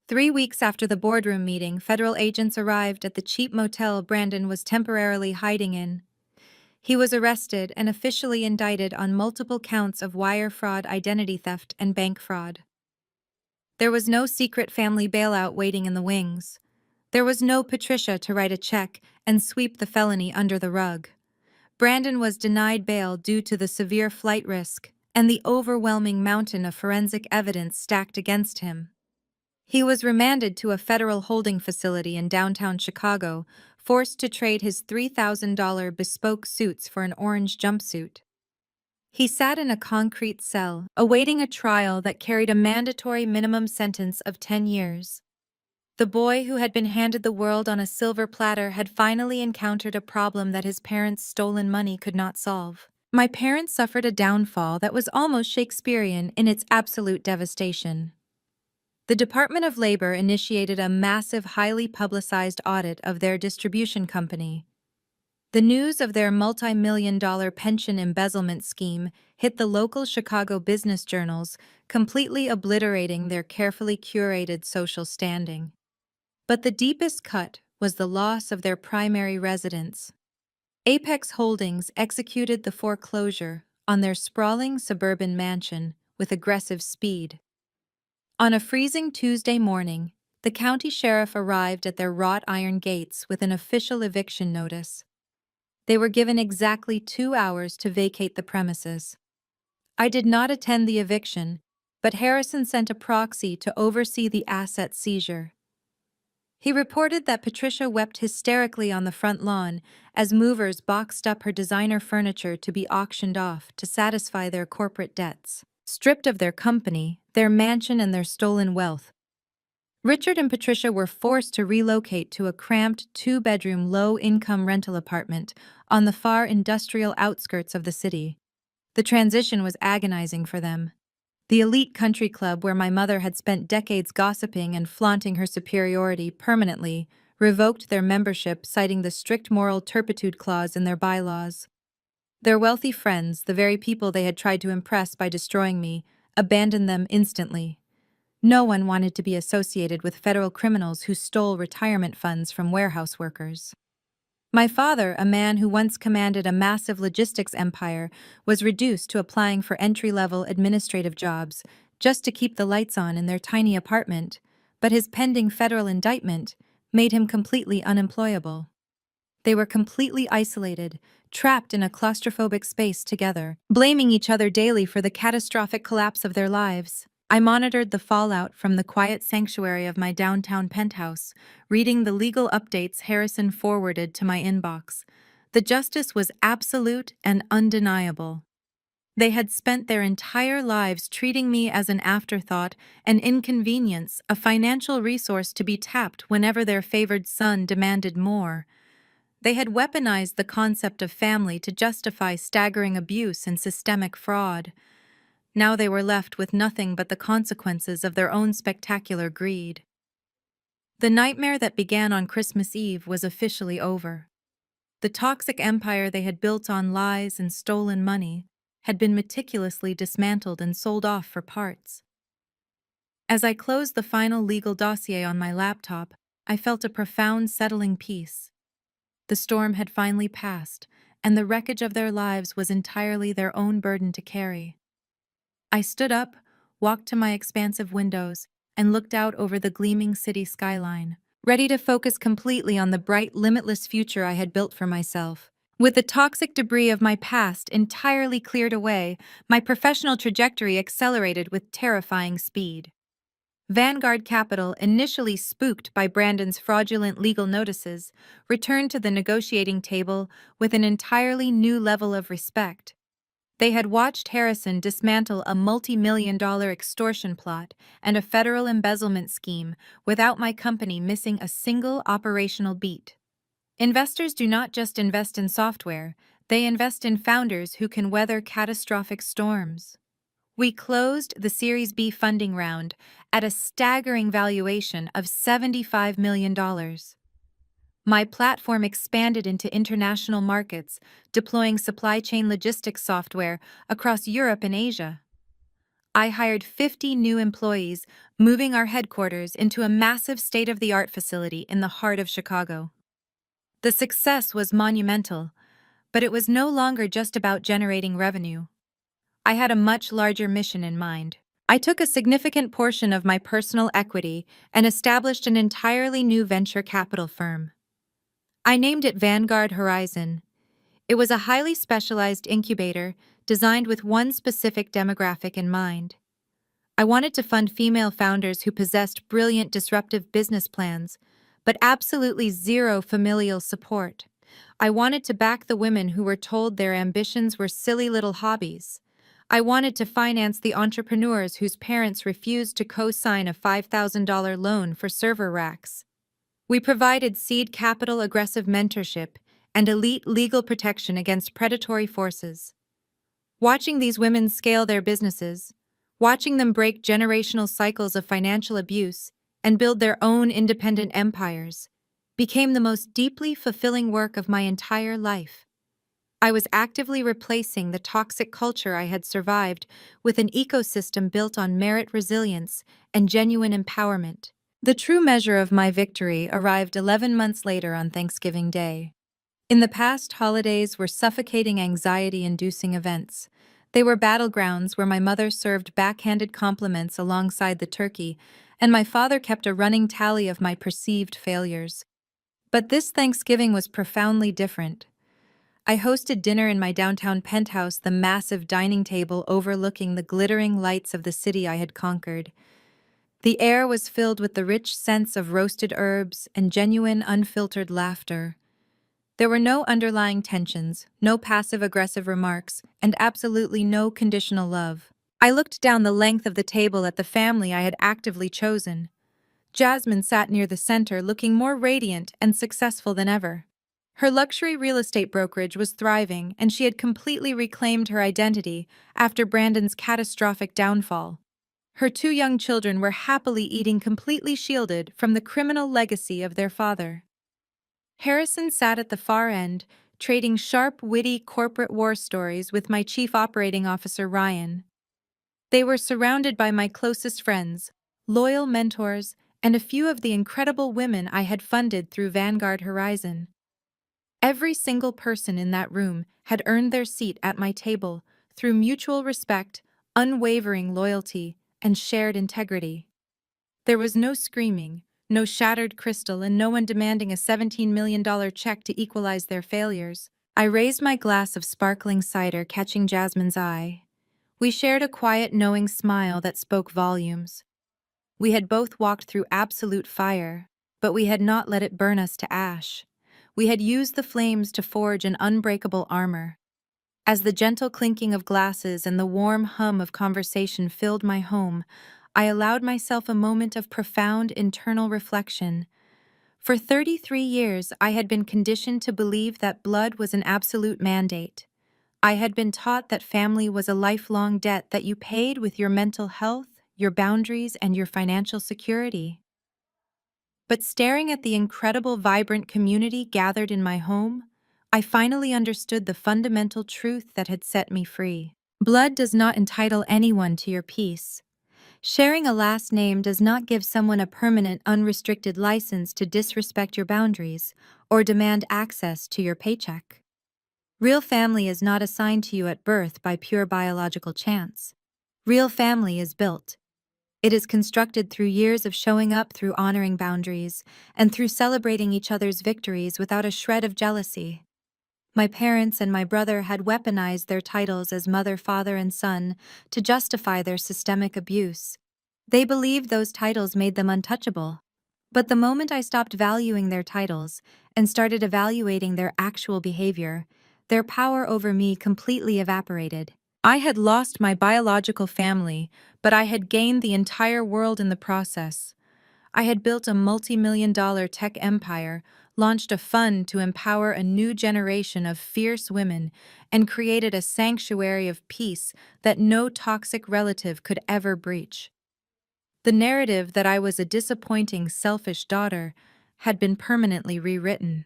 3 weeks after the boardroom meeting, federal agents arrived at the cheap motel Brandon was temporarily hiding in. He was arrested and officially indicted on multiple counts of wire fraud, identity theft, and bank fraud. There was no secret family bailout waiting in the wings. There was no Patricia to write a check and sweep the felony under the rug. Brandon was denied bail due to the severe flight risk and the overwhelming mountain of forensic evidence stacked against him. He was remanded to a federal holding facility in downtown Chicago, forced to trade his $3,000 bespoke suits for an orange jumpsuit. He sat in a concrete cell, awaiting a trial that carried a mandatory minimum sentence of 10 years. The boy who had been handed the world on a silver platter had finally encountered a problem that his parents' stolen money could not solve. My parents suffered a downfall that was almost Shakespearean in its absolute devastation. The Department of Labor initiated a massive, highly publicized audit of their distribution company. The news of their multi-million-dollar pension embezzlement scheme hit the local Chicago business journals, completely obliterating their carefully curated social standing. But the deepest cut was the loss of their primary residence. Apex Holdings executed the foreclosure on their sprawling suburban mansion with aggressive speed. On a freezing Tuesday morning, The county sheriff arrived at their wrought iron gates with an official eviction notice. They were given exactly 2 hours to vacate the premises. I did not attend the eviction, but Harrison sent a proxy to oversee the asset seizure. He reported that Patricia wept hysterically on the front lawn as movers boxed up her designer furniture to be auctioned off to satisfy their corporate debts. Stripped of their company, their mansion, and their stolen wealth, Richard and Patricia were forced to relocate to a cramped two-bedroom low-income rental apartment on the far industrial outskirts of the city. The transition was agonizing for them. The elite country club where my mother had spent decades gossiping and flaunting her superiority permanently revoked their membership, citing the strict moral turpitude clause in their bylaws. Their wealthy friends, the very people they had tried to impress by destroying me, abandoned them instantly. No one wanted to be associated with federal criminals who stole retirement funds from warehouse workers. My father, a man who once commanded a massive logistics empire, was reduced to applying for entry-level administrative jobs just to keep the lights on in their tiny apartment, but his pending federal indictment made him completely unemployable. They were completely isolated, trapped in a claustrophobic space together, blaming each other daily for the catastrophic collapse of their lives. I monitored the fallout from the quiet sanctuary of my downtown penthouse, reading the legal updates Harrison forwarded to my inbox. The justice was absolute and undeniable. They had spent their entire lives treating me as an afterthought, an inconvenience, a financial resource to be tapped whenever their favored son demanded more. They had weaponized the concept of family to justify staggering abuse and systemic fraud. Now they were left with nothing but the consequences of their own spectacular greed. The nightmare that began on Christmas Eve was officially over. The toxic empire they had built on lies and stolen money had been meticulously dismantled and sold off for parts. As I closed the final legal dossier on my laptop, I felt a profound settling peace. The storm had finally passed, and the wreckage of their lives was entirely their own burden to carry. I stood up, walked to my expansive windows, and looked out over the gleaming city skyline, ready to focus completely on the bright, limitless future I had built for myself. With the toxic debris of my past entirely cleared away, my professional trajectory accelerated with terrifying speed. Vanguard Capital, initially spooked by Brandon's fraudulent legal notices, returned to the negotiating table with an entirely new level of respect. They had watched Harrison dismantle a multi-million-dollar extortion plot and a federal embezzlement scheme without my company missing a single operational beat. Investors do not just invest in software, they invest in founders who can weather catastrophic storms. We closed the Series B funding round at a staggering valuation of $75 million. My platform expanded into international markets, deploying supply chain logistics software across Europe and Asia. I hired 50 new employees, moving our headquarters into a massive state-of-the-art facility in the heart of Chicago. The success was monumental, but it was no longer just about generating revenue. I had a much larger mission in mind. I took a significant portion of my personal equity and established an entirely new venture capital firm. I named it Vanguard Horizon. It was a highly specialized incubator designed with one specific demographic in mind. I wanted to fund female founders who possessed brilliant disruptive business plans, but absolutely zero familial support. I wanted to back the women who were told their ambitions were silly little hobbies. I wanted to finance the entrepreneurs whose parents refused to co-sign a $5,000 loan for server racks. We provided seed capital, aggressive mentorship, and elite legal protection against predatory forces. Watching these women scale their businesses, watching them break generational cycles of financial abuse and build their own independent empires, became the most deeply fulfilling work of my entire life. I was actively replacing the toxic culture I had survived with an ecosystem built on merit, resilience, and genuine empowerment. The true measure of my victory arrived 11 months later on Thanksgiving Day. In the past, holidays were suffocating, anxiety-inducing events. They were battlegrounds where my mother served backhanded compliments alongside the turkey, and my father kept a running tally of my perceived failures. But this Thanksgiving was profoundly different. I hosted dinner in my downtown penthouse, the massive dining table overlooking the glittering lights of the city I had conquered. The air was filled with the rich scents of roasted herbs and genuine, unfiltered laughter. There were no underlying tensions, no passive-aggressive remarks, and absolutely no conditional love. I looked down the length of the table at the family I had actively chosen. Jasmine sat near the center, looking more radiant and successful than ever. Her luxury real estate brokerage was thriving, and she had completely reclaimed her identity after Brandon's catastrophic downfall. Her two young children were happily eating, completely shielded from the criminal legacy of their father. Harrison sat at the far end, trading sharp, witty corporate war stories with my chief operating officer, Ryan. They were surrounded by my closest friends, loyal mentors, and a few of the incredible women I had funded through Vanguard Horizon. Every single person in that room had earned their seat at my table through mutual respect, unwavering loyalty, and shared integrity. There was no screaming, no shattered crystal, and no one demanding a $17 million check to equalize their failures. I raised my glass of sparkling cider, catching Jasmine's eye. We shared a quiet, knowing smile that spoke volumes. We had both walked through absolute fire, but we had not let it burn us to ash. We had used the flames to forge an unbreakable armor. As the gentle clinking of glasses and the warm hum of conversation filled my home, I allowed myself a moment of profound internal reflection. For 33 years, I had been conditioned to believe that blood was an absolute mandate. I had been taught that family was a lifelong debt that you paid with your mental health, your boundaries, and your financial security. But staring at the incredible, vibrant community gathered in my home, I finally understood the fundamental truth that had set me free. Blood does not entitle anyone to your peace. Sharing a last name does not give someone a permanent, unrestricted license to disrespect your boundaries or demand access to your paycheck. Real family is not assigned to you at birth by pure biological chance. Real family is built. It is constructed through years of showing up, through honoring boundaries, and through celebrating each other's victories without a shred of jealousy. My parents and my brother had weaponized their titles as mother, father, and son to justify their systemic abuse. They believed those titles made them untouchable. But the moment I stopped valuing their titles and started evaluating their actual behavior, their power over me completely evaporated. I had lost my biological family, but I had gained the entire world in the process. I had built a multi-million-dollar tech empire, launched a fund to empower a new generation of fierce women, and created a sanctuary of peace that no toxic relative could ever breach. The narrative that I was a disappointing, selfish daughter had been permanently rewritten.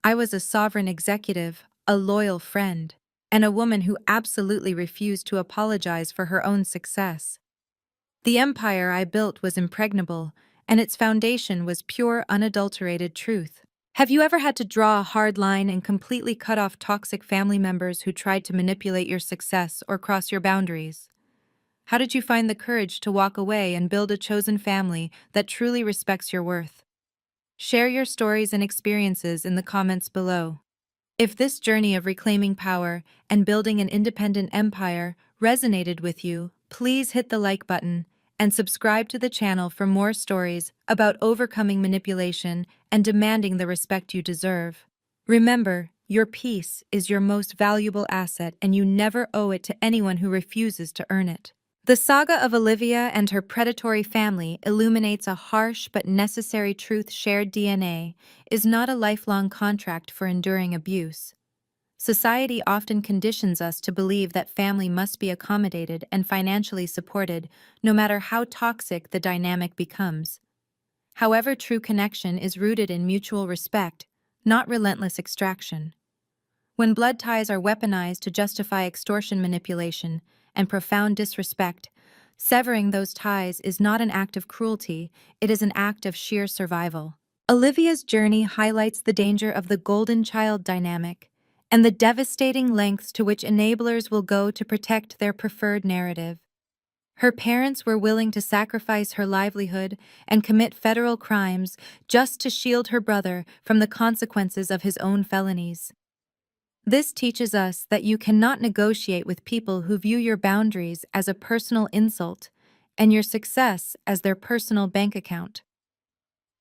I was a sovereign executive, a loyal friend, and a woman who absolutely refused to apologize for her own success. The empire I built was impregnable, and its foundation was pure, unadulterated truth. Have you ever had to draw a hard line and completely cut off toxic family members who tried to manipulate your success or cross your boundaries? How did you find the courage to walk away and build a chosen family that truly respects your worth? Share your stories and experiences in the comments below. If this journey of reclaiming power and building an independent empire resonated with you, please hit the like button and subscribe to the channel for more stories about overcoming manipulation and demanding the respect you deserve. Remember, your peace is your most valuable asset, and you never owe it to anyone who refuses to earn it. The saga of Olivia and her predatory family illuminates a harsh but necessary truth: shared DNA is not a lifelong contract for enduring abuse. Society often conditions us to believe that family must be accommodated and financially supported, no matter how toxic the dynamic becomes. However, true connection is rooted in mutual respect, not relentless extraction. When blood ties are weaponized to justify extortion, manipulation, and profound disrespect, severing those ties is not an act of cruelty, it is an act of sheer survival. Olivia's journey highlights the danger of the golden child dynamic, and the devastating lengths to which enablers will go to protect their preferred narrative. Her parents were willing to sacrifice her livelihood and commit federal crimes just to shield her brother from the consequences of his own felonies. This teaches us that you cannot negotiate with people who view your boundaries as a personal insult and your success as their personal bank account.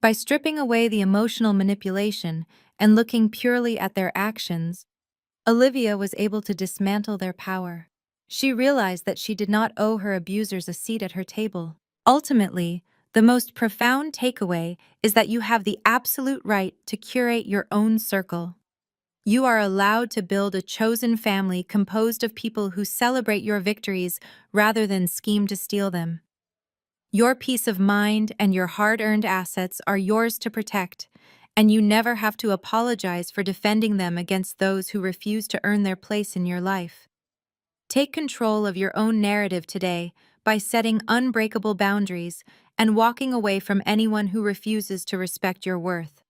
By stripping away the emotional manipulation and looking purely at their actions, Olivia was able to dismantle their power. She realized that she did not owe her abusers a seat at her table. Ultimately, the most profound takeaway is that you have the absolute right to curate your own circle. You are allowed to build a chosen family composed of people who celebrate your victories rather than scheme to steal them. Your peace of mind and your hard-earned assets are yours to protect, and you never have to apologize for defending them against those who refuse to earn their place in your life. Take control of your own narrative today by setting unbreakable boundaries and walking away from anyone who refuses to respect your worth.